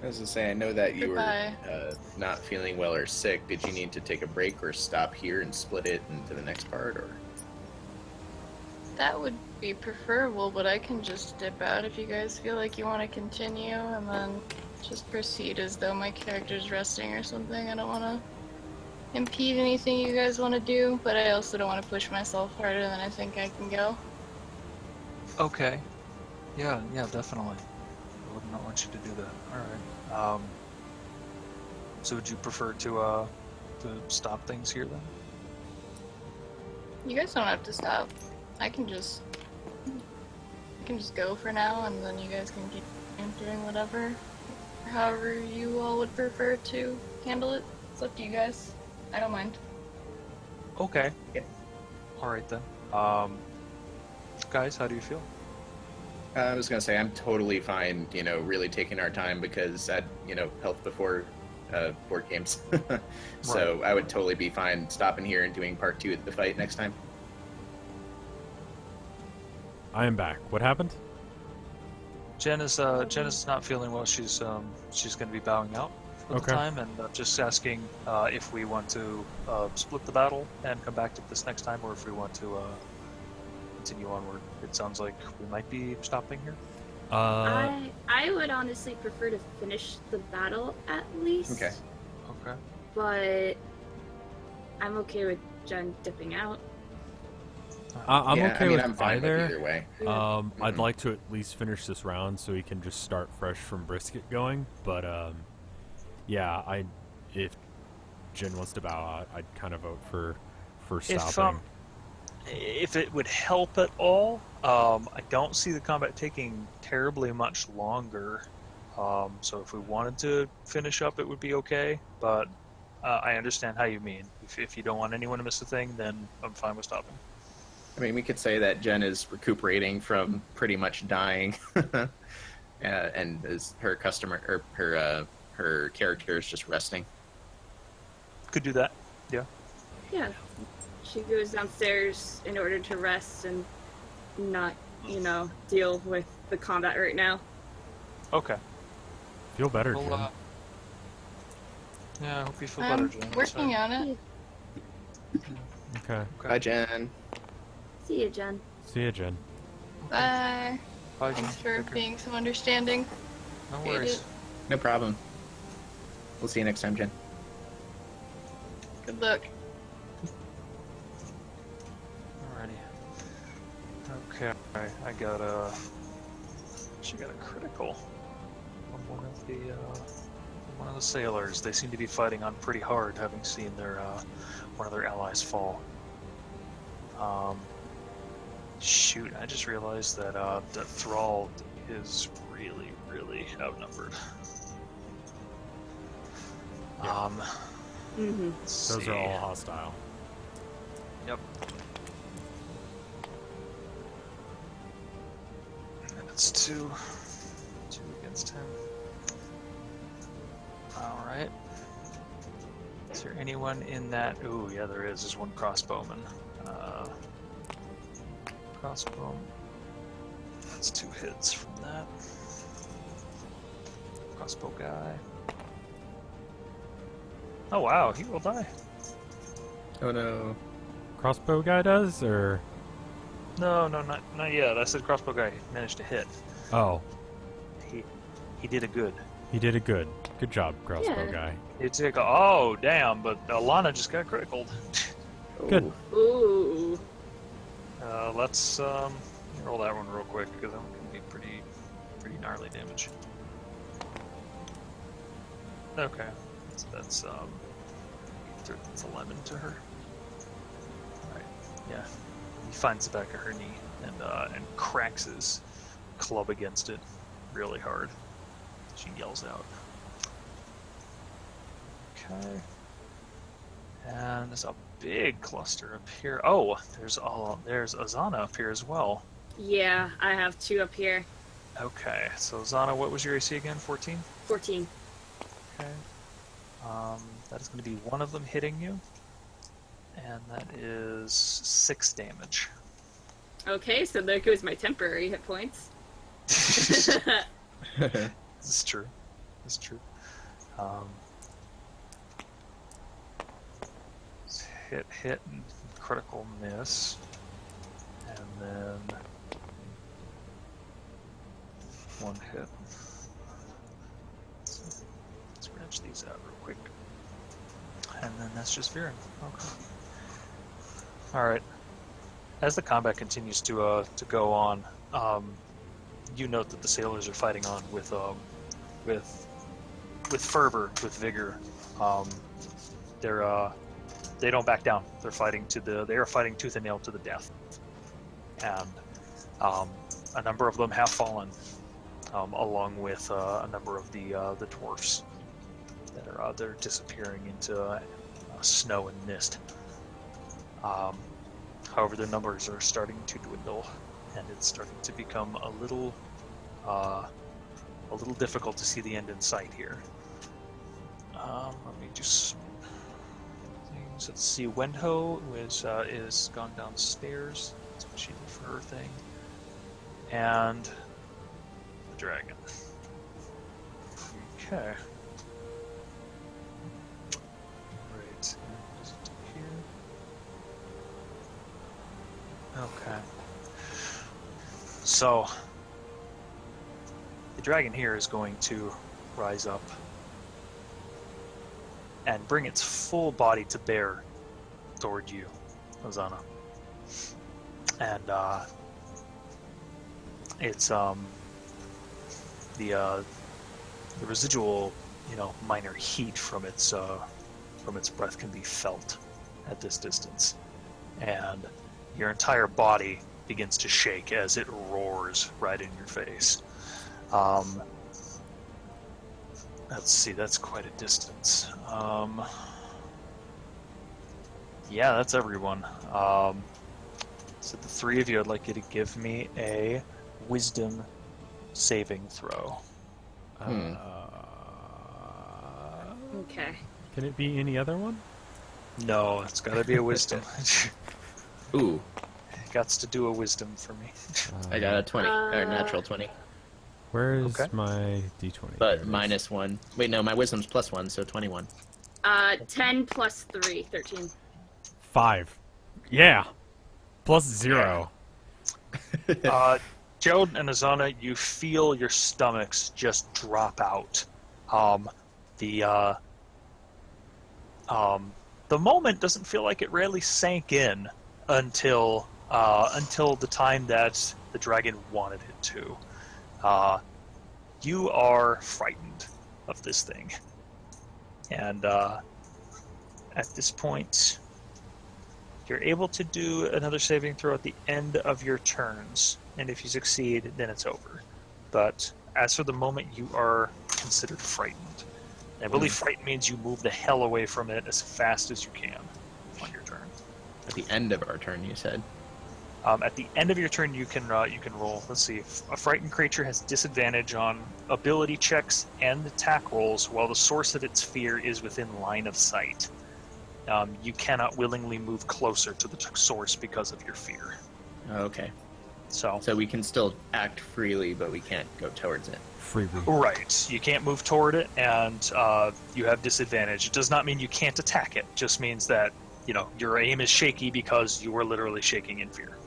I was gonna say, I know that you Goodbye. were not feeling well or sick. Did you need to take a break or stop here and split it into the next part, or? That would be preferable, but I can just dip out if you guys feel like you want to continue, and then just proceed as though my character's resting or something. I don't want to impede anything you guys want to do, but I also don't want to push myself harder than I think I can go. Okay. Yeah, definitely. I would not want you to do that. All right. So would you prefer to stop things here then? You guys don't have to stop. I can just go for now, and then you guys can keep doing whatever, however you all would prefer to handle it. It's up to you guys. I don't mind. Okay. Yeah. All right then. Guys, how do you feel? I was gonna say I'm totally fine. Really taking our time because health before board games. So I would totally be fine stopping here and doing part 2 of the fight next time. I am back. What happened? Jen is not feeling well. She's going to be bowing out for the Okay. time, and just asking if we want to split the battle and come back to this next time, or if we want to continue onward. It sounds like we might be stopping here. I would honestly prefer to finish the battle at least. Okay. Okay. But I'm okay with Jen dipping out. I'm Yeah, okay I mean, with I'm fine with either. either way. I'd Mhm. like to at least finish this round so we can just start fresh from brisket going. But yeah, if Jin wants to bow out, I'd kind of vote for stopping. If it would help at all, I don't see the combat taking terribly much longer. So if we wanted to finish up, it would be okay. But I understand how you mean. If you don't want anyone to miss a thing, then I'm fine with stopping. I mean, we could say that Jen is recuperating from pretty much dying, and is her character is just resting. Could do that. Yeah. Yeah. She goes downstairs in order to rest and not, deal with the combat right now. Okay. Feel better, Well, Jin. yeah, I hope you feel I'm better, Jen. working on it. Okay. Bye, Jen. See you, Jen. See ya, Jin. Bye. Bye, Jen. Thanks for Take care. being so understanding. No Appreciate worries. it. No problem. We'll see you next time, Jen. Good luck. Alrighty. Okay, she got a critical from one of the sailors. They seem to be fighting on pretty hard, having seen their one of their allies fall. Shoot, I just realized that the Thrall is really, really outnumbered. Yeah. Mm-hmm. Let's Those see. are all hostile. Yep. That's two against him. All right. Is there anyone in that? Ooh, yeah, there is. There's one crossbowman. Crossbow. That's 2 hits from that. Crossbow guy. Oh wow, he will die. Oh no. Crossbow guy does, or No, not yet. I said crossbow guy managed to hit. oh, He did a good. he did a good job, crossbow Yeah. guy. It's like, oh damn, but Alana just got criticaled. Good. Oh. Ooh. Let's roll that one real quick because that one can be pretty gnarly damage. Okay, that's 11 to her. All right, yeah. He finds the back of her knee and cracks his club against it. really hard. She yells out. Okay. And there's a big cluster up here. Oh, there's Azana up here as well. Yeah, I have 2 up here. Okay, so Azana, what was your AC again? 14? 14. Okay. That is going to be one of them hitting you. And that is 6 damage. Okay, so there goes my temporary hit points. This is true. This is true. Hit, and critical miss. And then 1 hit. Let's branch these out real quick. And then that's just Viren. Okay. Alright. As the combat continues to go on, you note that the sailors are fighting on with fervor, with vigor. They don't back down. They are fighting tooth and nail to the death. And a number of them have fallen, along with a number of the dwarfs that are disappearing into snow and mist. However, their numbers are starting to dwindle, and it's starting to become a little difficult to see the end in sight here. Let me do some things. Let's see. Wenho is gone downstairs. That's what she did for her thing, and the dragon. Okay. Right. Here. Okay. So, the dragon here is going to rise up and bring its full body to bear toward you, Ozana. And it's the residual, minor heat from its breath can be felt at this distance, and your entire body begins to shake as it roars right in your face. Let's see, that's quite a distance. Yeah, that's everyone. So the 3 of you, I'd like you to give me a wisdom saving throw. Okay. Can it be any other one? No, it's got to be a wisdom. Ooh, Gots to do a wisdom for me. I got a 20, or natural 20. Where is Okay. my d20? But There it is. -1. Wait, no, my wisdom's +1, so 21. 10 plus 3, 13. 5. Yeah. +0. Gerald and Azana, you feel your stomachs just drop out. The moment doesn't feel like it really sank in until the time that the dragon wanted it to. You are frightened of this thing, and at this point, you're able to do another saving throw at the end of your turns, and if you succeed, then it's over. But as for the moment, you are considered frightened. And I believe frightened means you move the hell away from it as fast as you can on your turn. At the end of our turn, you said. At the end of your turn, you can roll. Let's see. A frightened creature has disadvantage on ability checks and attack rolls while the source of its fear is within line of sight. You cannot willingly move closer to the source because of your fear. Okay. So we can still act freely, but we can't go towards it. Freely. right, you can't move toward it, and you have disadvantage. It does not mean you can't attack it. It just means that your aim is shaky because you are literally shaking in fear.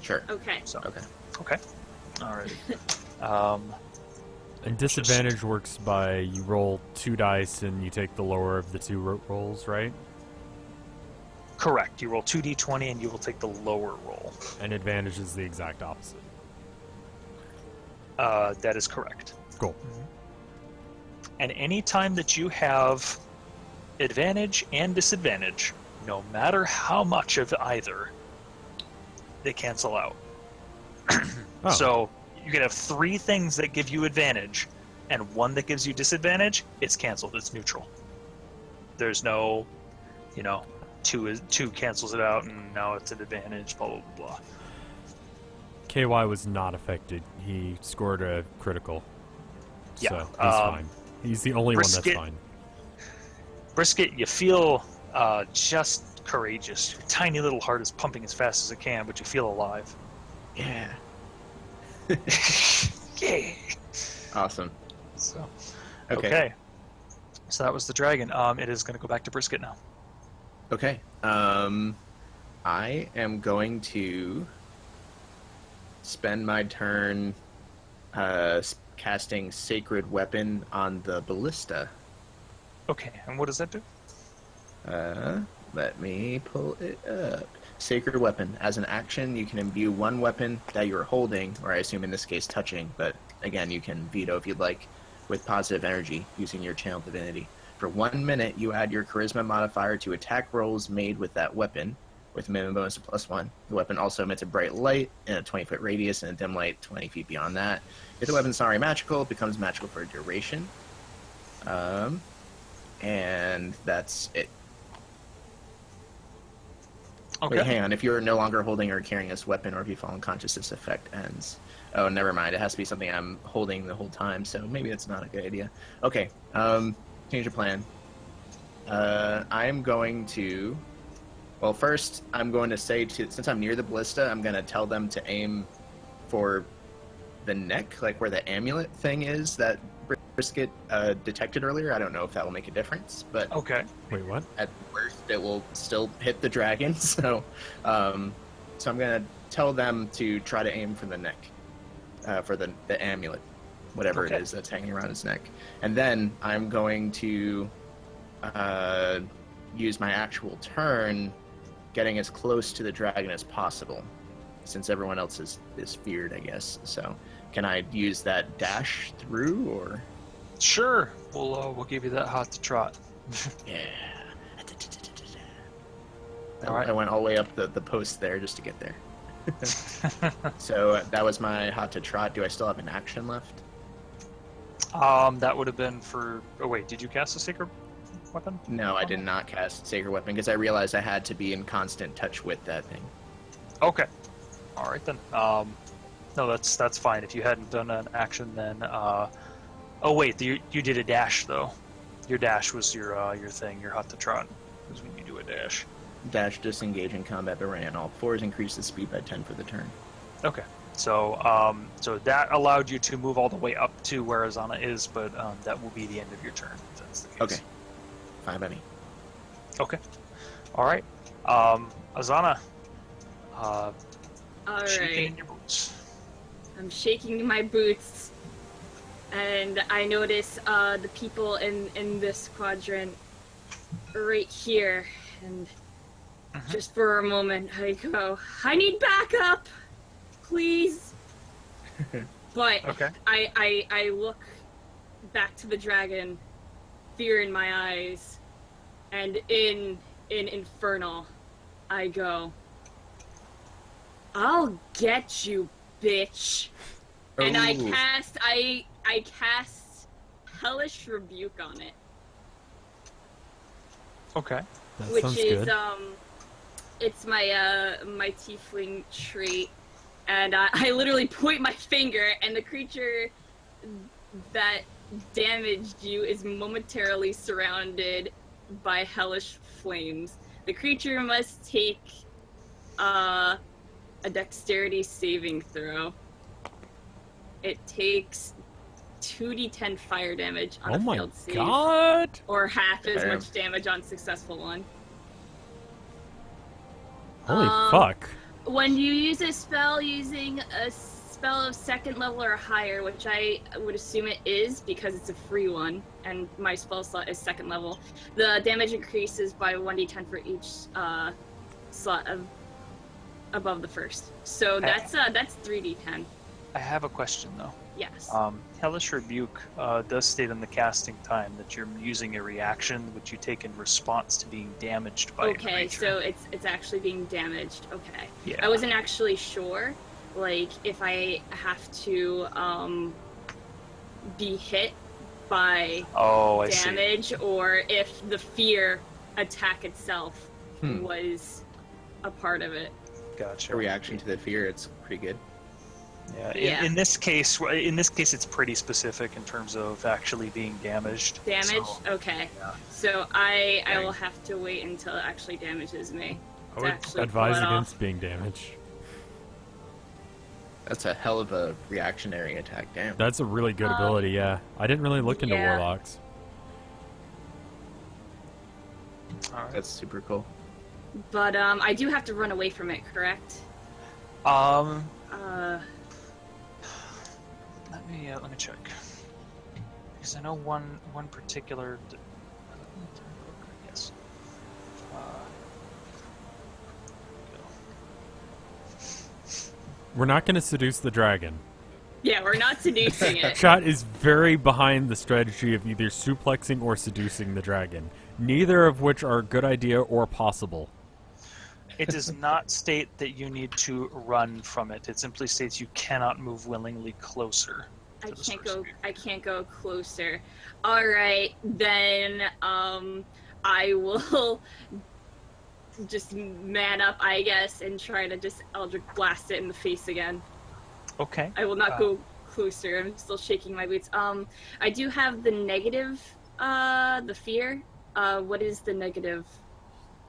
Sure. Okay. So Okay. Alrighty. And disadvantage works by you roll 2 dice and you take the lower of the 2 rolls, right? Correct. You roll 2d20 and you will take the lower roll. And advantage is the exact opposite. That is correct. Cool. And any time that you have advantage and disadvantage, no matter how much of either, they cancel out. Oh. So you can have 3 things that give you advantage, and 1 that gives you disadvantage. It's canceled. It's neutral. There's no, 2 cancels it out, and now it's an advantage. Blah blah blah. blah. KY was not affected. He scored a critical. Yeah, So he's fine. He's the only one Brisket- that's fine. Brisket, you feel just courageous. Your tiny little heart is pumping as fast as it can, but you feel alive. Yeah. Yay! Awesome. So, Okay. okay. So that was the dragon. It is going to go back to Brisket now. Okay. I am going to spend my turn casting Sacred Weapon on the ballista. Okay, and what does that do? Let me pull it up. Sacred Weapon. As an action, you can imbue one weapon that you're holding, or I assume in this case touching, but again, you can veto if you'd like, with positive energy using your channel divinity. For 1 minute, you add your charisma modifier to attack rolls made with that weapon, with a minimum bonus of +1. The weapon also emits a bright light in a 20-foot radius and a dim light 20 feet beyond that. If the weapon's not already magical, it becomes magical for a duration. And that's it. Okay. Wait, hang on. If you're no longer holding or carrying this weapon, or if you fall unconscious, this effect ends. Oh, never mind. It has to be something I'm holding the whole time, so maybe it's not a good idea. Okay. Change of plan. I'm going to... Well, first, I'm going to say, since I'm near the ballista, I'm going to tell them to aim for the neck, like where the amulet thing is that Brisket detected earlier. I don't know if that will make a difference, but Okay. Wait, what? at worst, it will still hit the dragon. So I'm going to tell them to try to aim for the neck, for the amulet, whatever Okay. it is that's hanging around his neck. And then I'm going to use my actual turn getting as close to the dragon as possible, since everyone else is feared, I guess. So can I use that dash through, or? Sure. We'll give you that hot to trot. Yeah. All right. I went all the way up the post there just to get there. So that was my hot to trot. Do I still have an action left? That would have been for... Oh, wait. Did you cast a sacred weapon? No, I did not cast Sacred Weapon because I realized I had to be in constant touch with that thing. Okay. All right, then. No, that's fine. If you hadn't done an action, then... Oh, wait. You did a dash, though. Your dash was your thing. Your hot to trot is when you do a dash. Dash, disengage in combat, but ran all fours, increase the speed by 10 for the turn. Okay. So so that allowed you to move all the way up to where Azana is, but that will be the end of your turn, if that's the case. Okay. Fine by me. Okay. All right. Azana. All Shaking in right. your boots. I'm shaking my boots, and I notice the people in this quadrant right here, and just for a moment I go, I need backup, please. But Okay. I look back to the dragon, fear in my eyes, and in Infernal, I go, I'll get you, bitch. And I Ooh. cast Hellish Rebuke on it, Okay. That which sounds is good. it's my my tiefling trait, and I literally point my finger, and the creature that damaged you is momentarily surrounded by hellish flames. The creature must take a dexterity saving throw. It takes 2d10 fire damage on Oh a my failed save, god! or half as Damn. much damage on successful one. Holy Um, fuck. When you use a spell using a spell of second level or higher, which I would assume it is because it's a free one, and my spell slot is second level, the damage increases by 1d10 for each slot of above the first. So that's 3d10. I have a question, though. Yes. Hellish Rebuke does state in the casting time that you're using a reaction which you take in response to being damaged by a Okay, creature. so it's actually being damaged. Okay. Yeah. I wasn't actually sure. like if I have to be hit by I see. damage, or if the fear attack itself was a part of it. Gotcha. A reaction to the fear, it's pretty good. Yeah. In this case, it's pretty specific in terms of actually being damaged. Damaged? So, okay. yeah. So I will have to wait until it actually damages me. I would advise against being damaged. That's a hell of a reactionary attack, damn. That's a really good ability, yeah. I didn't really look into warlocks. All right. That's super cool. But I do have to run away from it, correct? Let me check. Because I know one particular. Yes. We're not going to seduce the dragon. Yeah, we're not seducing it. Shot is very behind the strategy of either suplexing or seducing the dragon, neither of which are a good idea or possible. It does not state that you need to run from it. It simply states you cannot move willingly closer. I can't go closer. All right, then I will just man up, I guess, and try to just Eldritch blast it in the face again. Okay. I will not go closer. I'm still shaking my boots. I do have the negative, the fear. What is the negative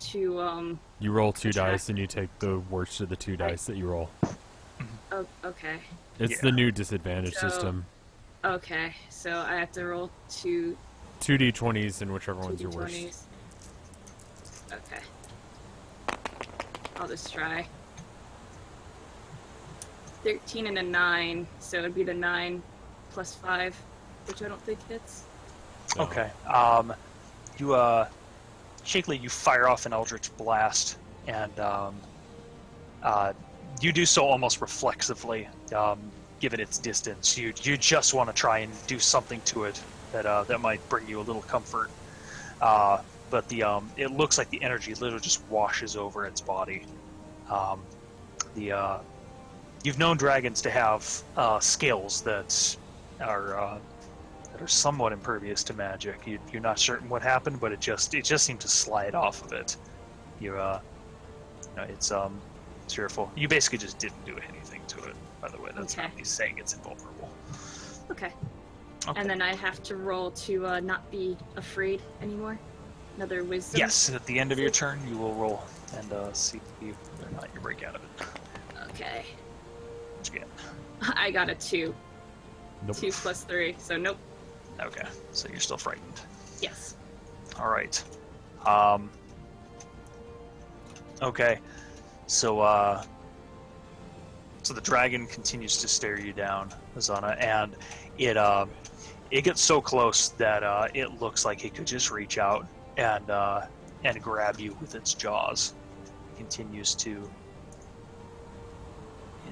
to You roll 2 attack? dice and you take the worst of the 2 dice that you roll. Oh, okay. It's the new disadvantage system. Okay, so I have to roll 2 2d20s and whichever one's your worst. 2d20s. Okay. I'll just try. 13 and a 9, so it'd be the 9 plus 5, which I don't think hits. Okay. You shakily you fire off an eldritch blast, and you do so almost reflexively, given its distance. You just want to try and do something to it that might bring you a little comfort. But it looks like the energy literally just washes over its body. You've known dragons to have scales that are somewhat impervious to magic. You're not certain what happened, but it just seemed to slide off of it. It's fearful. You basically just didn't do anything to it. By the way, that's not me saying it's invulnerable. Okay. And then I have to roll to not be afraid anymore. Another wisdom. Yes, at the end of your turn, you will roll and see whether or not you break out of it. Okay. What'd you get? I got a 2. Nope. 2 plus 3, so nope. Okay, so you're still frightened. Yes. All right. Okay. So the dragon continues to stare you down, Azana, and it gets so close that it looks like it could just reach out and grab you with its jaws. It continues to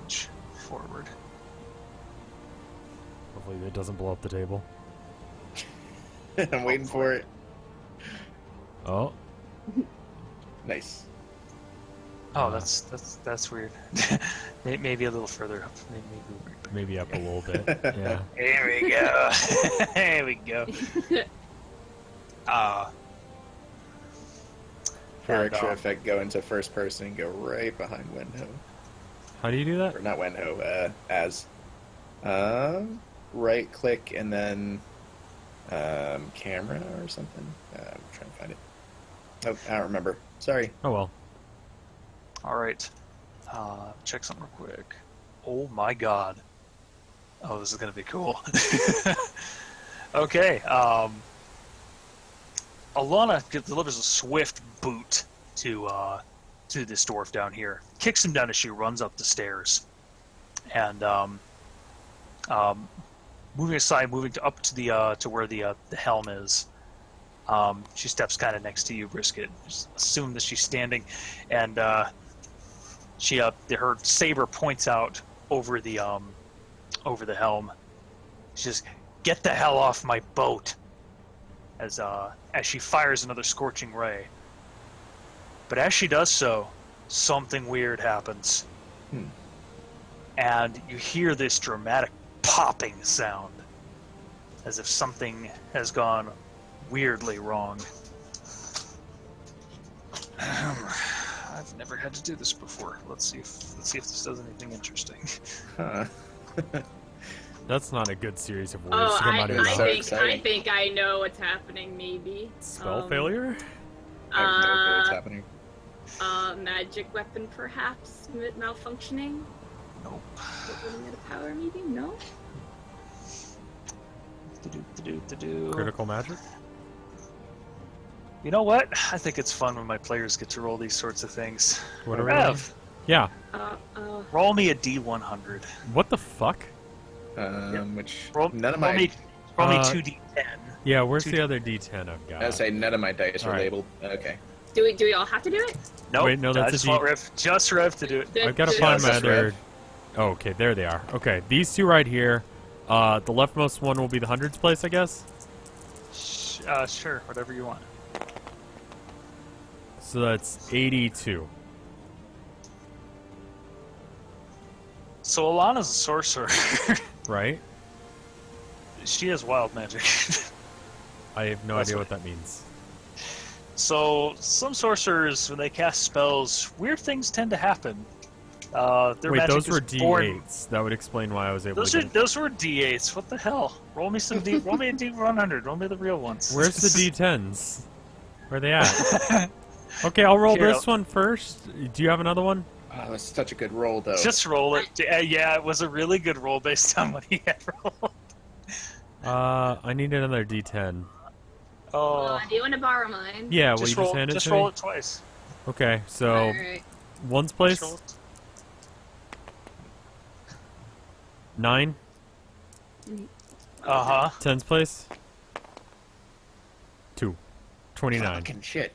inch forward. Hopefully it doesn't blow up the table. I'm waiting for it. Oh. Nice. Oh, that's weird. Maybe a little further up. Maybe up a little bit. Yeah. Here we go. Here we go. For extra effect, go into first person and go right behind Wenho. How do you do that? Or not Wenho, Az. Right click and then camera or something. I'm trying to find it. Oh, I don't remember. Sorry. Oh well. All right. Check something real quick. Oh my god. Oh, this is gonna be cool. Okay. Alana delivers a swift boot to this dwarf down here. Kicks him down as she runs up the stairs, and moving up to the to where the helm is. She steps kind of next to you, Brisket. Just assume that she's standing, and her saber points out over the helm. She says, "Get the hell off my boat!" As she fires another scorching ray. But as she does so, something weird happens. and you hear this dramatic popping sound, as if something has gone weirdly wrong. I've never had to do this before. Let's see if this does anything interesting. Huh. That's not a good series of words Oh, to come out of your so mouth. I exciting. think I know what's happening. Maybe Spell failure? I have no clue what's happening. Magic weapon perhaps malfunctioning. Nope. Running out of power, maybe? No. Critical magic? You know what? I think it's fun when my players get to roll these sorts of things. What are we rolling? Rev, Yeah. roll me a D100. What the fuck? Which Roll none of me my. 2d10. Yeah, where's 2D10. the other D10 I've got? I say none of my dice are Alright. labeled. Okay. Do we all have to do it? Nope. Wait, no, that's I a just D- want Rev to do it. I've got to Just- find my Just other... Rev. Oh, okay, there they are. Okay, these two right here. The leftmost one will be the hundreds place, I guess? Sure, whatever you want. So that's 82. So Alana's a sorcerer. Right? She has wild magic. I have no That's idea what- what that means. So some sorcerers, when they cast spells, weird things tend to happen. Their Wait, magic those is were born- D8s. That would explain why I was able Those to are get... those were D8s. What the hell? Roll me some D. Roll me a D100. Roll me the real ones. Where's the D10s? Where are they at? Okay, I'll roll Here, this one first. Do you have another one? Oh, that's such a good roll, though. Just roll it. Yeah, it was a really good roll based on what he had rolled. I need another D10. Oh, Do you want to borrow mine? Yeah, will you just just roll. hand it Just to roll me? it twice. Okay, so Alright. one's Just place, roll it. 9. Uh huh. 10's place, 2. 29. Fucking shit.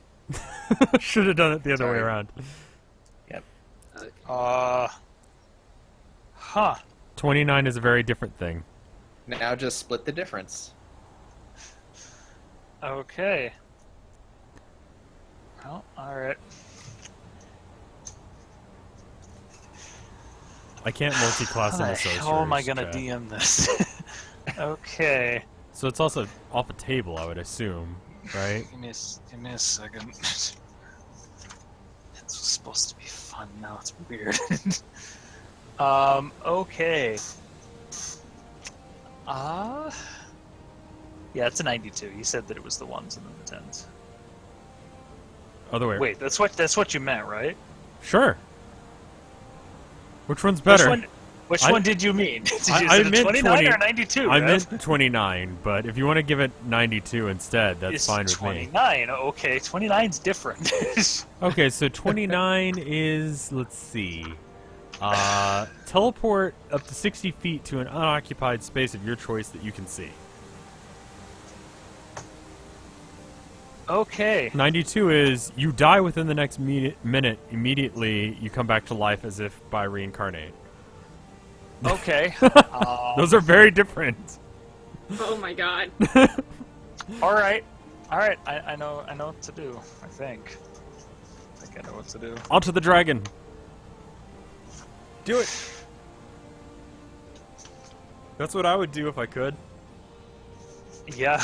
Should have done it the other way Sorry. around. Okay. Huh. 29 is a very different thing. Now just split the difference. Okay. Well, all right. I can't multi-class How in the the sorcerer's hell am I gonna chat. DM this? Okay. So it's also off a table, I would assume, right? Give me a second. It's supposed to be fun. Now it's weird. Okay. Yeah, it's a 92. You said that it was the ones and then the tens. Other way. Wait, that's what you meant, right? Sure. Which one's better? Which I- one did you mean? Did you I say meant 29 20 or 92? I Rev? meant 29, but if you want to give it 92 instead, that's It's fine with me. 29. Okay, 29's different. Okay, so 29 is, let's see, teleport up to 60 feet to an unoccupied space of your choice that you can see. Okay. 92 is you die within the next minute, immediately you come back to life as if by reincarnate. Okay. Those are very different. Oh my god. All right. I know what to do. I think I know what to do. Onto the dragon. Do it. That's what I would do if I could. Yeah.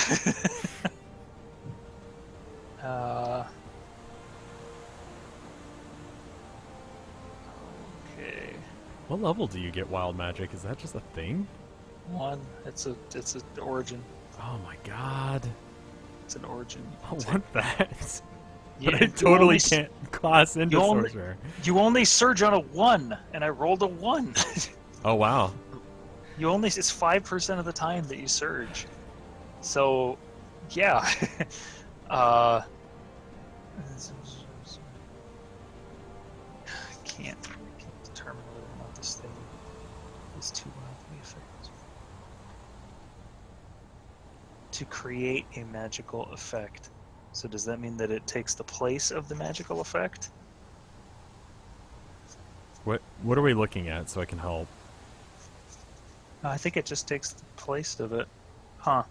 Okay. What level do you get wild magic? Is that just a thing? One. It's an origin. Oh my god. It's an origin. I want that. Yeah, But I you totally only- can't class into you only- sorcerer. You only surge on a 1, and I rolled a 1. Oh wow. You only it's 5% of the time that you surge. So, yeah. I can't determine whether or not this thing is too wildly effective. To create a magical effect. So does that mean that it takes the place of the magical effect? What are we looking at so I can help? I think it just takes the place of it. Huh.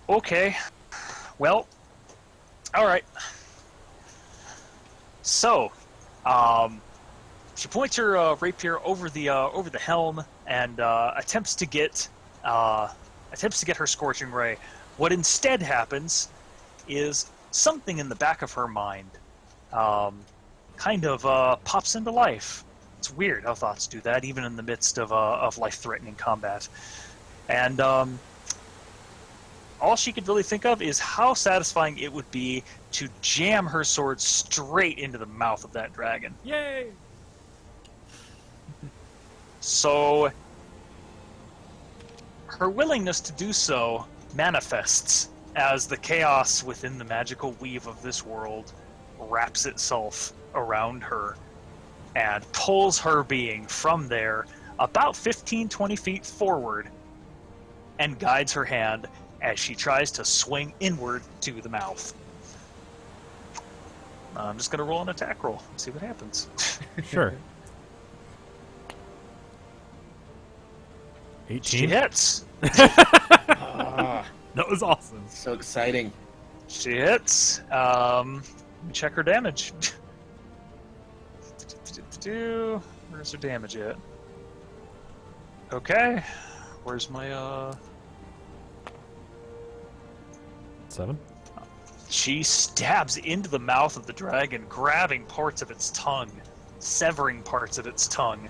Okay. Well, alright. So, She points her rapier over the helm and attempts to get her scorching ray. What instead happens is something in the back of her mind kind of pops into life. It's weird how thoughts do that, even in the midst of life-threatening combat. And all she could really think of is how satisfying it would be to jam her sword straight into the mouth of that dragon. Yay! So her willingness to do so manifests as the chaos within the magical weave of this world wraps itself around her and pulls her being from there about 15-20 feet forward and guides her hand as she tries to swing inward to the mouth. I'm just going to roll an attack roll and see what happens. Sure. 18? She hits. Ah, That was awesome. so exciting. She hits. Let me check her damage. Where's her damage at? Okay. Where's my 7? She stabs into the mouth of the dragon, grabbing parts of its tongue, severing parts of its tongue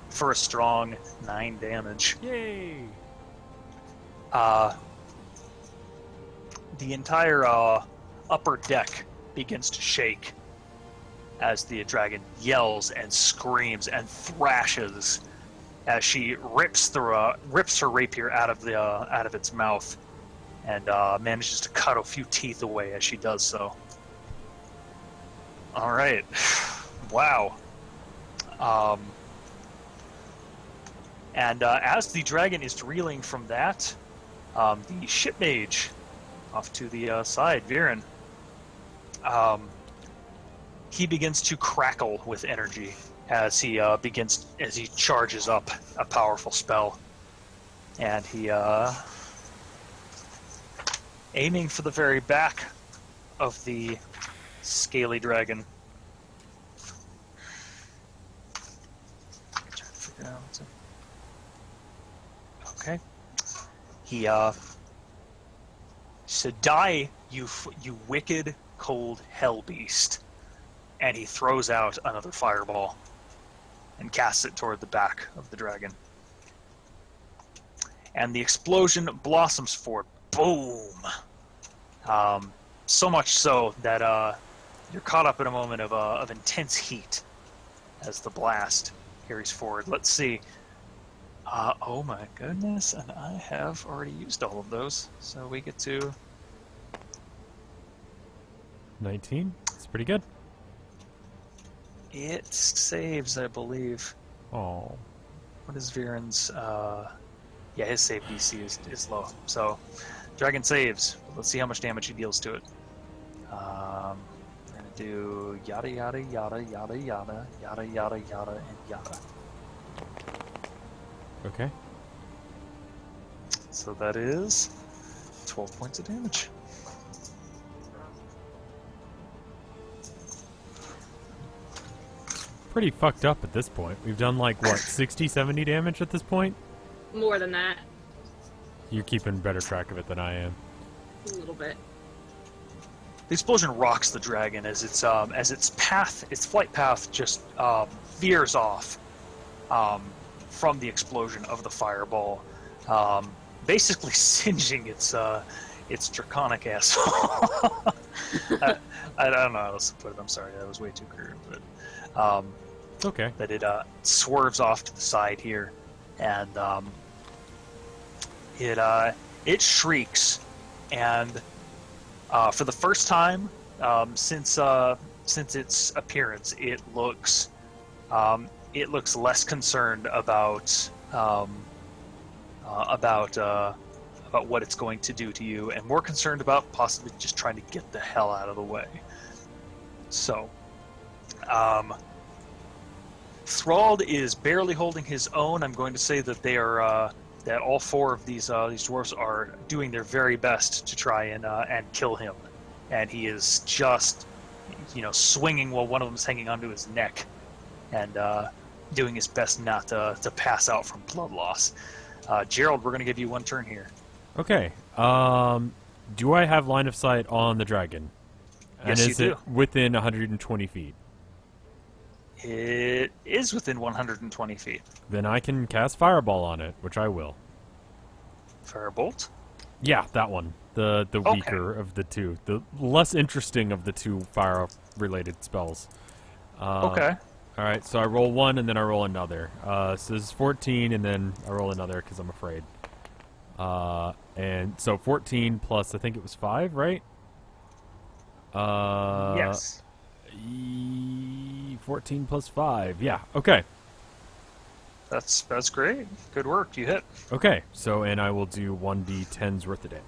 for a strong 9 damage. Yay! The entire upper deck begins to shake as the dragon yells and screams and thrashes as she rips her rapier out of its mouth and manages to cut a few teeth away as she does so. All right, wow. And as the dragon is reeling from that, the ship mage off to the side, Viren, he begins to crackle with energy as he charges up a powerful spell, and he aiming for the very back of the scaly dragon. Okay. He said, "Die, you wicked, cold hell beast." And he throws out another fireball and casts it toward the back of the dragon. And the explosion blossoms forth. Boom! So much so that you're caught up in a moment of intense heat as the blast carries forward. Let's see. Oh my goodness, and I have already used all of those, so we get to 19? It's pretty good. It saves, I believe. Oh. What is Viren's? Yeah, his save DC is low. So, dragon saves. Let's see how much damage he deals to it. We're gonna do yada yada yada yada yada yada yada yada and yada. Okay. So that is 12 points of damage. Pretty fucked up at this point. We've done like, what, 60, 70 damage at this point? More than that. You're keeping better track of it than I am. A little bit. The explosion rocks the dragon as its flight path just veers off from the explosion of the fireball, basically singeing its draconic ass. I don't know how else to put it. I'm sorry, that was way too crude, but It's okay. that it swerves off to the side here, and it shrieks, and for the first time since its appearance, it looks less concerned about what it's going to do to you, and more concerned about possibly just trying to get the hell out of the way. So, Thrald is barely holding his own. I'm going to say that they are that all four of these dwarves are doing their very best to try and kill him, and he is just swinging while one of them is hanging onto his neck, and doing his best not to pass out from blood loss. Gerald, we're going to give you one turn here. Okay. Do I have line of sight on the dragon? Yes, and you is do. it within 120 feet? It is within 120 feet. Then I can cast Fireball on it, which I will. Firebolt? Yeah, that one. The Okay. weaker of the two. The less interesting of the two fire-related spells. Okay. Alright, so I roll one, and then I roll another. So this is 14, and then I roll another, because I'm afraid. And so 14 plus, I think it was 5, right? Yes. 14 plus 5. Yeah, okay. That's great. Good work. You hit. Okay, so, and I will do 1d10's worth of damage.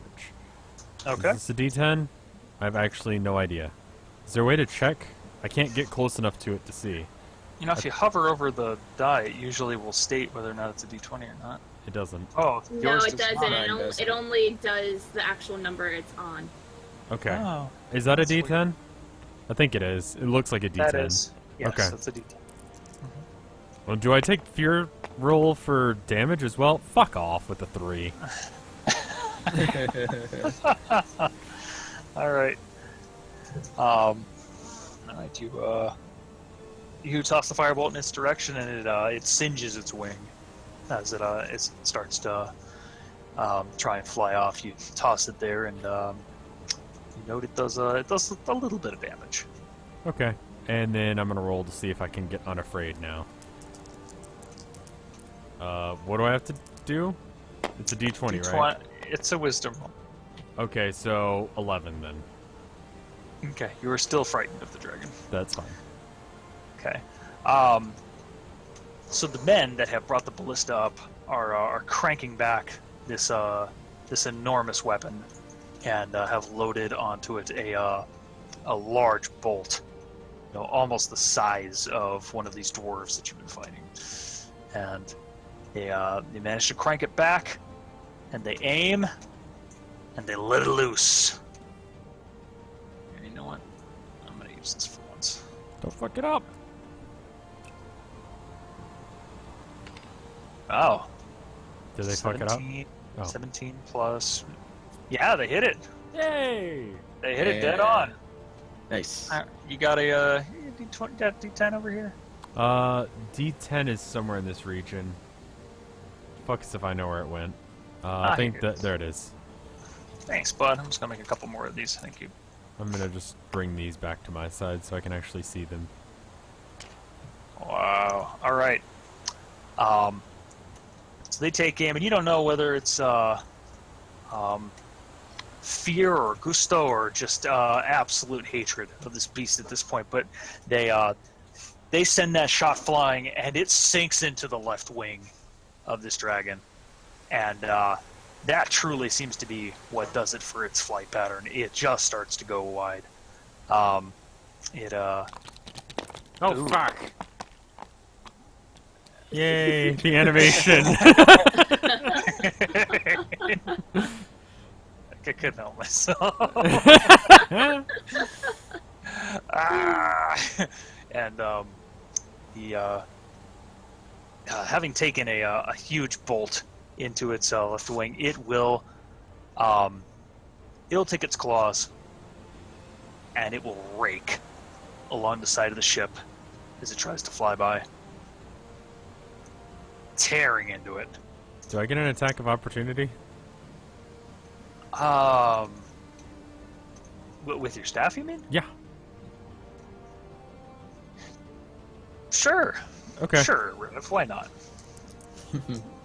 Okay. Is this a d10? I have actually no idea. Is there a way to check? I can't get close enough to it to see. You know, if you hover over the die, it usually will state whether or not it's a d20 or not. It doesn't. Oh, No, yours it does doesn't. not. It only does the actual number it's on. Okay. Oh, Is that a that's weird. d10? I think it is. It looks like a d10. that is. Yes, Okay. that's a d10. Well, do I take fear roll for damage as well? Fuck off with the 3. All right. All right. You toss the firebolt in its direction, and it singes its wing as it starts to try and fly off. You toss it there, and you note it does a little bit of damage. Okay. And then I'm going to roll to see if I can get unafraid now. What do I have to do? It's a d20, right? It's a wisdom roll. Okay, so 11 then. Okay, you are still frightened of the dragon. That's fine. Okay. So the men that have brought the ballista up are cranking back this enormous weapon, and have loaded onto it a large bolt, almost the size of one of these dwarves that you've been fighting. And they manage to crank it back, and they aim, and they let it loose. And you know what? I'm gonna use this for once. Don't fuck it up. Oh. Did they fuck it up? 17 Oh. 17 plus. Yeah, they hit it. Yay! They hit it dead Yeah. on. Nice. You got a D20, got a D10 over here? D10 is somewhere in this region. Fucks if I know where it went. I Ah, think here it that is. there it is. Thanks, bud. I'm just gonna make a couple more of these. Thank you. I'm gonna just bring these back to my side so I can actually see them. Wow. All right. So they take aim, and you don't know whether it's fear or gusto or just absolute hatred of this beast at this point. But they send that shot flying, and it sinks into the left wing of this dragon, and that truly seems to be what does it for its flight pattern. It just starts to go wide. Oh Ooh. fuck! Yay! The animation. I couldn't help myself. And having taken a huge bolt into its left wing, it'll take its claws and it will rake along the side of the ship as it tries to fly by, tearing into it. Do I get an attack of opportunity? With your staff, you mean? Yeah. Sure. Okay. Sure, Rev. Why not?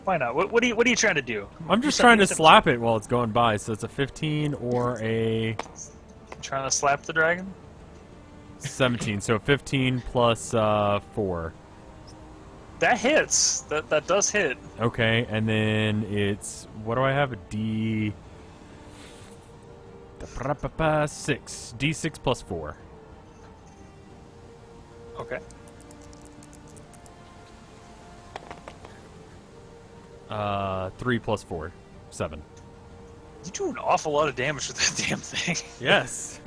Why not? What are you trying to do? I'm just trying to slap it while it's going by, so it's a 15 or a Trying to slap the dragon? 17. So 15 plus 4. That hits. That does hit. Okay, and then it's what do I have? A D 6. D6 plus 4. Okay. 3 plus 4. 7. You do an awful lot of damage with that damn thing. Yes.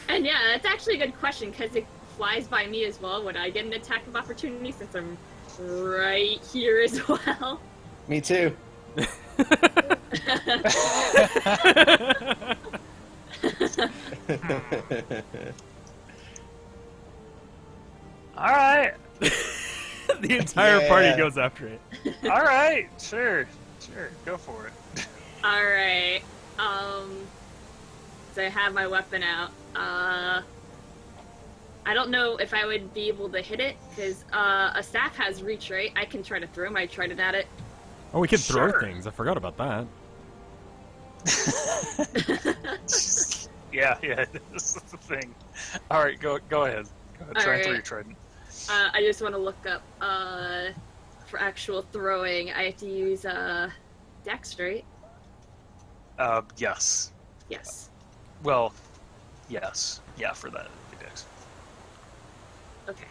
And yeah, that's actually a good question because it flies by me as well, would I get an attack of opportunity since I'm right here as well? Me too. All right. The entire party Yeah. goes after it. All right. Sure. Go for it. Alright. So I have my weapon out. I don't know if I would be able to hit it, because a staff has reach, right? I can try to throw my trident at it. Oh, we could throw Sure. things. I forgot about that. Yeah, this is the thing. All right, go ahead. Go ahead. Try and throw your trident. I just want to look up, for actual throwing, I have to use, Dex, right? Yes. Yes. Well, yes. Yeah, for that. Dex. Okay.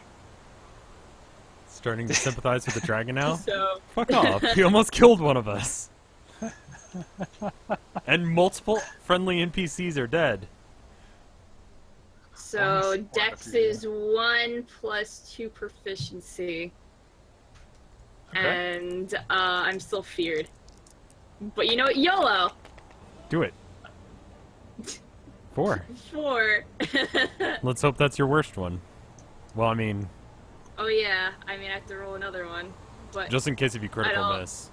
Starting to sympathize with the dragon now? So, Fuck off. He almost killed one of us. And multiple friendly NPCs are dead. so Dex is 1 plus 2 proficiency. Okay. And, I'm still feared. But you know what? YOLO! Do it. 4. 4. Let's hope that's your worst one. Well, I mean, Oh yeah, I mean I have to roll another one, but just in case if you critical don't- miss.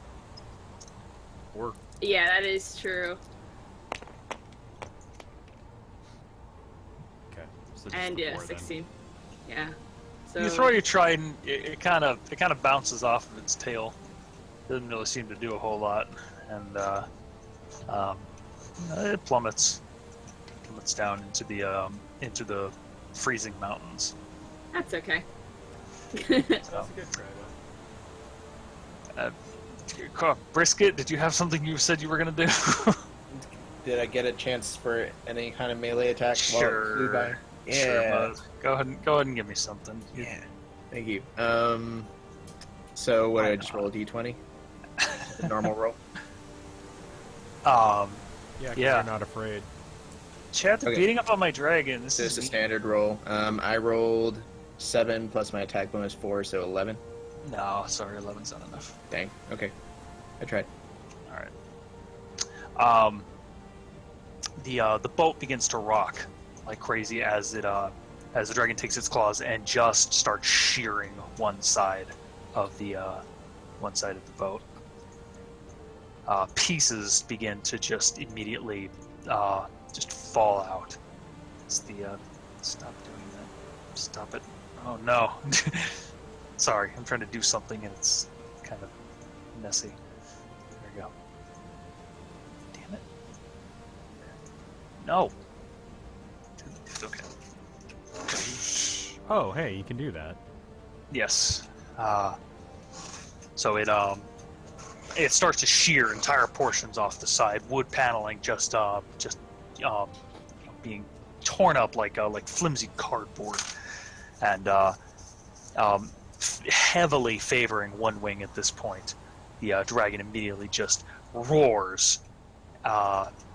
Or yeah, that is true. okay. So just And the yeah, 4 then. 16. Yeah. So You throw your trident. It kind of bounces off of its tail. Doesn't really seem to do a whole lot, and it plummets down into the freezing mountains. that's okay. So, Brisket, did you have something you said you were gonna do? Did I get a chance for any kind of melee attack while it flew by? Yeah. Sure, Buzz. Go ahead and give me something. Yeah. Thank you. So what? I just roll a d20. The normal roll. Um, Yeah, 'cause Yeah. you're not afraid. Chad, Okay. beating up on my dragon. This So is it's a standard roll. I rolled 7 plus my attack bonus 4, so 11. No, sorry, 11's not enough. Dang. Okay. I tried. All right. The boat begins to rock like crazy as the dragon takes its claws and just starts shearing one side of the boat. Pieces begin to just immediately just fall out. It's the stop doing that. Stop it. Oh no. Sorry, I'm trying to do something and it's kind of messy. There we go. Damn it. No. It's okay. Oh, hey, you can do that. Yes. So it starts to shear entire portions off the side. Wood paneling just being torn up like flimsy cardboard, and heavily favoring one wing at this point. The dragon immediately just roars,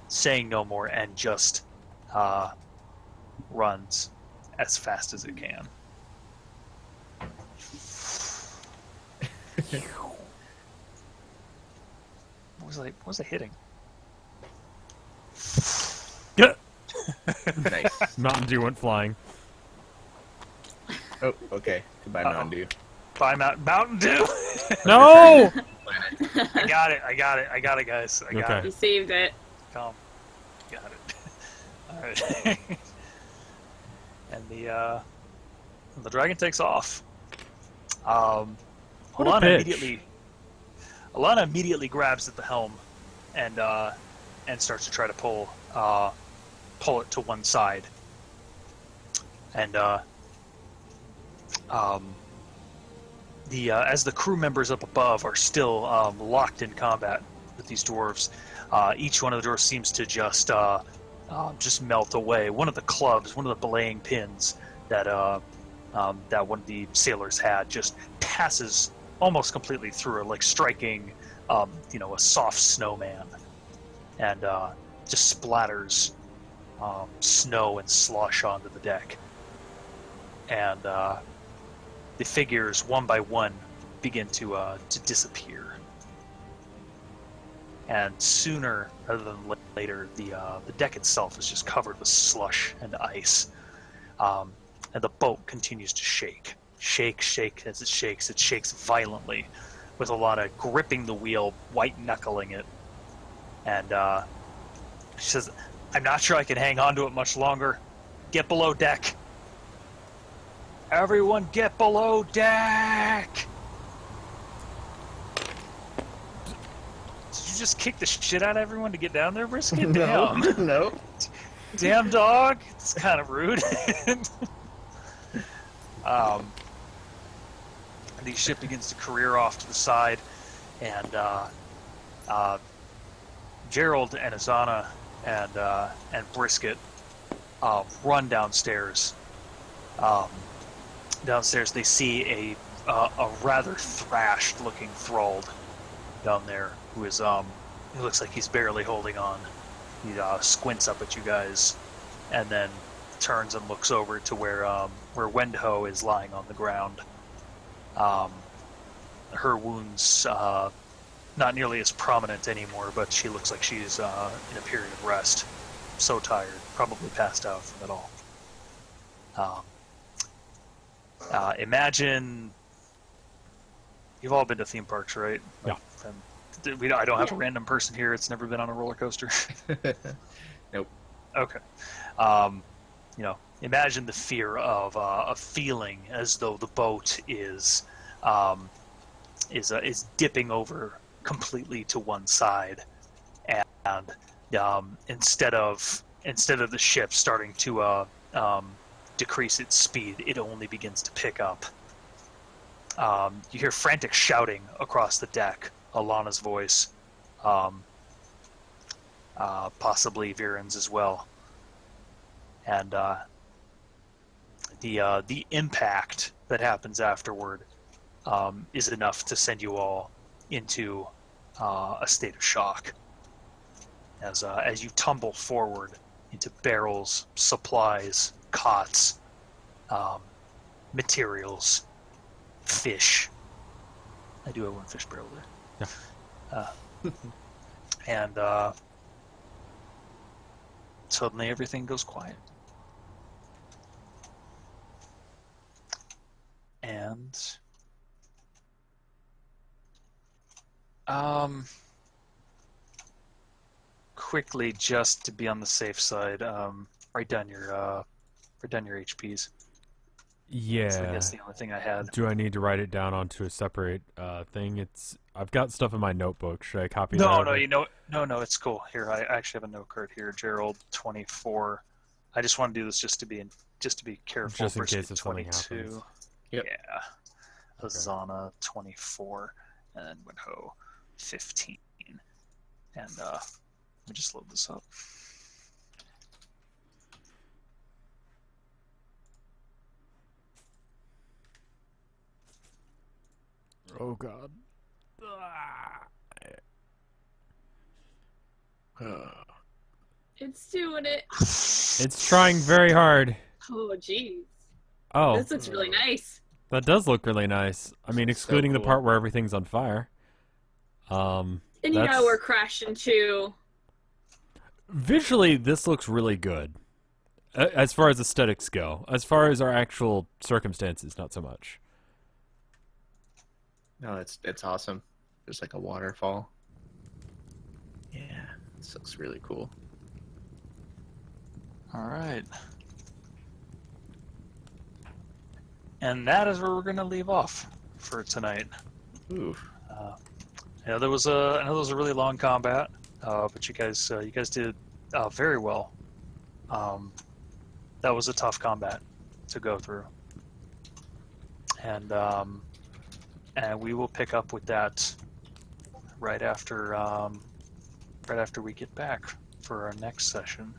saying no more, and just runs as fast as it can. What was I hitting? Yeah. Nice. Mountain Dew went flying. Oh, okay. Goodbye, Uh-oh. Mountain Dew. By Mountain Dew. No! I got it, guys. I got Okay. You saved it. it. Come, got it. All right. And the dragon takes off. What a Alana bitch. immediately grabs at the helm, and starts to try to pull it to one side. And as the crew members up above are still locked in combat with these dwarves, each one of the dwarves seems to just melt away. One of the clubs, one of the belaying pins that one of the sailors had, just passes almost completely through it, like striking a soft snowman, and just splatters snow and slush onto the deck. and the figures one by one begin to disappear. And sooner rather than later, the deck itself is just covered with slush and ice, and the boat continues to shake as it shakes. It shakes violently, with a lot of gripping the wheel, white knuckling it. And she says, "I'm not sure I can hang on to it much longer. Get below deck. Everyone, get below deck." Did you just kick the shit out of everyone to get down there, Brisket? No, Damn. no. Damn dog. It's kind of rude. The ship begins to career off to the side, and Gerald and Azana and Brisket run downstairs. Downstairs, they see a rather thrashed-looking thralled down there who is he looks like he's barely holding on. He squints up at you guys, and then turns and looks over to where Wendho is lying on the ground. Her wounds not nearly as prominent anymore, but she looks like she's in a period of rest. So tired, probably passed out from it all. Imagine you've all been to theme parks, right? Yeah. I don't have a random person here. It's never been on a roller coaster. Nope. Okay. Imagine the fear of feeling as though the boat is dipping over completely to one side, and instead of the ship starting to decrease its speed, it only begins to pick up. You hear frantic shouting across the deck. Alana's voice, possibly Viren's as well, and the impact that happens afterward is enough to send you all into a state of shock as you tumble forward into barrels, supplies, cots, materials, fish. I do have one fish barrel there. Yeah. And suddenly everything goes quiet. And quickly, just to be on the safe side, write down your HPs. Yeah. So I guess the only thing I had. Do I need to write it down onto a separate thing? I've got stuff in my notebook. Should I copy that? No, it's cool. Here, I actually have a note card here. Gerald 24. I just want to do this just to be careful. Just in case if something 22. happens. Yep. Yeah. Azana 24, and then Winho 15. And let me just load this up. Oh God. It's doing it. It's trying very hard. Oh, jeez. Oh, This looks really nice. that does look really nice. I mean, excluding the cool. part where everything's on fire. And that's- we're crashing too. Visually, this looks really good. As far as aesthetics go. As far as our actual circumstances, not so much. No, it's awesome. There's like a waterfall. Yeah, this looks really cool. All right. And that is where we're going to leave off for tonight. Ooh. I know there was a really long combat, but you guys did very well. That was a tough combat to go through, and we will pick up with that right after we get back for our next session,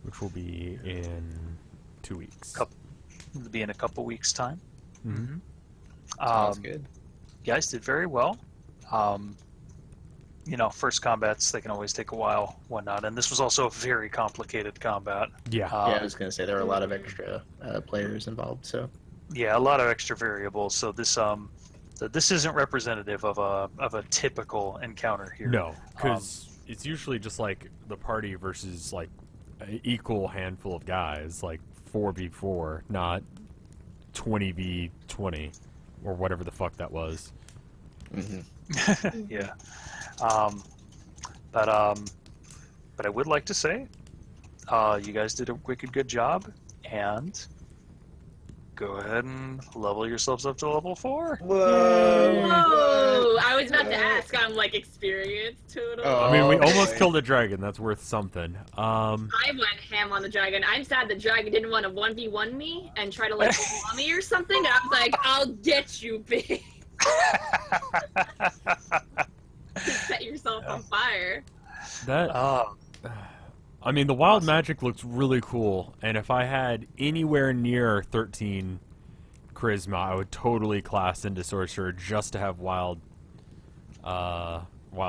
Which will be in 2 weeks. It'll be in a couple weeks' time. Mm-hmm. Sounds good. You guys did very well. First combats, they can always take a while, whatnot. And this was also a very complicated combat. Yeah. Yeah, I was gonna say there were a lot of extra players involved. So Yeah, a lot of extra variables. So this isn't representative of a typical encounter here. No, because it's usually just like the party versus like an equal handful of guys, like 4v4, not 20v20 or whatever the fuck that was. Yeah. But I would like to say, you guys did a wicked good job, and go ahead and level yourselves up to level 4. Whoa! I was about to ask. I'm like experienced total. Oh. I mean, we almost killed a dragon. That's worth something. I went ham on the dragon. I'm sad the dragon didn't want to 1v1 me and try to like claw me or something. And I was like, I'll get you, bitch. Set yourself on fire. That. I mean, the wild magic looks really cool, and if I had anywhere near 13 charisma, I would totally class into sorcerer just to have wild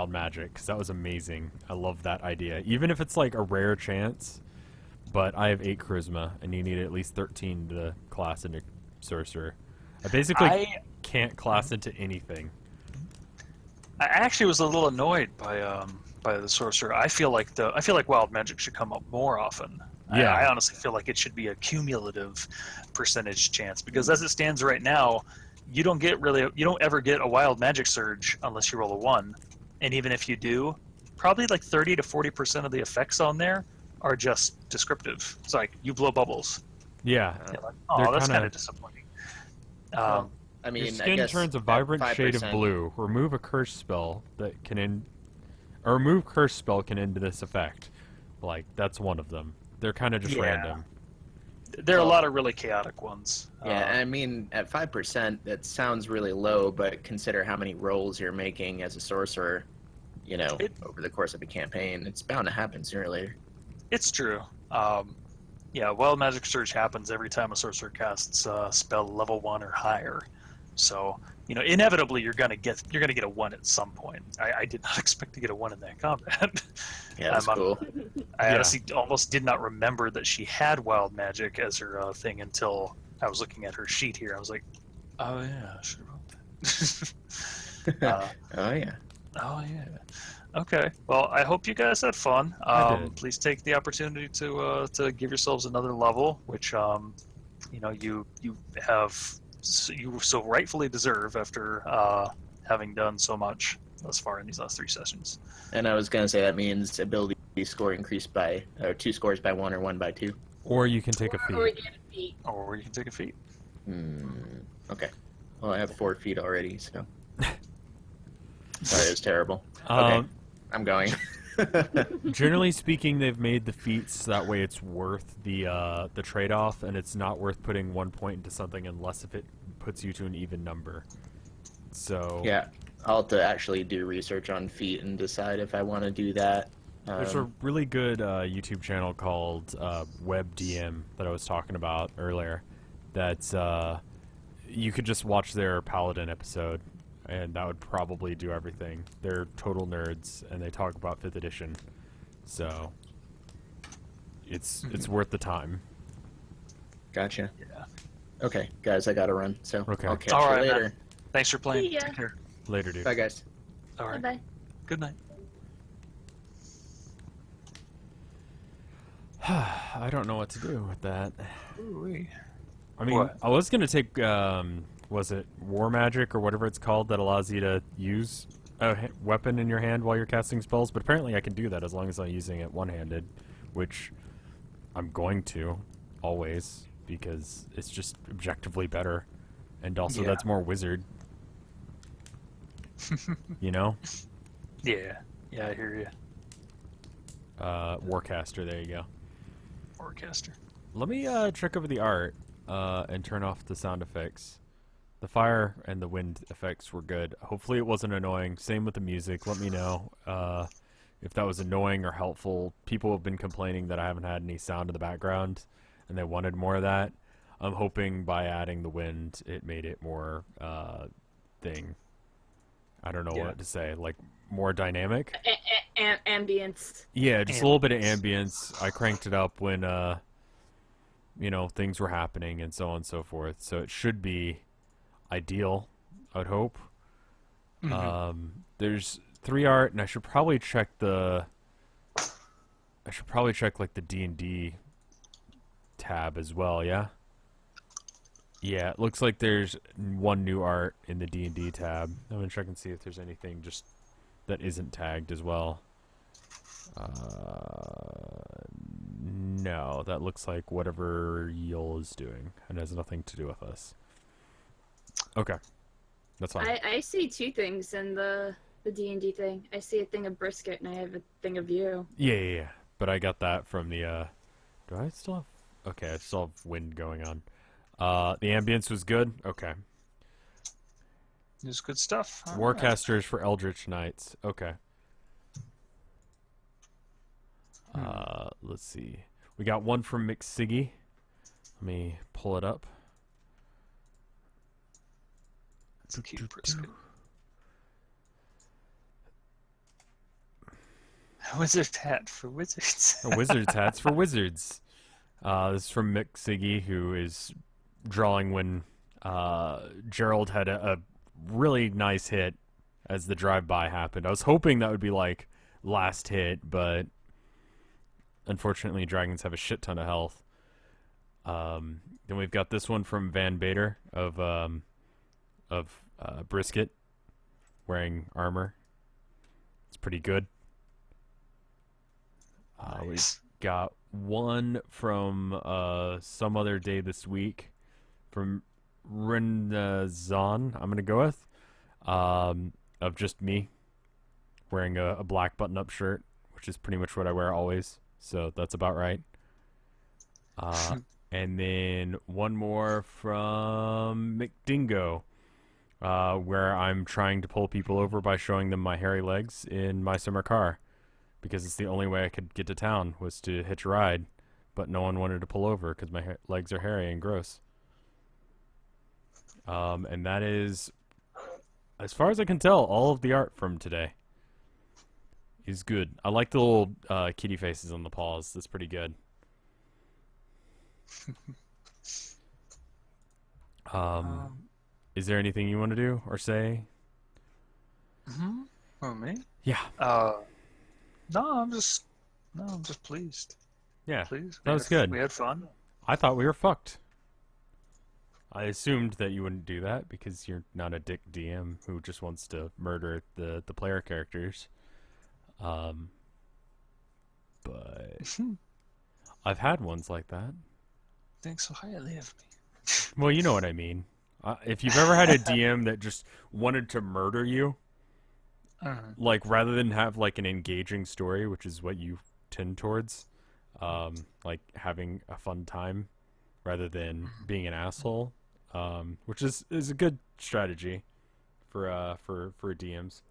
magic, because that was amazing. I love that idea. Even if it's like a rare chance, but I have 8 charisma, and you need at least 13 to class into sorcerer. I basically can't class into anything. I actually was a little annoyed by the sorcerer. I feel like wild magic should come up more often. Yeah. I honestly feel like it should be a cumulative percentage chance, because as it stands right now, you don't ever get a wild magic surge unless you roll a 1, and even if you do, probably like 30 to 40% of the effects on there are just descriptive. It's like you blow bubbles. Yeah. You're like, oh, that's kind of disappointing. I mean, Your I skin guess turns a vibrant shade of 5%. blue. Remove a curse spell that can end. A remove curse spell can end this effect. Like, that's one of them. They're kind of just random. There are a lot of really chaotic ones. Yeah, I mean, at 5%, that sounds really low, but consider how many rolls you're making as a sorcerer, over the course of a campaign. It's bound to happen sooner or later. It's true. Yeah, wild magic surge happens every time a sorcerer casts a spell level 1 or higher. So, inevitably you're gonna get a 1 at some point. I did not expect to get a 1 in that combat. Yeah, that's cool. I honestly almost did not remember that she had wild magic as her thing until I was looking at her sheet here. I was like, oh yeah, I should have wrote that. Oh, yeah. Oh yeah. Okay. Well, I hope you guys had fun. I did. Please take the opportunity to give yourselves another level, which you so rightfully deserve after having done so much thus far in these last 3 sessions. And I was going to say that means ability score increased by 2 scores by 1 or 1 by 2. Or you can take a Or we feat. get a feat. Or you can take a feat. Okay. Well, I have 4 feet already, so. Sorry, it was terrible. Okay, I'm going. Generally speaking, they've made the feats that way it's worth the trade-off, and it's not worth putting 1 point into something unless if it puts you to an even number. So Yeah, I'll have to actually do research on feet and decide if I want to do that. there's a really good YouTube channel called Web DM that I was talking about earlier. That's you could just watch their Paladin episode, and that would probably do everything. They're total nerds, and they talk about 5th edition, so it's worth the time. Gotcha. Yeah. Okay, guys, I gotta run, so Okay. I'll catch All you right, later. man. Thanks for playing. See ya. Take care. Later, dude. Bye, guys. All right. Bye-bye. Good night. I don't know what to do with that. Ooh-wee. I mean, What? I was gonna take was it War Magic or whatever it's called that allows you to use a weapon in your hand while you're casting spells, but apparently I can do that as long as I'm using it one-handed, which I'm going to always because it's just objectively better, and also Yeah. that's more wizard. You know, Yeah. Yeah, I hear you. Warcaster. There you go. Forecaster. Let me check over the art and turn off the sound effects. The fire and the wind effects were good. Hopefully it wasn't annoying. Same with the music. Let me know if that was annoying or helpful. People have been complaining that I haven't had any sound in the background, and they wanted more of that. I'm hoping by adding the wind, it made it more thing. I don't know Yeah. what to say. Like more dynamic. Ambience. Yeah, just a little bit of ambience. I cranked it up when things were happening and so on and so forth. So it should be ideal, I would hope. There's 3 art, and I should probably check like the D&D tab as well. Yeah. Yeah, it looks like there's 1 new art in the D&D tab. I'm gonna check and see if there's anything just that isn't tagged as well. No, that looks like whatever Yul is doing, and has nothing to do with us. Okay, that's fine. I see 2 things in the D&D thing. I see a thing of brisket, and I have a thing of you. Yeah. But I got that from the. Do I still have? Okay, I still have wind going on. The ambience was good. Okay. It was good stuff. Warcasters for Eldritch Knights. Okay. Let's see. We got one from McSiggy. Let me pull it up. It's a cute brisket. A wizard's hat for wizards. A wizard's hats for wizards. This is from McSiggy, who is drawing when Gerald had a really nice hit as the drive-by happened. I was hoping that would be like last hit, but unfortunately dragons have a shit ton of health. Then we've got this one from Van Bader of Brisket wearing armor. It's pretty good. Nice. We've got one from some other day this week from Renzon, I'm going to go with, of just me wearing a black button-up shirt, which is pretty much what I wear always, so that's about right. And then one more from McDingo, where I'm trying to pull people over by showing them my hairy legs in my summer car, because it's the only way I could get to town was to hitch a ride, but no one wanted to pull over because my legs are hairy and gross. And that is, as far as I can tell, all of the art from today is good. I like the little kitty faces on the paws. That's pretty good. Is there anything you want to do or say? Oh, me? Yeah. No, I'm just pleased. Yeah. Pleased. That was good. We had fun. I thought we were fucked. I assumed that you wouldn't do that because you're not a dick DM who just wants to murder the player characters. But I've had ones like that. Think so highly of me. Well, you know what I mean. If you've ever had a DM that just wanted to murder you, like rather than have like an engaging story, which is what you tend towards, like having a fun time rather than being an asshole, which is a good strategy for DMs.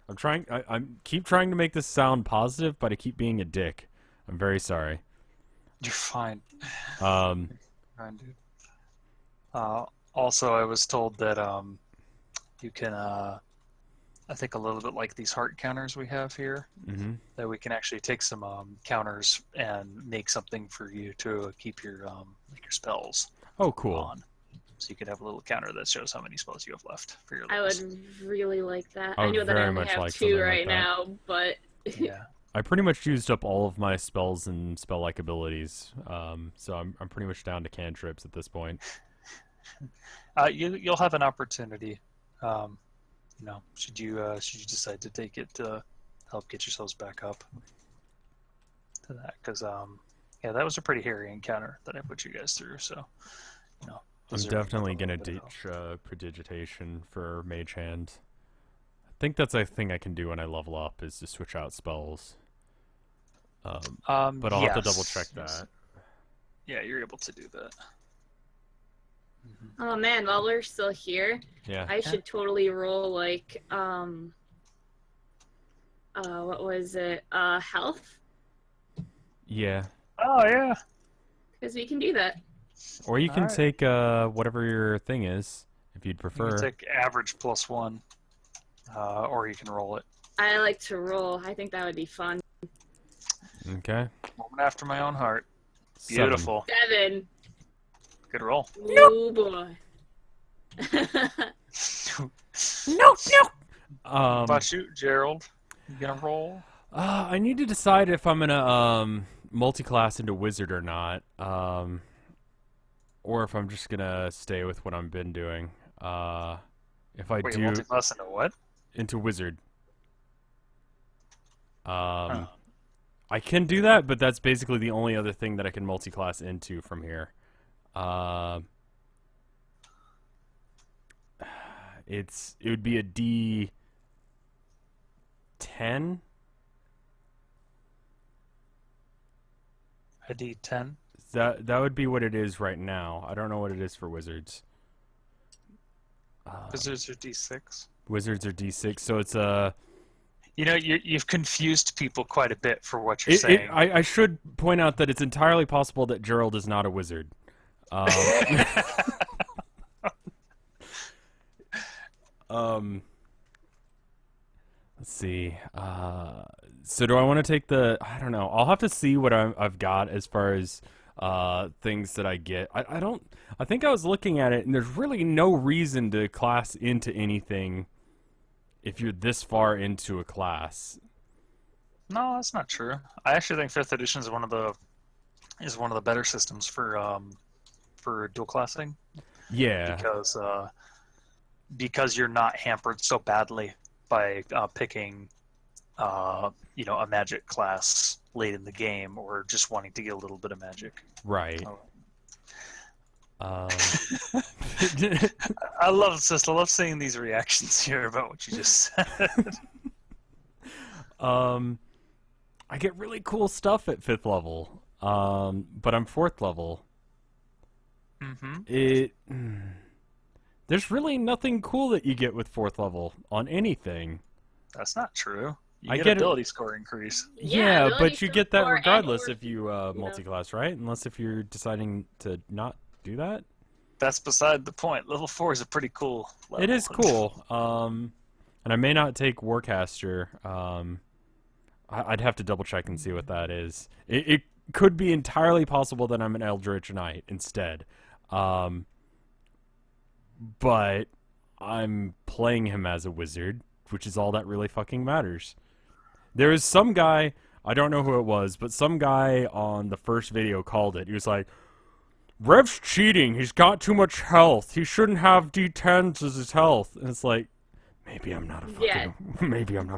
I'm keep trying to make this sound positive, but I keep being a dick. I'm very sorry. You're fine. Um, Fine, dude. Also, I was told that you can, I think a little bit like these heart counters we have here, that we can actually take some counters and make something for you to keep your like your spells. Oh, cool. On. So you could have a little counter that shows how many spells you have left for your I levels. would really like that. I I would know that I very only much have like 2 something like right that. now, but Yeah. I pretty much used up all of my spells and spell-like abilities, so I'm pretty much down to cantrips at this point. You'll have an opportunity, should you decide to take it to help get yourselves back up to that, because that was a pretty hairy encounter that I put you guys through. So, I'm definitely gonna ditch prodigitation for Mage Hand. I think that's a thing I can do when I level up, is to switch out spells. But I'll have to double check that. Yeah, you're able to do that. oh man, while we're still here, Yeah. I should totally roll like what was it? Health? Yeah. Oh yeah. Because we can do that. Or you can Alright. take whatever your thing is, if you'd You prefer. can take average +1, or you can roll it. I like to roll. I think that would be fun. Okay. Woman after my own heart. 7. Beautiful. 7. Good roll. Oh boy. No. How about you, Gerald? You gonna roll? I need to decide if I'm gonna multi-class into wizard or not, or if I'm just gonna stay with what I've been doing. If I Wait, do multi-class into what? into wizard, I can do that, but that's basically the only other thing that I can multi-class into from here. It would be a D10. A D10. That would be what it is right now. I don't know what it is for wizards. Wizards are D6. Wizards are D6, so it's a. You know, you've confused people quite a bit for what you're saying. I should point out that it's entirely possible that Gerald is not a wizard. Let's see. So do I want to take the? I don't know. I'll have to see what I've got as far as things that I get. I don't. I think I was looking at it, and there's really no reason to class into anything if you're this far into a class. No, that's not true. I actually think 5th edition is one of the better systems for dual classing. Yeah. Because you're not hampered so badly by picking a magic class late in the game or just wanting to get a little bit of magic. Right. I love seeing these reactions here about what you just said. I get really cool stuff at 5th level, but I'm 4th level. Mm-hmm. There's really nothing cool that you get with 4th level on anything. That's not true. You I get get ability score increase. Yeah, ability but you get that score regardless and/or, if you multi-class, right? Unless if you're deciding to not do that. That's beside the point. Level 4 is a pretty cool level. It is cool. And I may not take Warcaster. I'd have to double check and see what that is. It could be entirely possible that I'm an Eldritch Knight instead. But I'm playing him as a wizard, which is all that really fucking matters. There is some guy, I don't know who it was, but some guy on the first video called it. He was like, Rev's cheating. He's got too much health. He shouldn't have D10s as his health. And it's like, maybe I'm not a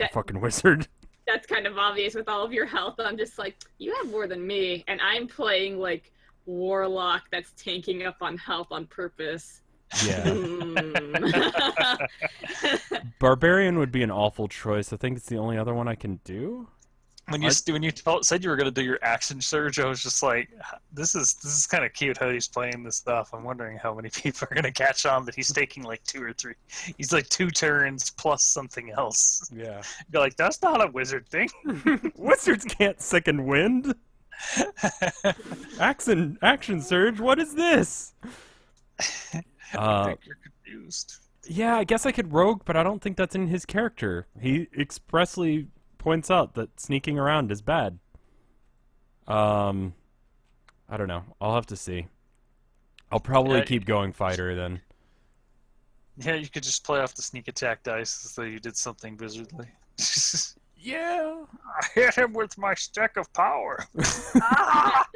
fucking wizard. That's kind of obvious with all of your health. I'm just like, you have more than me, and I'm playing like Warlock that's tanking up on health on purpose. Yeah. Barbarian would be an awful choice. I think it's the only other one I can do. When you said you were going to do your action surge, I was just like, this is kind of cute how he's playing this stuff. I'm wondering how many people are going to catch on that he's taking like 2 or 3. He's like 2 turns plus something else. Yeah. You're like, that's not a wizard thing. Wizards can't second wind. Action surge. What is this? I think you're confused. Yeah, I guess I could rogue, but I don't think that's in his character. He expressly points out that sneaking around is bad. I don't know. I'll have to see. I'll probably keep going fighter then. Yeah, you could just play off the sneak attack dice as though you did something wizardly. Yeah. I hit him with my stack of power. Ah!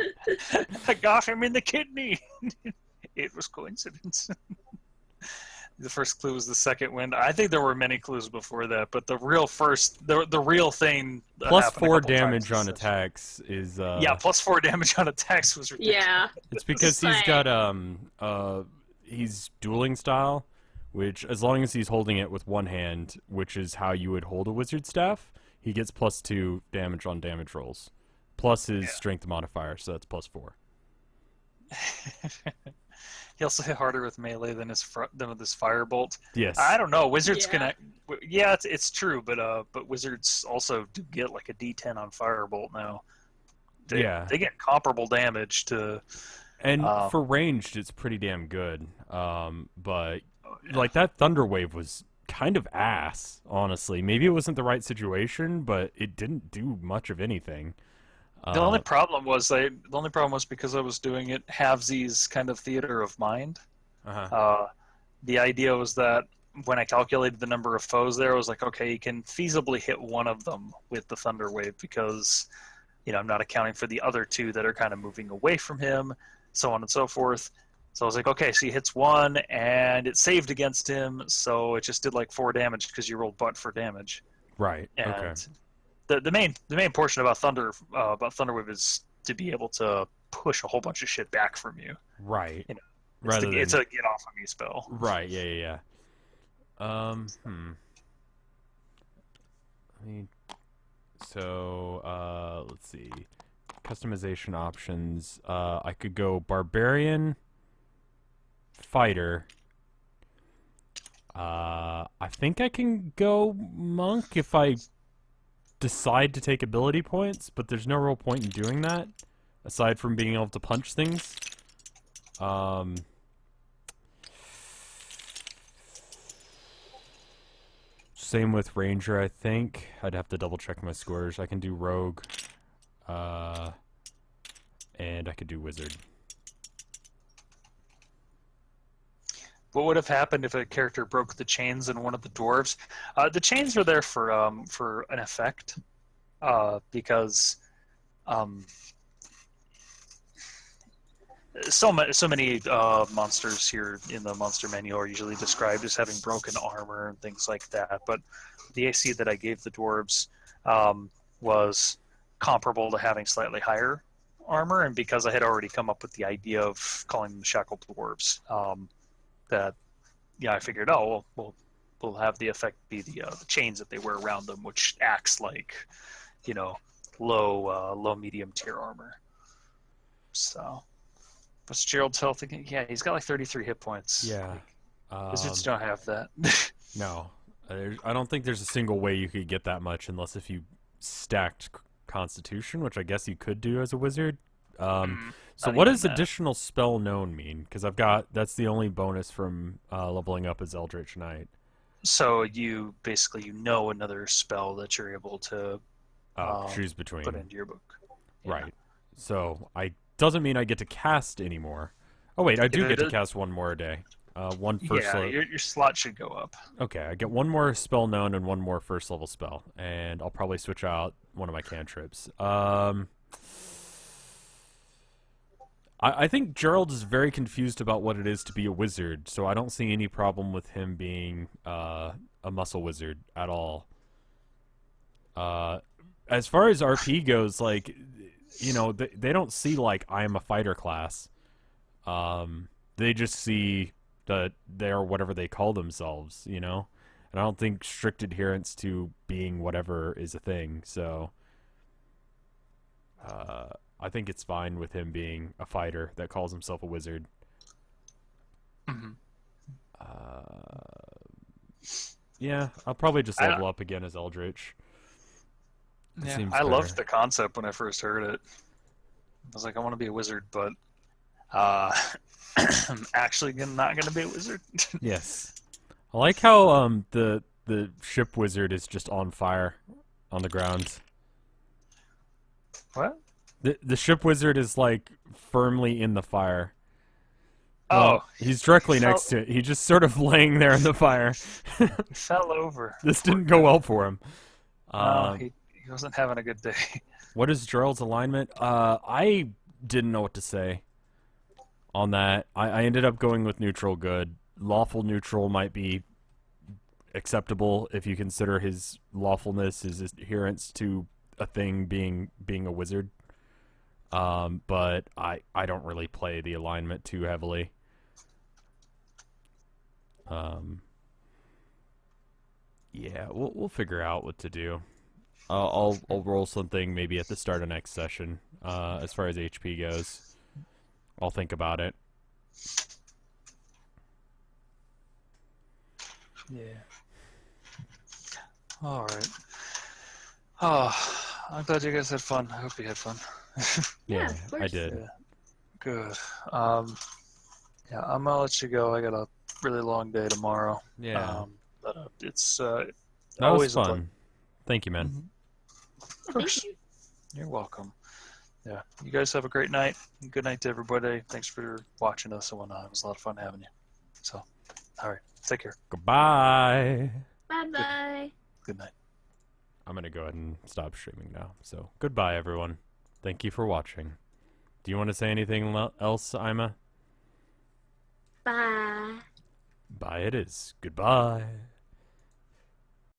I got him in the kidney. It was coincidence. The first clue was the second wind. I think there were many clues before that, but the real thing. Plus 4 damage on attacks is. Yeah, plus 4 damage on attacks was ridiculous. Yeah. It's because he's got he's dueling style, which as long as he's holding it with one hand, which is how you would hold a wizard staff, he gets plus 2 damage on damage rolls, plus his strength modifier, so that's plus 4. He also hit harder with melee than with his firebolt. Yes. I don't know. Wizards can. Yeah, it's true, but wizards also do get like a D10 on firebolt now. They get comparable damage to. And for ranged, it's pretty damn good. But like that thunder wave was kind of ass, honestly. Maybe it wasn't the right situation, but it didn't do much of anything. The only problem was because I was doing it halvesies kind of theater of mind. The idea was that when I calculated the number of foes there, I was like, okay, he can feasibly hit one of them with the Thunder Wave because, I'm not accounting for the other two that are kind of moving away from him, so on and so forth. So I was like, okay, so he hits one, and it saved against him, so it just did like 4 damage because you rolled butt for damage. Right. And okay. The main portion about Thunder Wave is to be able to push a whole bunch of shit back from you. Right. It's a get off of me spell. Right. Yeah. I mean, so let's see, customization options. I could go barbarian, fighter. I think I can go monk if I decide to take ability points, but there's no real point in doing that aside from being able to punch things. Same with ranger, I think. I'd have to double check my scores. I can do rogue, and I could do wizard. What would have happened if a character broke the chains in one of the dwarves? The chains are there for an effect, because so many monsters here in the monster menu are usually described as having broken armor and things like that. But the AC that I gave the dwarves was comparable to having slightly higher armor, and because I had already come up with the idea of calling them shackled dwarves. I figured, we'll have the effect be the chains that they wear around them, which acts like, low medium tier armor. So, what's Gerald's health again? Yeah, he's got like 33 hit points. Yeah, wizards don't have that. No, I don't think there's a single way you could get that much unless if you stacked Constitution, which I guess you could do as a wizard. So what does additional spell known mean? Because that's the only bonus from leveling up as Eldritch Knight. So you basically another spell that you're able to choose between. Put into your book. Yeah. Right. So doesn't mean I get to cast anymore. Oh wait, I do get to cast one more a day. One first. Yeah, your slot should go up. Okay, I get one more spell known and one more first level spell, and I'll probably switch out one of my cantrips. I think Gerald is very confused about what it is to be a wizard, so I don't see any problem with him being a muscle wizard at all. As far as RP goes, they don't see like I am a fighter class. They just see that they're whatever they call themselves, And I don't think strict adherence to being whatever is a thing, so I think it's fine with him being a fighter that calls himself a wizard. Mm-hmm. Yeah, I'll probably just level up again as Eldritch. I loved the concept when I first heard it. I was like, I want to be a wizard, but I'm actually not going to be a wizard. Yes. I like how the ship wizard is just on fire on the ground. What? The ship wizard is like firmly in the fire. He's directly next to it. He's just sort of laying there in the fire. He fell over. This didn't go well for him. He wasn't having a good day. What is Gerald's alignment? I didn't know what to say on that. I ended up going with neutral good. Lawful neutral might be acceptable if you consider his lawfulness, his adherence to a thing being a wizard. But I don't really play the alignment too heavily. Yeah, we'll figure out what to do. I'll roll something maybe at the start of next session. As far as HP goes, I'll think about it. Yeah. All right. Oh, I'm glad you guys had fun. I hope you had fun. Yeah, I did. Yeah. Good. Yeah, I'm gonna let you go. I got a really long day tomorrow. Yeah. But it's that always was fun. Thank you, man. Mm-hmm. Of course. You're welcome. Yeah. You guys have a great night. Good night to everybody. Thanks for watching us and whatnot. It was a lot of fun having you. So, all right. Take care. Goodbye. Bye bye. Good night. I'm gonna go ahead and stop streaming now. So goodbye, everyone. Thank you for watching. Do you want to say anything else, Ima? Bye. Bye. It is. Goodbye.